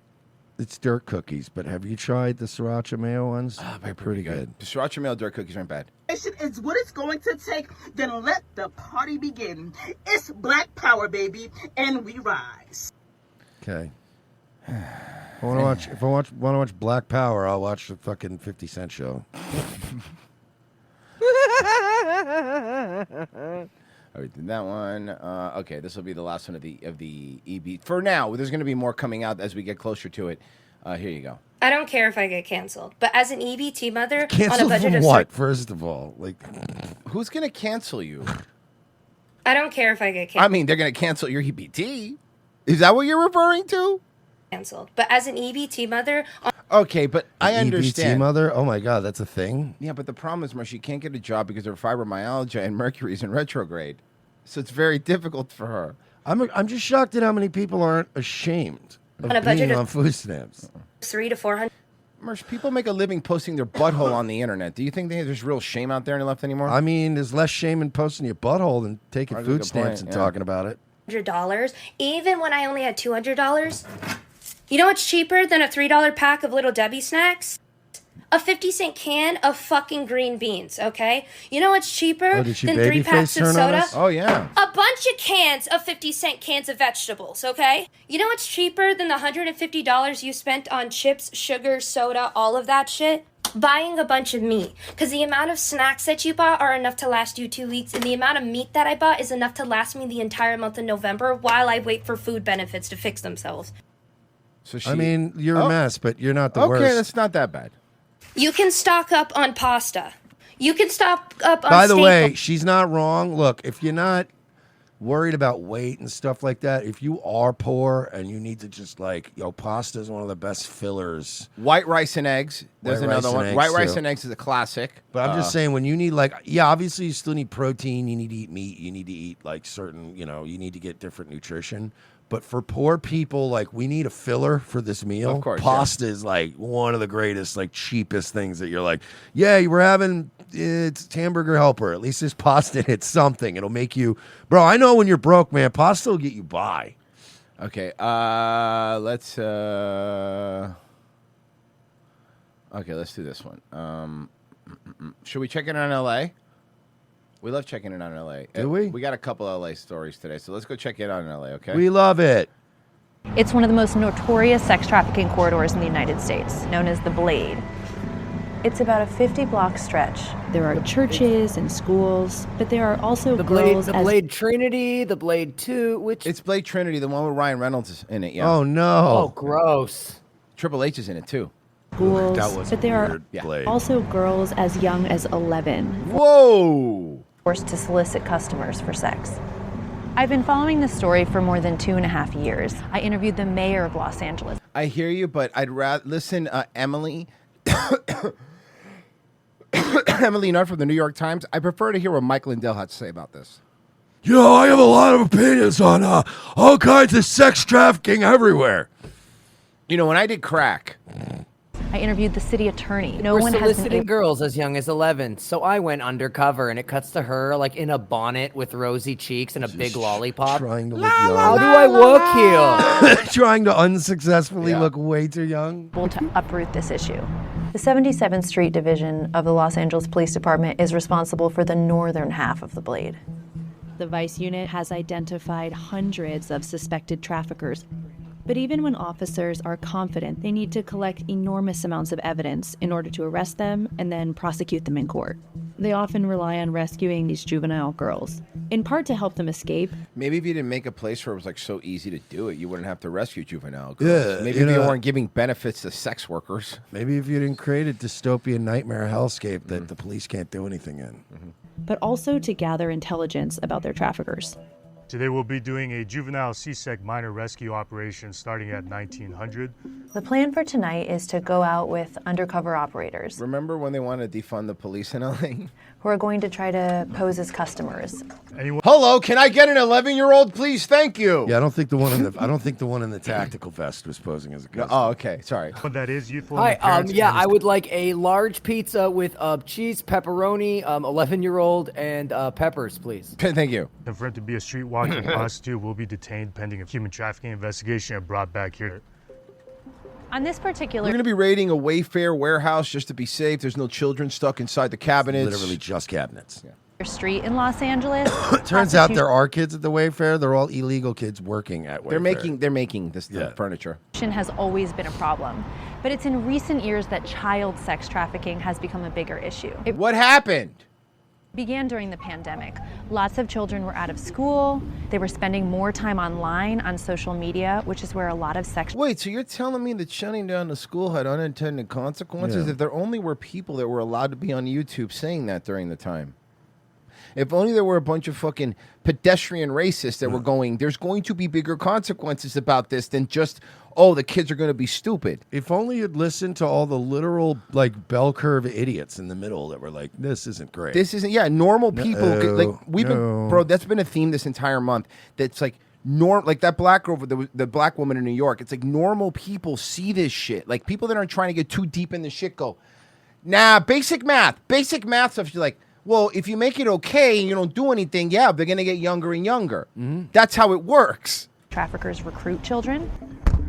It's dirt cookies, but have you tried the sriracha mayo ones? They're pretty good. The sriracha mayo dirt cookies aren't bad. is what it's going to take, then let the party begin. It's Black Power, baby, and we rise. Okay. If I want to watch Black Power, I'll watch the fucking 50 Cent show. All right, did that one. Okay, this will be the last one of the EB. For now, there's going to be more coming out as we get closer to it. Here you go. I don't care if I get canceled, but as an EBT mother on a Cancel budget from of what? First of all, who's gonna cancel you? I don't care if I get canceled. I mean, they're gonna cancel your EBT. Is that what you're referring to? Canceled, but as an EBT mother on Okay, but I EBT understand. mother. Oh my God, that's a thing. Yeah, but the problem is, Marcia, she can't get a job because of fibromyalgia and Mercury's in retrograde, so it's very difficult for her. I'm just shocked at how many people aren't ashamed of On a budget being of- on food stamps. 300 to 400. Mersh, people make a living posting their butthole on the internet. Do you think there's real shame out there left anymore? I mean, there's less shame in posting your butthole than taking That's a food good stamps point, and yeah. talking about it. $100, even when I only had $200. You know what's cheaper than a $3 pack of Little Debbie snacks? A 50-cent can of fucking green beans, okay? You know what's cheaper Oh, did she than 3 babyface packs of turn on soda? us? Oh, yeah. A bunch of cans of 50-cent cans of vegetables, okay? You know what's cheaper than the $150 you spent on chips, sugar, soda, all of that shit? Buying a bunch of meat. Because the amount of snacks that you bought are enough to last you 2 weeks, and the amount of meat that I bought is enough to last me the entire month of November while I wait for food benefits to fix themselves. So I mean, you're a mess, but you're not the okay, worst. that's not that bad. You can stock up on pasta. You can stock up on By the staples. way, she's not wrong. Look, if you're not worried about weight and stuff like that, if you are poor and you need to just pasta is one of the best fillers. White rice and eggs. There's White rice another and one. eggs, White rice too. and eggs is a classic. But I'm just saying, when you need obviously you still need protein. You need to eat meat. You need to eat certain, you need to get different nutrition. But for poor people, we need a filler for this meal. Of course, pasta is one of the greatest, cheapest things that you're yeah, we're having it's hamburger helper. At least there's pasta in it. Something it'll make you, bro. I know when you're broke, man. Pasta will get you by. Okay, let's let's do this one. Should we check in on LA? We love checking in on LA. Do we? We got a couple LA stories today, so let's go check in on LA, okay? We love it. It's one of the most notorious sex trafficking corridors in the United States, known as the Blade. It's about a 50-block stretch. There are churches and schools, but there are also The girls Blade, the Blade Trinity, the Blade 2, which... It's Blade Trinity, the one with Ryan Reynolds is in it, yeah. Oh, no. Oh, gross. Triple H is in it, too. schools, That was but there are Blade. also girls as young as 11. Whoa! Forced to solicit customers for sex. I've been following this story for more than 2.5 years. I interviewed the mayor of Los Angeles. I hear you, but I'd rather... Listen, Emily... Emily Nutt from the New York Times. I prefer to hear what Mike Lindell had to say about this. I have a lot of opinions on all kinds of sex trafficking everywhere. You know, when I did crack... I interviewed the city attorney. No We're one has soliciting been able- girls as young as 11, so I went undercover, and it cuts to her in a bonnet with rosy cheeks and a big lollipop. Trying to look How do I look here? Trying to unsuccessfully look way too young. To uproot this issue. The 77th Street Division of the Los Angeles Police Department is responsible for the northern half of the Blade. The Vice Unit has identified hundreds of suspected traffickers. But even when officers are confident, they need to collect enormous amounts of evidence in order to arrest them and then prosecute them in court. They often rely on rescuing these juvenile girls, in part to help them escape. Maybe if you didn't make a place where it was so easy to do it, you wouldn't have to rescue juvenile girls. Yeah, Maybe you if you know- weren't giving benefits to sex workers. Maybe if you didn't create a dystopian nightmare hellscape that the police can't do anything in. But also to gather intelligence about their traffickers. Today we'll be doing a juvenile CSEC minor rescue operation starting at 1900. The plan for tonight is to go out with undercover operators Remember when they wanted to defund the police in LA? who are going to try to pose as customers. Hello, can I get an 11-year-old, please? Thank you. Yeah, I don't think the one in the tactical vest was posing as a customer. Oh, okay. Sorry. But that is youthful. Hi, parents yeah, and I would like a large pizza with cheese, pepperoni, 11-year-old, and peppers, please. Thank you. And for him to be a street walking prostitute will be detained pending a human trafficking investigation and brought back here. On this particular... We're going to be raiding a Wayfair warehouse just to be safe. There's no children stuck inside the cabinets. Literally just cabinets. street in Los Angeles. Turns out there are kids at the Wayfair. They're all illegal kids working at Wayfair. They're making this furniture. Has always been a problem, but it's in recent years that child sex trafficking has become a bigger issue. What happened? Began during the pandemic. Lots of children were out of school. They were spending more time online on social media, which is where a lot of sexual... Wait, so you're telling me that shutting down the school had unintended consequences? Yeah. If there only were people that were allowed to be on YouTube saying that during the time. If only there were a bunch of fucking pedestrian racists that were going, there's going to be bigger consequences about this than just, oh, the kids are going to be stupid. If only you'd listened to all the literal, like, bell curve idiots in the middle that were like, this isn't great. This isn't, normal people. Like, we've been, bro, that's been a theme this entire month. That's like, like that black girl, the black woman in New York. It's like normal people see this shit. Like, people that aren't trying to get too deep in the shit go, nah, basic math stuff. You're like, well, if you make it okay and you don't do anything, they're going to get younger and younger. Mm-hmm. That's how it works. Traffickers recruit children.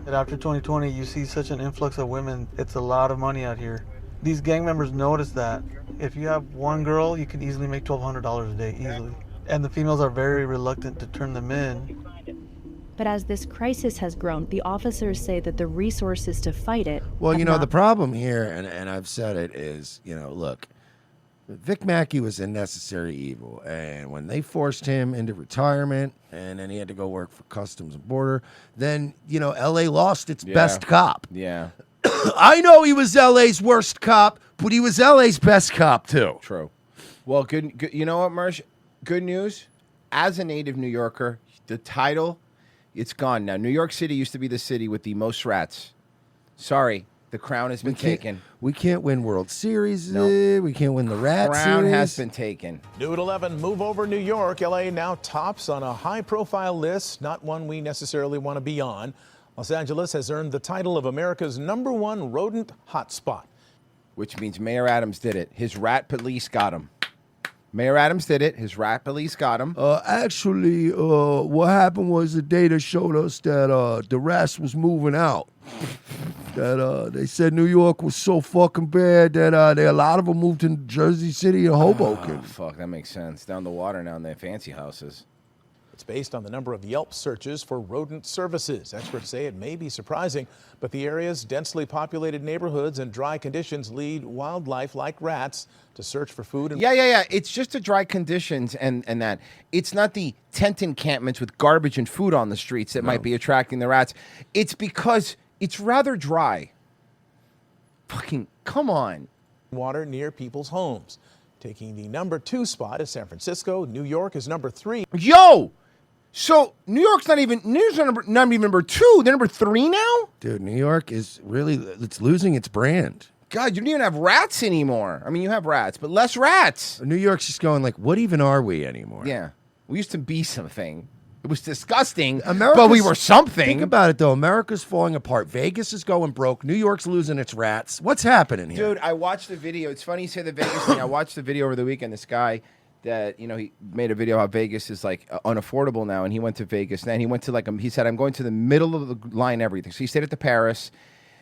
After 2020, you see such an influx of women. It's a lot of money out here. These gang members notice that. If you have one girl, you can easily make $1,200 a day, easily. And the females are very reluctant to turn them in. But as this crisis has grown, the officers say that the resources to fight it... Well, the problem here, and I've said it, is, look, Vic Mackey was a necessary evil, and when they forced him into retirement, and then he had to go work for Customs and Border, then, L.A. lost its best cop. Yeah. I know he was L.A.'s worst cop, but he was L.A.'s best cop, too. True. Well, good. You know what, Mersh? Good news. As a native New Yorker, the title, it's gone now. New York City used to be the city with the most rats. Sorry. The crown has been taken. We can't win World Series. We can't win the Rat Crown Series. has been taken. New at 11, move over New York. LA now tops on a high-profile list, not one we necessarily want to be on. Los Angeles has earned the title of America's #1 rodent hotspot. Which means Mayor Adams did it. His rat police got him. Mayor Adams did it. His rat police got him. Actually, what happened was the data showed us that the rats was moving out. That they said New York was so fucking bad that a lot of them moved to Jersey City and Hoboken. Oh, fuck, that makes sense. Down the water now in their fancy houses. It's based on the number of Yelp searches for rodent services. Experts say it may be surprising, but the area's densely populated neighborhoods and dry conditions lead wildlife like rats to search for food. Yeah. It's just the dry conditions and that. It's not the tent encampments with garbage and food on the streets that might be attracting the rats. It's because it's rather dry. Fucking, come on. Water near people's homes. Taking the #2 spot is San Francisco. New York is #3. Yo! So New York's not even number 2. They're #3 now? Dude, New York is really, it's losing its brand. God, you don't even have rats anymore. I mean, you have rats, but less rats. New York's just going like, what even are we anymore? Yeah. We used to be something. It was disgusting, but we were something. Think about it, though. America's falling apart. Vegas is going broke. New York's losing its rats. What's happening here? Dude, I watched the video. It's funny you say the Vegas thing. I watched the video over the weekend. This guy that, he made a video how Vegas is like unaffordable now, and he went to Vegas. And he went to he said, I'm going to the middle of the line, everything. So he stayed at the Paris,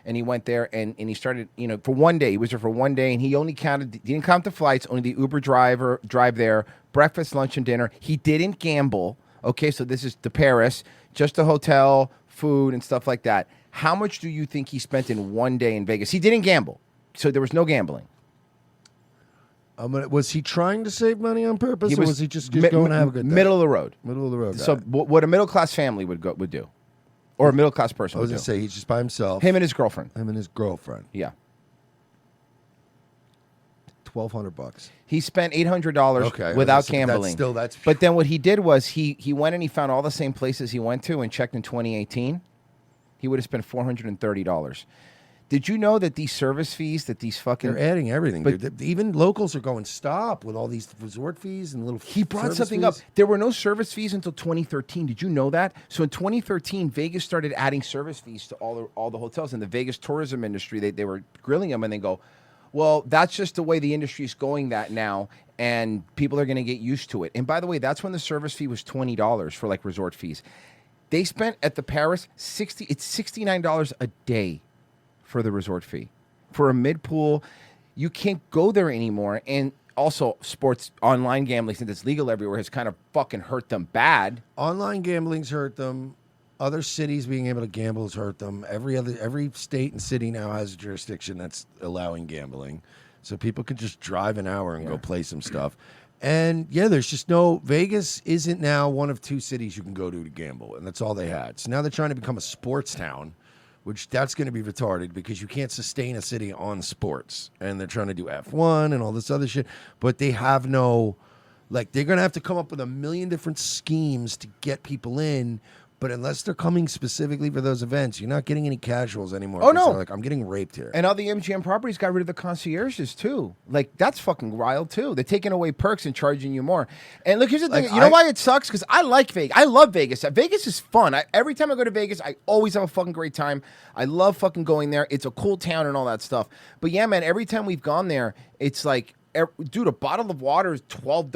and he went there, and he started, for one day. He was there for one day, and he didn't count the flights, only the Uber drive there, breakfast, lunch, and dinner. He didn't gamble. Okay, so this is the Paris, just the hotel, food, and stuff like that. How much do you think he spent in one day in Vegas? He didn't gamble, so there was no gambling. Was he trying to save money on purpose, or was he just going to have a good day? Middle of the road. Middle of the road. So what a middle-class family would do, or a middle-class person I was would going do. to say, he's just by himself. Him and his girlfriend. Yeah. $1,200. He spent $800 without gambling. That's But then what he did was he went and he found all the same places he went to and checked in 2018. He would have spent $430. Did you know that these service fees that these fucking... They're adding everything. But Dude. Even locals are going, stop with all these resort fees and little He brought service something fees. up. There were no service fees until 2013. Did you know that? So in 2013, Vegas started adding service fees to all the hotels. In the Vegas tourism industry, they were grilling them and they go, well, that's just the way the industry is going that now, and people are going to get used to it. And by the way, that's when the service fee was $20 for like resort fees. They spent at the Paris it's $69 a day for the resort fee. For a mid-pool, you can't go there anymore. And also, sports online gambling, since it's legal everywhere, has kind of fucking hurt them bad. Online gambling's hurt them. Other cities being able to gamble has hurt them. Every state and city now has a jurisdiction that's allowing gambling, so people can just drive an hour and go play some stuff. And yeah, there's just no Vegas isn't now one of 2 cities you can go to gamble, and that's all they had. So now they're trying to become a sports town, which that's going to be retarded because you can't sustain a city on sports. And they're trying to do F1 and all this other shit, but they have no, like, they're going to have to come up with a million different schemes to get people in. But unless they're coming specifically for those events, you're not getting any casuals anymore. Oh, 'cause no. they're like, I'm getting raped here. And all the MGM properties got rid of the concierges too. Like, that's fucking wild too. They're taking away perks and charging you more. And look, here's the thing. Like, You know why it sucks? Because I like Vegas. I love Vegas. Vegas is fun. Every time I go to Vegas, I always have a fucking great time. I love fucking going there. It's a cool town and all that stuff. But yeah, man, every time we've gone there, it's like, dude, a bottle of water is $12,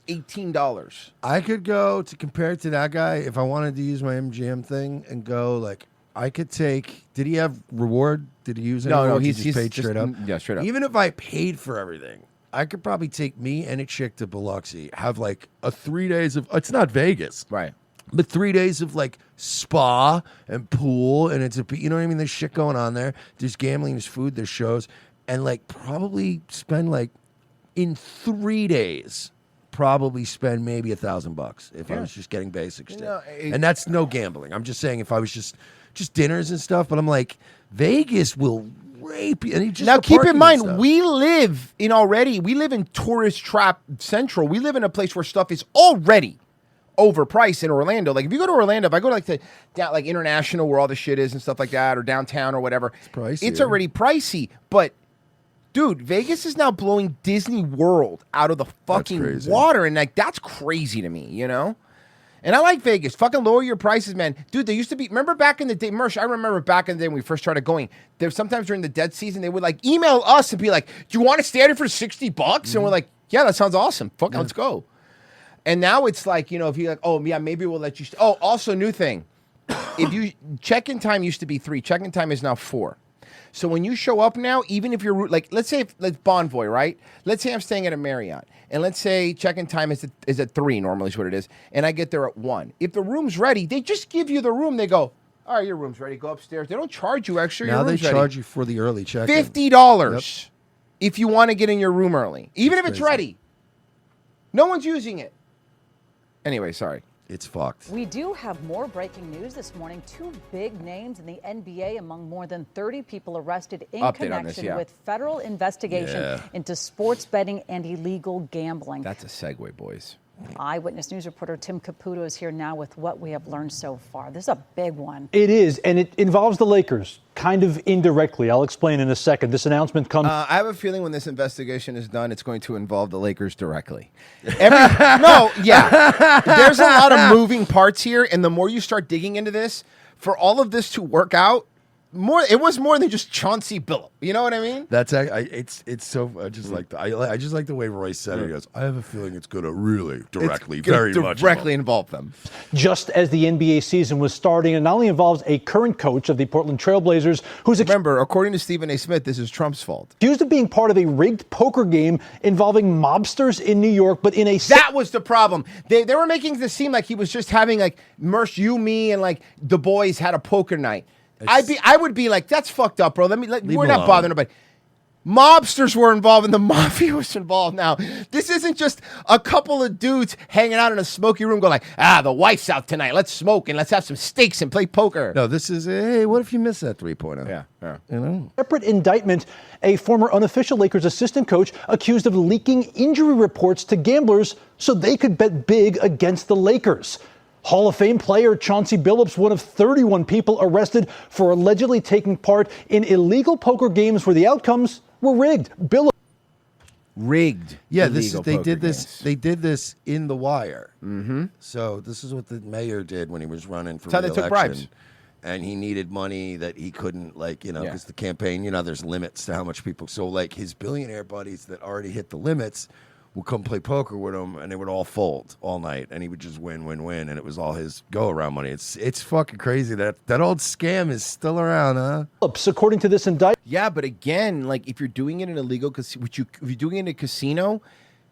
$18. I could go to compare it to that guy if I wanted to use my MGM thing and go like I could take. Did he have reward? Did he use any No, reward? He he's just paid just- straight up. yeah, straight up. Even if I paid for everything, I could probably take me and a chick to Biloxi, have like a 3 days of. It's not Vegas, right? But 3 days of like spa and pool, and it's you know what I mean. There's shit going on there. There's gambling, there's food, there's shows, and like probably spend like. In 3 days, probably spend maybe $1,000 if I was just getting basic stuff. And that's no gambling. I'm just saying if I was just dinners and stuff. But I'm like, Vegas will rape you. And just Now, the keep parking in and mind, stuff. we live in tourist trap central. We live in a place where stuff is already overpriced in Orlando. Like if you go to Orlando, if I go to like international where all the shit is and stuff like that, or downtown or whatever, it's already pricey. But dude, Vegas is now blowing Disney World out of the fucking water, and like that's crazy to me, you know. And I like Vegas. Fucking lower your prices, man. Dude, they used to be. Remember back in the day, Mersh? I remember back in the day when we first started going. There sometimes during the dead season, they would like email us and be like, "Do you want to stay there for $60?" And we're like, "Yeah, that sounds awesome. Fuck, let's go." And now it's like, you know, if you're like, "Oh yeah, maybe we'll let you." Oh, also new thing. If you check-in time used to be 3, check-in time is now 4. So when you show up now, even if you're like, let's say let's Bonvoy, right? Let's say I'm staying at a Marriott, and let's say check-in time is at 3 normally is what it is, and I get there at 1. If the room's ready, they just give you the room. They go, all right, your room's ready. Go upstairs. They don't charge you extra. Now your they room's ready. charge you for the early check. $50 if you want to get in your room early, even if it's crazy. ready. No one's using it. Anyway, sorry. It's fucked. We do have more breaking news this morning. 2 big names in the NBA among more than 30 people arrested in Update on connection this, yeah. with federal investigation Yeah. into sports betting and illegal gambling. That's a segue, boys. Eyewitness News reporter Tim Caputo is here now with what we have learned so far. This is a big one. It is, and it involves the Lakers, kind of indirectly. I'll explain in a second. This announcement comes... I have a feeling when this investigation is done, it's going to involve the Lakers directly. There's a lot of moving parts here, and the more you start digging into this, for all of this to work out, it was more than just Chauncey Billups. You know what I mean? That's it's so I just like I just like the way Royce said it. He goes, I have a feeling it's going to really directly, very much involve them. Just as the NBA season was starting, and not only involves a current coach of the Portland Trailblazers, who's remember, according to Stephen A. Smith, this is Trump's fault. Accused of being part of a rigged poker game involving mobsters in New York, but in a that was the problem. They were making this seem like he was just having like Mersh, you, me, and like the boys had a poker night. I would be like, that's fucked up, bro. We're not bothering nobody. Mobsters were involved and the mafia was involved now. This isn't just a couple of dudes hanging out in a smoky room going like, the wife's out tonight. Let's smoke and let's have some steaks and play poker. No, this is, hey, what if you miss that 3-pointer? Yeah. You know? separate indictment, a former unofficial Lakers assistant coach accused of leaking injury reports to gamblers so they could bet big against the Lakers. Hall of Fame player Chauncey Billups, one of 31 people arrested for allegedly taking part in illegal poker games where the outcomes were rigged. Rigged. Yeah, illegal they poker did this. games. They did this in The Wire. Mm-hmm. So this is what the mayor did when he was running for That's how they took bribes. re-election. And he needed money that he couldn't, like, you know, Yeah. because the campaign, you know, there's limits to how much people. So, like, his billionaire buddies that already hit the limits would come play poker with him, and they would all fold all night, and he would just win, and it was all his go-around money. It's fucking crazy that old scam is still around, huh? According to this indictment. Yeah, but again, like if you're doing it in a legal casino, if you're doing it in a casino,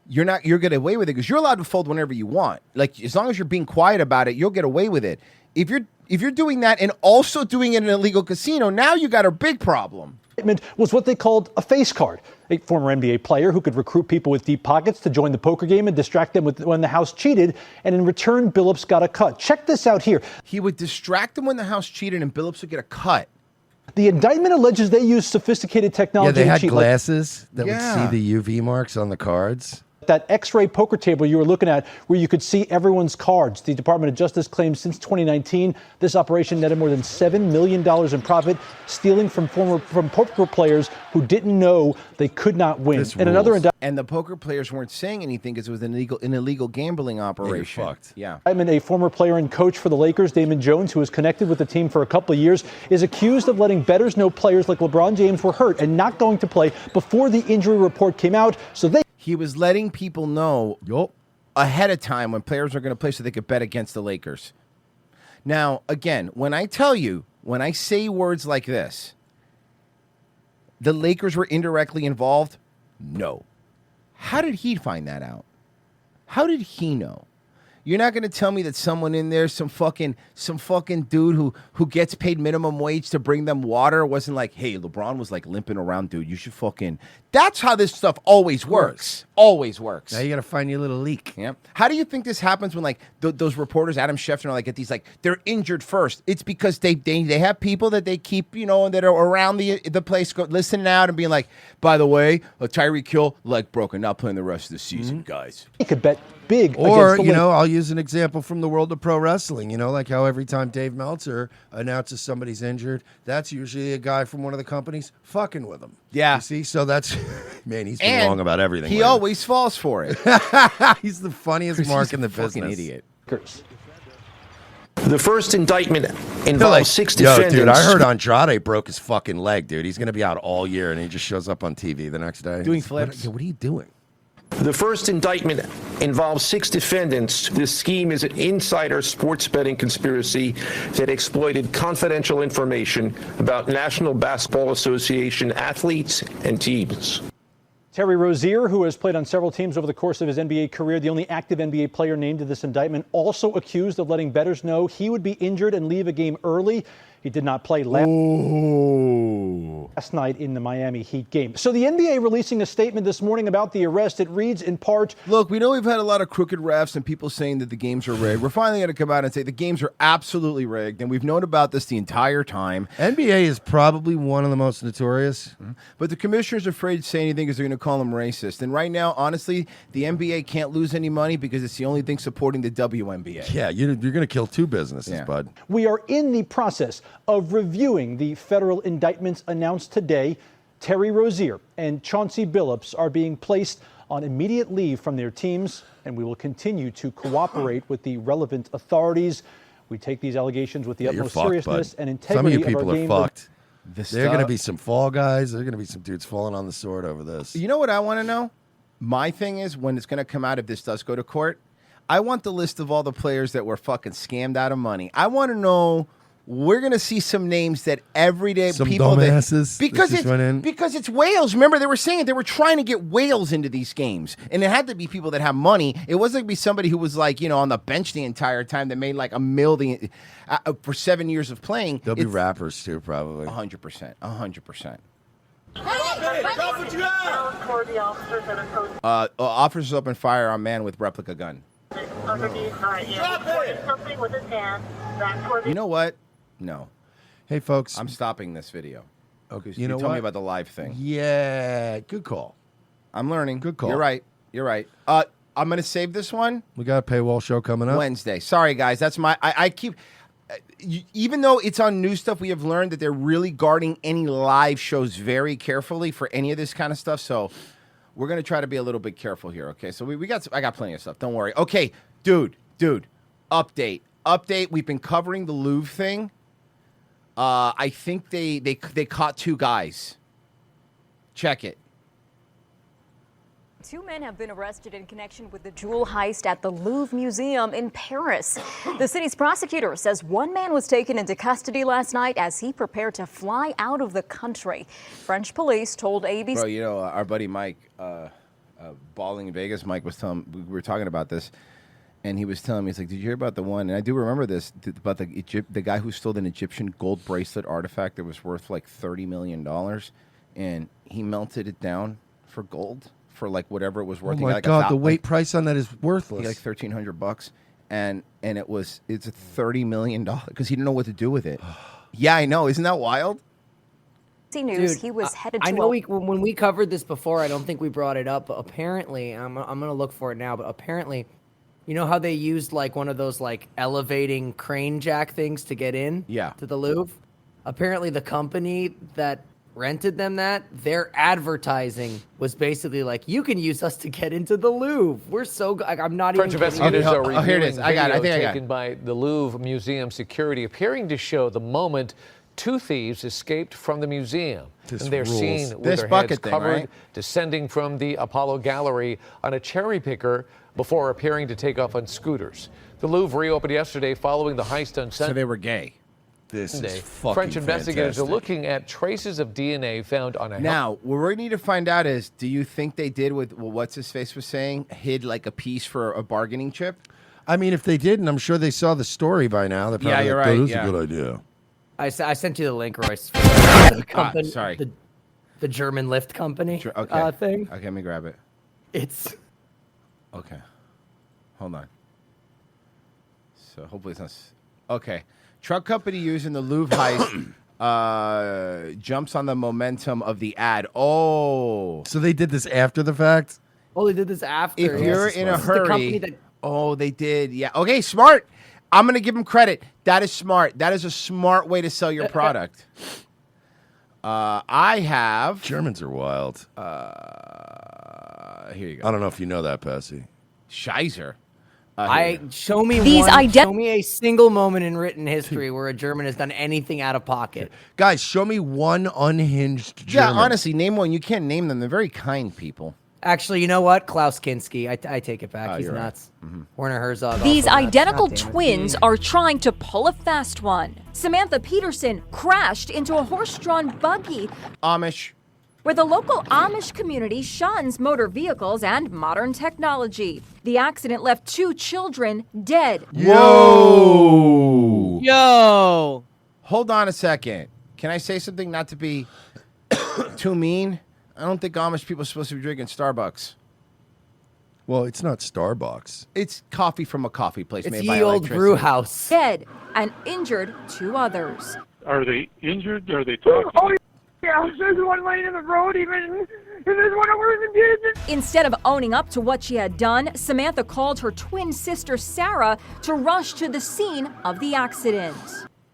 you're going to get away with it because you're allowed to fold whenever you want. Like as long as you're being quiet about it, you'll get away with it. If you're doing that and also doing it in an illegal casino, now you got a big problem. Was what they called a face card. A former NBA player who could recruit people with deep pockets to join the poker game and distract them when the house cheated, and in return, Billups got a cut. Check this out here. He would distract them when the house cheated, and Billups would get a cut. The indictment alleges they used sophisticated technology. Yeah, they to had cheat, glasses that Yeah. would see the UV marks on the cards. That X-ray poker table you were looking at where you could see everyone's cards. The Department of Justice claims since 2019, this operation netted more than $7 million in profit, stealing from poker players who didn't know they could not win. And another And the poker players weren't saying anything because it was an illegal gambling operation. fucked. Yeah. indictment, a former player and coach for the Lakers, Damon Jones, who was connected with the team for a couple of years, is accused of letting bettors know players like LeBron James were hurt and not going to play before the injury report came out. He was letting people know ahead of time when players are going to play so they could bet against the Lakers. Now, again, when I say words like this, the Lakers were indirectly involved? No. How did he find that out? How did he know? You're not going to tell me that someone in there, some fucking dude who gets paid minimum wage to bring them water wasn't like, hey, LeBron was like limping around, dude. You should fucking. That's how this stuff always works. Always works. Now you got to find your little leak. Yeah. How do you think this happens when like those reporters, Adam Schefter, are like at these like they're injured first? It's because they have people that they keep, that are around the place listening out and being like, by the way, Tyreek Hill leg broken, not playing the rest of the season, guys. He could bet big. Or, against the I'll use an example from the world of pro wrestling. Like how every time Dave Meltzer announces somebody's injured, that's usually a guy from one of the companies fucking with him. Yeah. You see? So that's, man, he's been wrong about everything. He always falls for it. He's the funniest mark in the business. Fucking idiot. The first indictment involves 6 defendants. Dude, I heard Andrade broke his fucking leg, dude. He's going to be out all year, and he just shows up on TV the next day. Doing flips. What are you doing? The first indictment involves 6 defendants. This scheme is an insider sports betting conspiracy that exploited confidential information about National Basketball Association athletes and teams. Terry Rozier, who has played on several teams over the course of his NBA career, the only active NBA player named in this indictment, also accused of letting bettors know he would be injured and leave a game early. He did not play last night in the Miami Heat game. So the NBA releasing a statement this morning about the arrest. It reads in part, look, we know we've had a lot of crooked refs and people saying that the games are rigged. We're finally going to come out and say the games are absolutely rigged, and we've known about this the entire time. NBA is probably one of the most notorious. But the commissioner's afraid to say anything because they're going to call him racist. And right now, honestly, the NBA can't lose any money because it's the only thing supporting the WNBA. Yeah, you're going to kill 2 businesses, bud. we are in the process of reviewing the federal indictments announced today. Terry Rozier and Chauncey Billups are being placed on immediate leave from their teams, and we will continue to cooperate with the relevant authorities. We take these allegations with the utmost seriousness and integrity Some of you people our are game. fucked. There are going to be some fall guys. There are going to be some dudes falling on the sword over this. You know what I want to know? My thing is, when it's going to come out, if this does go to court, I want the list of all the players that were fucking scammed out of money. I want to know. We're gonna see some names that everyday Some people dumbasses because that just went in. it's whales. Remember, they were saying they were trying to get whales into these games, and it had to be people that have money. It wasn't gonna be somebody who was like on the bench the entire time that made like $1 million for 7 years of playing. There'll be rappers too, probably. 100%. 100%. Officers open fire on man with replica gun. You know what? No. Hey, folks. I'm stopping this video. Okay. You know told me what? about the live thing. Yeah, good call. I'm learning. Good call. You're right. I'm going to save this one. We got a paywall show coming up. Wednesday. Sorry, guys. That's my... I keep... even though it's on new stuff, we have learned that they're really guarding any live shows very carefully for any of this kind of stuff. So we're going to try to be a little bit careful here, okay? So I got plenty of stuff. Don't worry. Okay, dude. Update. We've been covering the Louvre thing. I think they caught 2 guys. Check it. 2 men have been arrested in connection with the jewel heist at the Louvre Museum in Paris. The city's prosecutor says 1 man was taken into custody last night as he prepared to fly out of the country. French police told ABC. Bro, our buddy Mike, balling in Vegas, Mike was telling, we were talking about this. and he was telling me, he's like, "Did you hear about the one?" And I do remember this about the guy who stole an Egyptian gold bracelet artifact that was worth like $30 million, and he melted it down for gold for like whatever it was worth. Oh He my got, like, God, the weight price on that is worthless. He got like $1,300, and it's a $30 million because he didn't know what to do with it. Yeah, I know. Isn't that wild? News, he was headed to I know when we covered this before, I don't think we brought it up, but apparently, I'm going to look for it now, but apparently, you know how they used like one of those like elevating crane jack things to get in to the Louvre? Apparently the company that rented them their advertising was basically like, you can use us to get into the Louvre. We're so good. I'm not French even investigators are reviewing here it is. I got it. I think I got taken by the Louvre Museum security, appearing to show the moment two thieves escaped from the museum. This and they're rules. seen with This their bucket heads thing, covered, right? descending from the Apollo Gallery on a cherry picker before appearing to take off on scooters. The Louvre reopened yesterday following the heist on Sunday. So they were gay. This Sunday. is fucking French investigators fantastic. are looking at traces of DNA found on a Now, what we need to find out is, do you think they did what what's his face was saying, hid like a piece for a bargaining chip? I mean, if they did, and I'm sure they saw the story by now, they're probably Yeah, you're like, right, "That is yeah. a good idea." I sent you the link, Royce. For the company, sorry. The German lift company thing. Okay, let me grab it. It's okay. Hold on. So hopefully it's not. Okay, truck company using the Louvre heist jumps on the momentum of the ad. Oh, so they did this after the fact. Oh, they did this after. If you're in a This is the company hurry, that- oh, they did. Yeah. Okay, smart. I'm gonna give them credit. That is smart. That is a smart way to sell your product. I have Germans are wild. Here you go. I don't know if you know that, Passy. Scheiser. Show me a single moment in written history where a German has done anything out of pocket. Guys, show me one unhinged Yeah, German. honestly, name one. You can't name them. They're very kind people. Actually, you know what? Klaus Kinski. I take it back. Oh, He's you're right. nuts. Werner Herzog. These also nuts. identical God damn it. twins are trying to pull a fast one. Samantha Peterson crashed into a horse-drawn buggy Amish. where the local Amish community shuns motor vehicles and modern technology. The accident left 2 children dead. Whoa! Yo! Hold on a second. Can I say something not to be too mean? I don't think Amish people are supposed to be drinking Starbucks. Well, it's not Starbucks. It's coffee from a coffee place It's made ye by old electricity. brew house. Dead and injured 2 others. Are they injured? Are they talking? Oh, yeah, there's one laying in the road, even, and there's one over in the ditch. Instead of owning up to what she had done, Samantha called her twin sister Sarah to rush to the scene of the accident.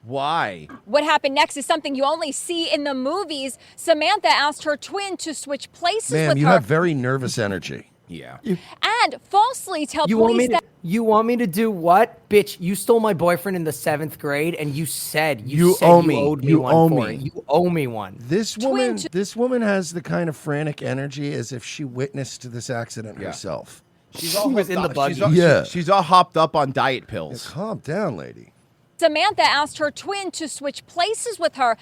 Why? What happened next is something you only see in the movies. Samantha asked her twin to switch places Ma'am, with you her have very nervous energy. Yeah. and falsely tell You want police me that. to? You want me to do what, bitch? You stole my boyfriend in the 7th grade, and you said You said owe you me. owed me You one owe for me. it. You owe me one. This woman has the kind of frantic energy as if she witnessed this accident herself. She's all was in the buggy. She's all hopped up on diet pills. Calm down, lady. Samantha asked her twin to switch places with her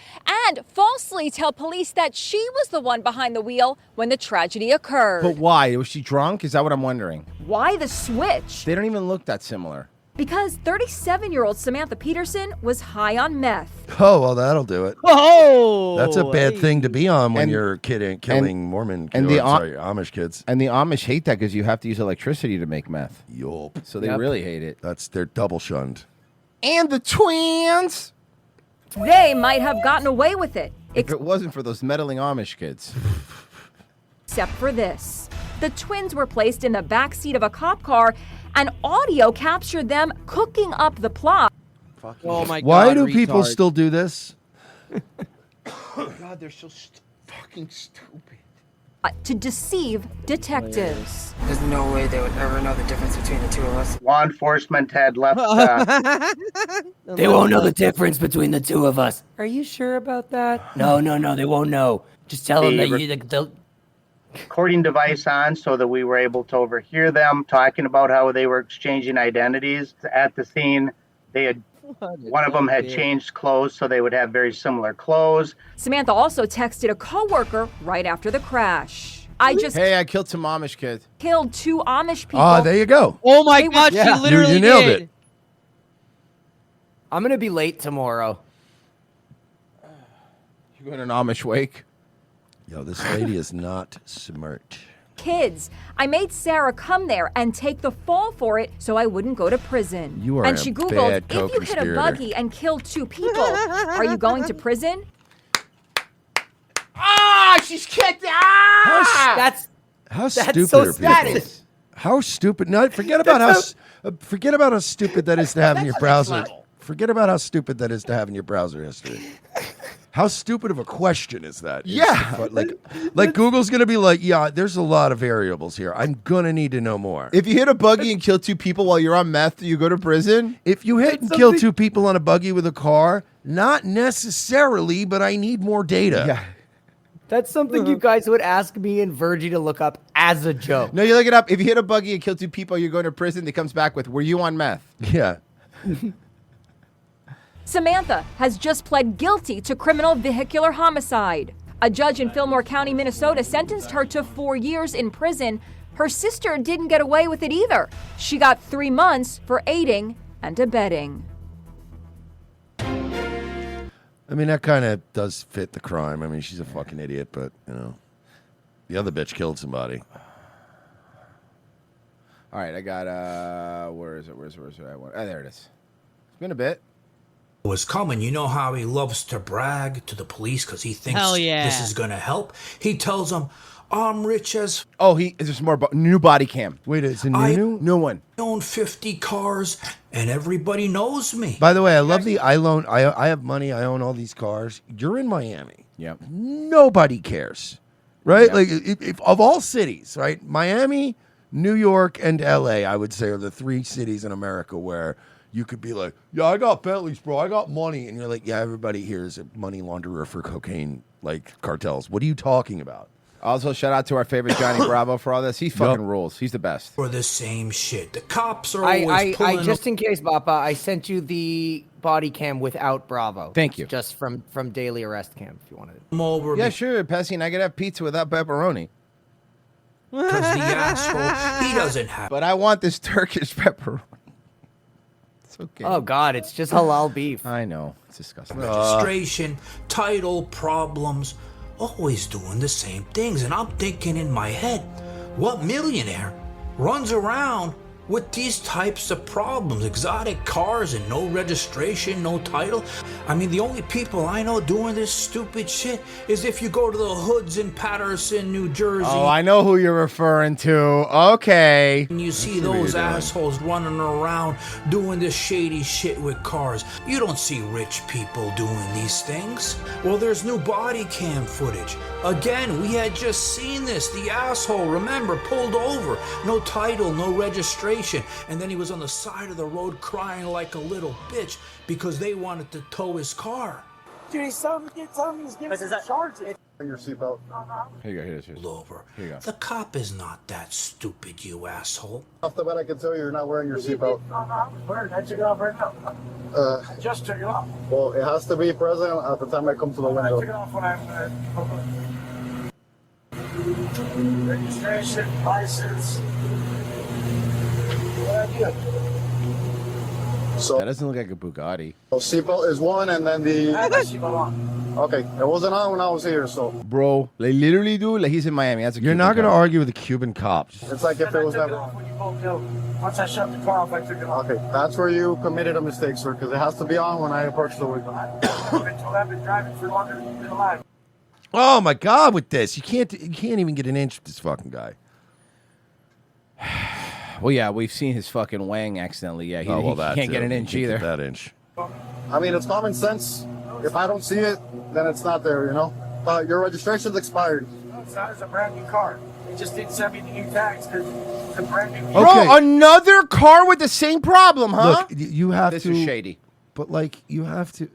and falsely tell police that she was the one behind the wheel when the tragedy occurred. But why? Was she drunk? Is that what I'm wondering? Why the switch? They don't even look that similar. Because 37-year-old Samantha Peterson was high on meth. Oh, well, that'll do it. Oh, That's a bad hey. thing to be on when And- you're killing Mormon and kids. the Amish kids. And the Amish hate that because you have to use electricity to make meth. Yup. So they really hate it. They're double shunned. And the twins! They might have gotten away with it, If it wasn't for those meddling Amish kids. except for this. The twins were placed in the backseat of a cop car, and audio captured them cooking up the plot. Oh my God! Why do people retard. still do this? God, they're so fucking stupid. To deceive detectives. There's no way they would ever know the difference between the two of us. Law enforcement had left. They won't know the difference between the two of us. Are you sure about that? No, they won't know. Just tell them that you. Recording device on so that we were able to overhear them talking about how they were exchanging identities at the scene. They had one of them had changed clothes so they would have very similar clothes. Samantha also texted a coworker right after the crash. I just Hey, I killed some Amish kids. killed 2 Amish people. Ah, there you go. Oh my They were- God, Yeah. she literally You nailed did. it. I'm gonna be late tomorrow. You going to an Amish wake? Yo, this lady is not smart. Kids. I made Sarah come there and take the fall for it so I wouldn't go to prison. You are and a she Googled, bad if you hit a co-conspirator." buggy and kill 2 people, are you going to prison? Ah, she's kicked. Ah! That's How That's stupid so are people? status. How stupid? No, forget about forget about how stupid that is to have in your browser. Forget about how stupid that is to have in your browser history. How stupid of a question is that? Yeah. Like Google's gonna be like, yeah, there's a lot of variables here. I'm gonna need to know more. If you hit a buggy and kill 2 people while you're on meth, do you go to prison? If you hit and kill 2 people on a buggy with a car, not necessarily, but I need more data. Yeah. That's something you guys would ask me and Virgie to look up as a joke. No, you look it up. If you hit a buggy and kill 2 people, you're going to prison. It comes back with, were you on meth? Yeah. Samantha has just pled guilty to criminal vehicular homicide. A judge in Fillmore County, Minnesota sentenced her to 4 years in prison. Her sister didn't get away with it either. She got 3 months for aiding and abetting. I mean, that kind of does fit the crime. I mean, she's a fucking idiot, but, you know, the other bitch killed somebody. All right, I got, where is it? Where's it? Oh, there it is. It's been a bit. Was coming. You know how he loves to brag to the police because he thinks Hell yeah. this is going to help? He tells them, I'm rich as... Oh, there's more, new body cam. Wait, it's a I new one. own 50 cars and everybody knows me. By the way, I love I have money. I own all these cars. You're in Miami. Yep. Nobody cares, right? Yep. Like, if of all cities, right? Miami, New York, and LA, I would say, are the 3 cities in America where you could be like, yeah, I got Bentleys, bro. I got money. And you're like, yeah, everybody here is a money launderer for cocaine, like cartels. What are you talking about? Also, shout out to our favorite Johnny Bravo for all this. He fucking rules. He's the best. For the same shit. The cops are always I pulling just in case, Bappa, I sent you the body cam without Bravo. Thank you. Just from Daily Arrest Cam, if you wanted it. them over Yeah, sure, Pessy, and I could have pizza without pepperoni. because the asshole, he doesn't have... But I want this Turkish pepperoni. It's okay. Oh, God, it's just halal beef. I know. It's disgusting. registration, title problems, always doing the same things. And I'm thinking in my head, what millionaire runs around with these types of problems? Exotic cars and no registration, no title. I mean, the only people I know doing this stupid shit is if you go to the hoods in Patterson, New Jersey. Oh, I know who you're referring to. Okay. And you see those assholes running around doing this shady shit with cars. You don't see rich people doing these things. Well, there's new body cam footage. Again, we had just seen this. The asshole, remember, pulled over. No title, no registration. And then he was on the side of the road crying like a little bitch because they wanted to tow his car. Dude, he's telling me he's giving us charges. Your seatbelt. Here you go. Here's yours. Over. Here you go. The cop is not that stupid, you asshole. Off the bat, I can tell you're not wearing your seatbelt. I took it off right now. I just took it off. Well, it has to be present at the time I come to the I took it window. off when I'm registration, license. What I do? So That doesn't look like a Bugatti. seatbelt is one, and then I had the. that seatbelt on. Okay, it wasn't on when I was here, so Bro, they literally do. Like he's in Miami. That's a You're Cuban not going to cop. argue with the Cuban cops. it's like if Then it was I took it never. off when you both killed. Once I shut the car off, I took it off. Okay, that's where you committed a mistake, sir, because it has to be on when I approach the window. I've been driving for longer than you've been alive. Oh my God! With this, you can't even get an inch with this fucking guy. Well, yeah, we've seen his fucking wang accidentally. Yeah, he, Oh, well, he that can't get too. an You inch can't get either. that inch. I mean, it's common sense. If I don't see it, then it's not there, you know? Your registration's expired. It's not as a brand new car. They just didn't send me the new tags because it's a brand new Bro, Okay. another car with the same problem, huh? Look, you have This to. is shady. But like, you have to.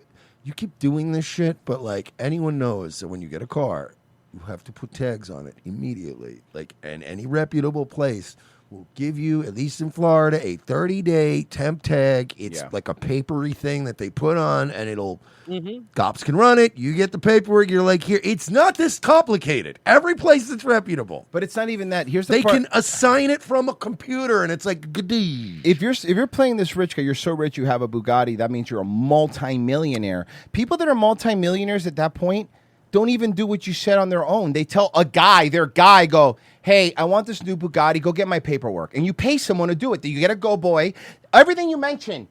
You keep doing this shit, but like, anyone knows that when you get a car, you have to put tags on it immediately. Like, and any reputable place will give you, at least in Florida, a 30-day temp tag. It's Yeah. like a papery thing that they put on, and it'll Mm-hmm. cops can run it. You get the paperwork. You're like, here. It's not this complicated. Every place that's reputable. But it's not even that. Here's the They part. can assign it from a computer, and it's like, gadee. If you're playing this rich guy, you're so rich you have a Bugatti. That means you're a multi-millionaire. People that are multi-millionaires at that point don't even do what you said on their own. They tell their guy, go, hey, I want this new Bugatti. Go get my paperwork, and you pay someone to do it. You get a go boy. Everything you mentioned.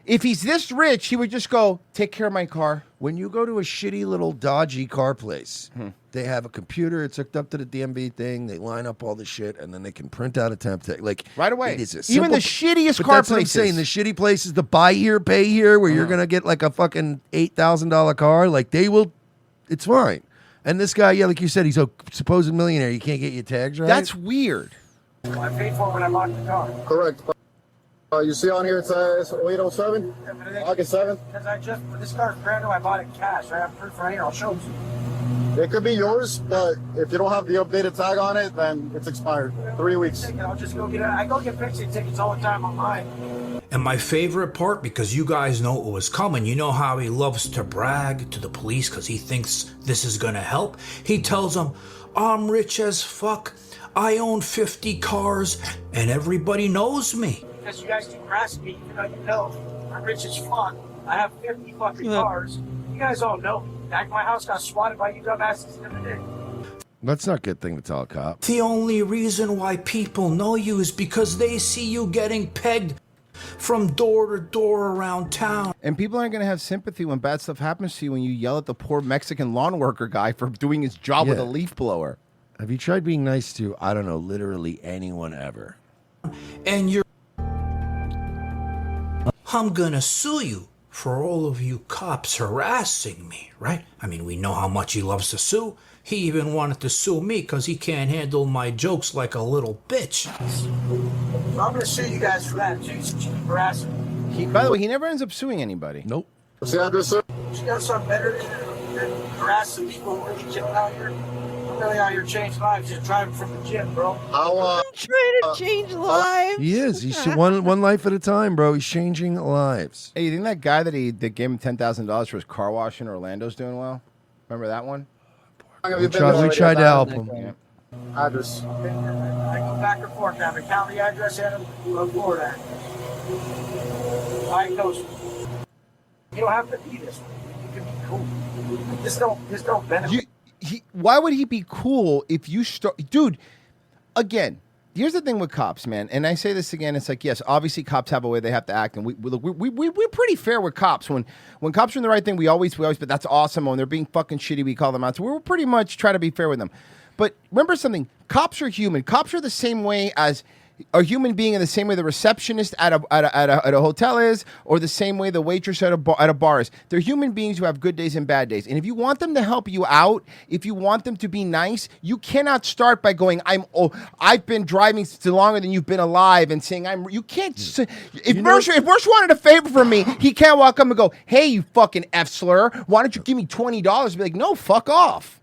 If he's this rich, he would just go, take care of my car. When you go to a shitty little dodgy car place, they have a computer. It's hooked up to the DMV thing. They line up all the shit, and then they can print out a temp tag. Like right away. It is a Even the simple- shittiest But car that's what I'm places. saying. The shitty places, the buy here, pay here, where you're gonna get like a fucking $8,000 car. Like they will, it's fine. And this guy, yeah, like you said, he's a supposed millionaire. You can't get your tags right. That's weird. I paid for it when I bought the car. Correct. You see on here it says 0807, August 7th. Because this car's brand new, I bought it cash. I have proof right here, I'll show it to you. It could be yours, but if you don't have the updated tag on it, then it's expired. 3 weeks. I'll just go get it. I go get fixing tickets all the time online. And my favorite part, because you guys know it was coming, you know how he loves to brag to the police because he thinks this is going to help? He tells them, I'm rich as fuck. I own 50 cars, and everybody knows me. Because you guys keep harassing me, you know I'm rich as fuck. I have 50 fucking cars. You guys all know me. Back my house got swatted by you dumbasses the other day. That's not a good thing to tell a cop. The only reason why people know you is because they see you getting pegged from door to door around town. And people aren't going to have sympathy when bad stuff happens to you when you yell at the poor Mexican lawn worker guy for doing his job with Yeah. a leaf blower. Have you tried being nice to, I don't know, literally anyone ever? And you're... I'm gonna sue you for all of you cops harassing me, right? I mean, we know how much he loves to sue. He even wanted to sue me because he can't handle my jokes like a little bitch. So I'm gonna sue you guys for that, too. Since you keep harassing me. By the way, he never ends up suing anybody. Nope. You got something better than harassing people who really chilling out here? I'm really out here changing lives, just driving from the gym, bro. Trying to change lives. He is. He's one life at a time, bro. He's changing lives. Hey, you think that guy that gave him $10,000 for his car wash in Orlando's doing well? Remember that one? We tried to help him. Yeah. Address. I go back and forth. I have a county address and a Florida address. I know. You don't have to be this way. You can be cool. Just don't benefit. Why would he be cool if you start... Dude, again, here's the thing with cops, man. And I say this again. It's like, yes, obviously cops have a way they have to act. And we're pretty fair with cops. When cops are doing the right thing, we always, but that's awesome. When they're being fucking shitty, we call them out. So we're pretty much try to be fair with them. But remember something. Cops are human. Cops are the same way as a human being, in the same way the receptionist at a hotel is, or the same way the waitress at a bar is. They're human beings who have good days and bad days. And if you want them to help you out, if you want them to be nice, you cannot start by going, I've been driving longer than you've been alive, and saying you can't. If Mersh wanted a favor from me, he can't walk up and go, hey, you fucking F slur, why don't you give me $20? Be like, no, fuck off.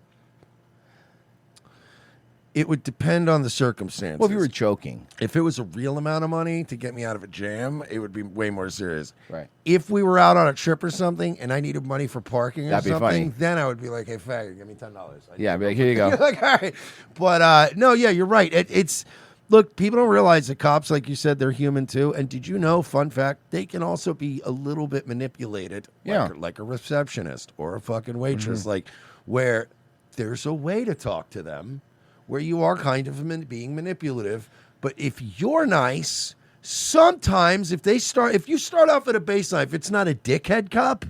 It would depend on the circumstances. Well, if you were joking. If it was a real amount of money to get me out of a jam, it would be way more serious. Right. If we were out on a trip or something and I needed money for parking or That'd be something, funny. then I would be like, hey, faggot, give me $10. Yeah, I'd be like, here you go. You're like, all right. But no, yeah, you're right. Look, people don't realize that cops, like you said, they're human too. And did you know, fun fact, they can also be a little bit manipulated. Yeah. Like a receptionist or a fucking waitress, like where there's a way to talk to them where you are kind of being manipulative. But if you're nice, sometimes if you start off at a baseline, if it's not a dickhead cop,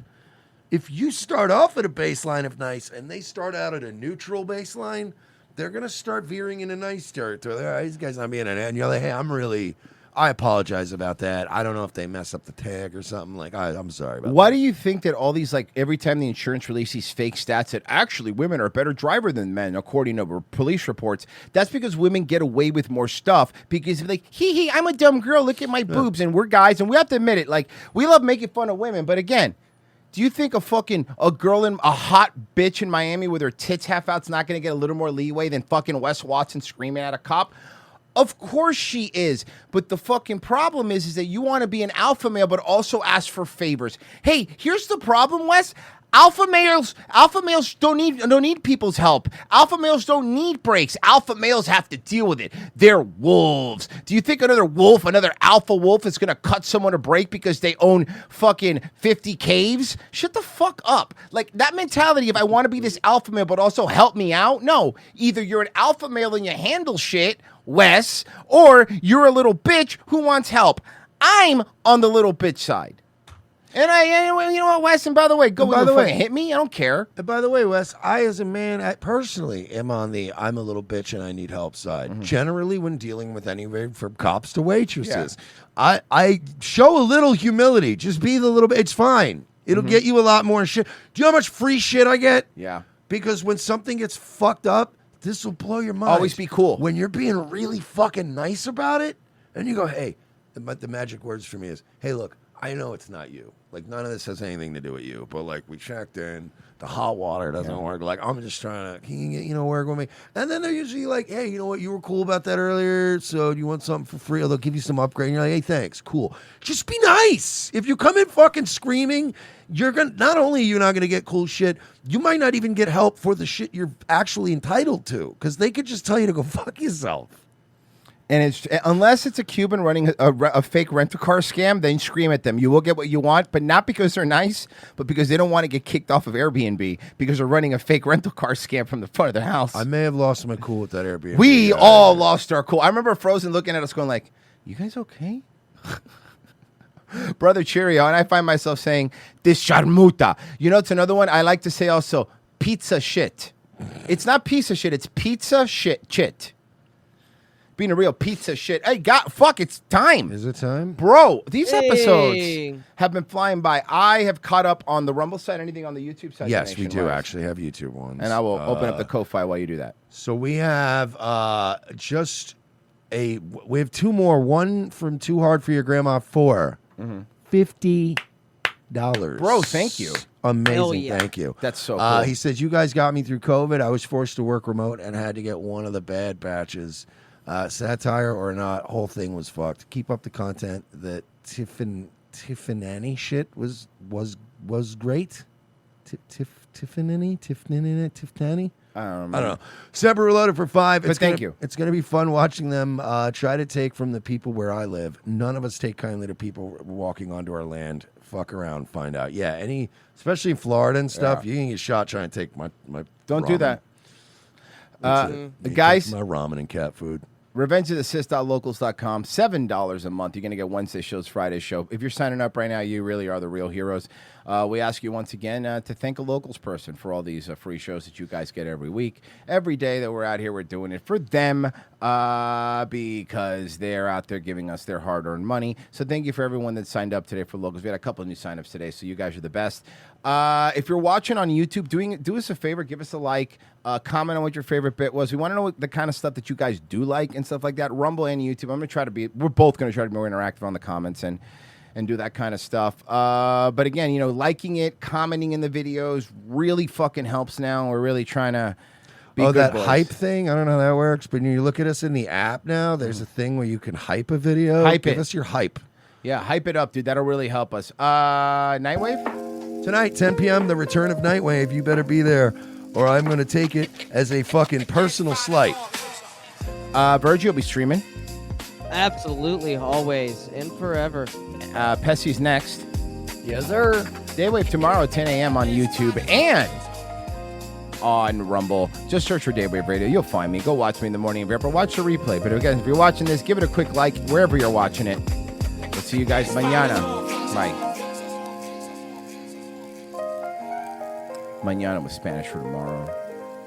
if you start off at a baseline of nice and they start out at a neutral baseline, they're going to start veering into nice territory. Like, these guys not being an and you're like, hey, I apologize about that. I don't know if they mess up the tag or something. Like, I'm sorry about Why do you think that all these, like, every time the insurance releases these fake stats that actually women are a better driver than men, according to police reports? That's because women get away with more stuff because they're like, hee, I'm a dumb girl. Look at my boobs. And we're guys. And we have to admit it. Like, we love making fun of women. But again, do you think a hot bitch in Miami with her tits half out's not going to get a little more leeway than fucking Wes Watson screaming at a cop? Of course she is. But the fucking problem is that you want to be an alpha male, but also ask for favors. Hey, here's the problem, Wes. Alpha males don't need people's help. Alpha males don't need breaks. Alpha males have to deal with it. They're wolves. Do you think another alpha wolf is going to cut someone a break because they own fucking 50 caves? Shut the fuck up. Like, that mentality of I want to be this alpha male but also help me out? No. Either you're an alpha male and you handle shit, Wes, or you're a little bitch who wants help. I'm on the little bitch side. And you know what, Wes? And by the way, hit me. I don't care. And by the way, Wes, I as a man, I personally am on the I'm a little bitch and I need help side. Generally, when dealing with anywhere from cops to waitresses, I show a little humility. Just be the little bit. It's fine. It'll get you a lot more shit. Do you know how much free shit I get? Yeah. Because when something gets fucked up, this will blow your mind. Always be cool. When you're being really fucking nice about it, and you go, hey, the magic words for me is, hey, look, I know it's not you. Like, none of this has anything to do with you. But, like, we checked in. The hot water doesn't work. Like, I'm just trying to, can you get, work with me? And then they're usually like, hey, you know what? You were cool about that earlier. So do you want something for free? Or they'll give you some upgrade. And you're like, hey, thanks. Cool. Just be nice. If you come in fucking screaming, not only are you not going to get cool shit, you might not even get help for the shit you're actually entitled to. Because they could just tell you to go fuck yourself. And unless it's a Cuban running a fake rental car scam, then scream at them. You will get what you want, but not because they're nice, but because they don't want to get kicked off of Airbnb because they're running a fake rental car scam from the front of their house. I may have lost my cool with that Airbnb. We all lost our cool. I remember Frozen looking at us going like, you guys okay? Brother Cheerio. And I find myself saying, this sharmuta. You know, it's another one I like to say also, pizza shit. It's not piece of shit, it's pizza shit. Being a real pizza shit. Hey, it's time. Is it time? Bro, these episodes have been flying by. I have caught up on the Rumble site. Anything on the YouTube site? Yes, we do actually have YouTube ones. And I will open up the Ko-Fi while you do that. So we have we have two more. One from Too Hard for Your Grandma for $50. Bro, thank you. Amazing, yeah. Thank you. That's so cool. He says, you guys got me through COVID. I was forced to work remote and had to get one of the bad batches. Satire or not, whole thing was fucked. Keep up the content. The Tiffany shit was great. Tiffany. I don't know. Separate Reloaded for $5. Thank you. It's going to be fun watching them try to take from the people where I live. None of us take kindly to people walking onto our land. Fuck around, find out. Yeah, especially in Florida and stuff, you can get shot trying to take my Don't ramen. do that. Guys, my ramen and cat food. RevengeOfTheSith.locals.com, $7 a month. You're going to get Wednesday shows, Friday show. If you're signing up right now, you really are the real heroes. We ask you once again to thank a locals person for all these free shows that you guys get every week. Every day that we're out here, we're doing it for them because they're out there giving us their hard-earned money. So thank you for everyone that signed up today for locals. We had a couple of new signups today, so you guys are the best. If you're watching on YouTube, do us a favor, give us a like, comment on what your favorite bit was. We want to know what the kind of stuff that you guys do like and stuff like that. Rumble and YouTube. We're both going to try to be more interactive on the comments and do that kind of stuff. But again, liking it, commenting in the videos really fucking helps now. We're really trying to be good that boys. hype thing, I don't know how that works, but when you look at us in the app now, there's a thing where you can hype a video. Give us your hype. Yeah, hype it up, dude. That'll really help us. Nightwave? Tonight, 10 p.m., the return of Nightwave. You better be there, or I'm going to take it as a fucking personal slight. Virgie will be streaming. Absolutely, always, and forever. Pessy's next. Yes, sir. Daywave tomorrow at 10 a.m. on YouTube and on Rumble. Just search for Daywave Radio. You'll find me. Go watch me in the morning if you ever watch the replay. But again, if you're watching this, give it a quick like wherever you're watching it. We'll see you guys mañana. Bye. Mañana was Spanish for tomorrow.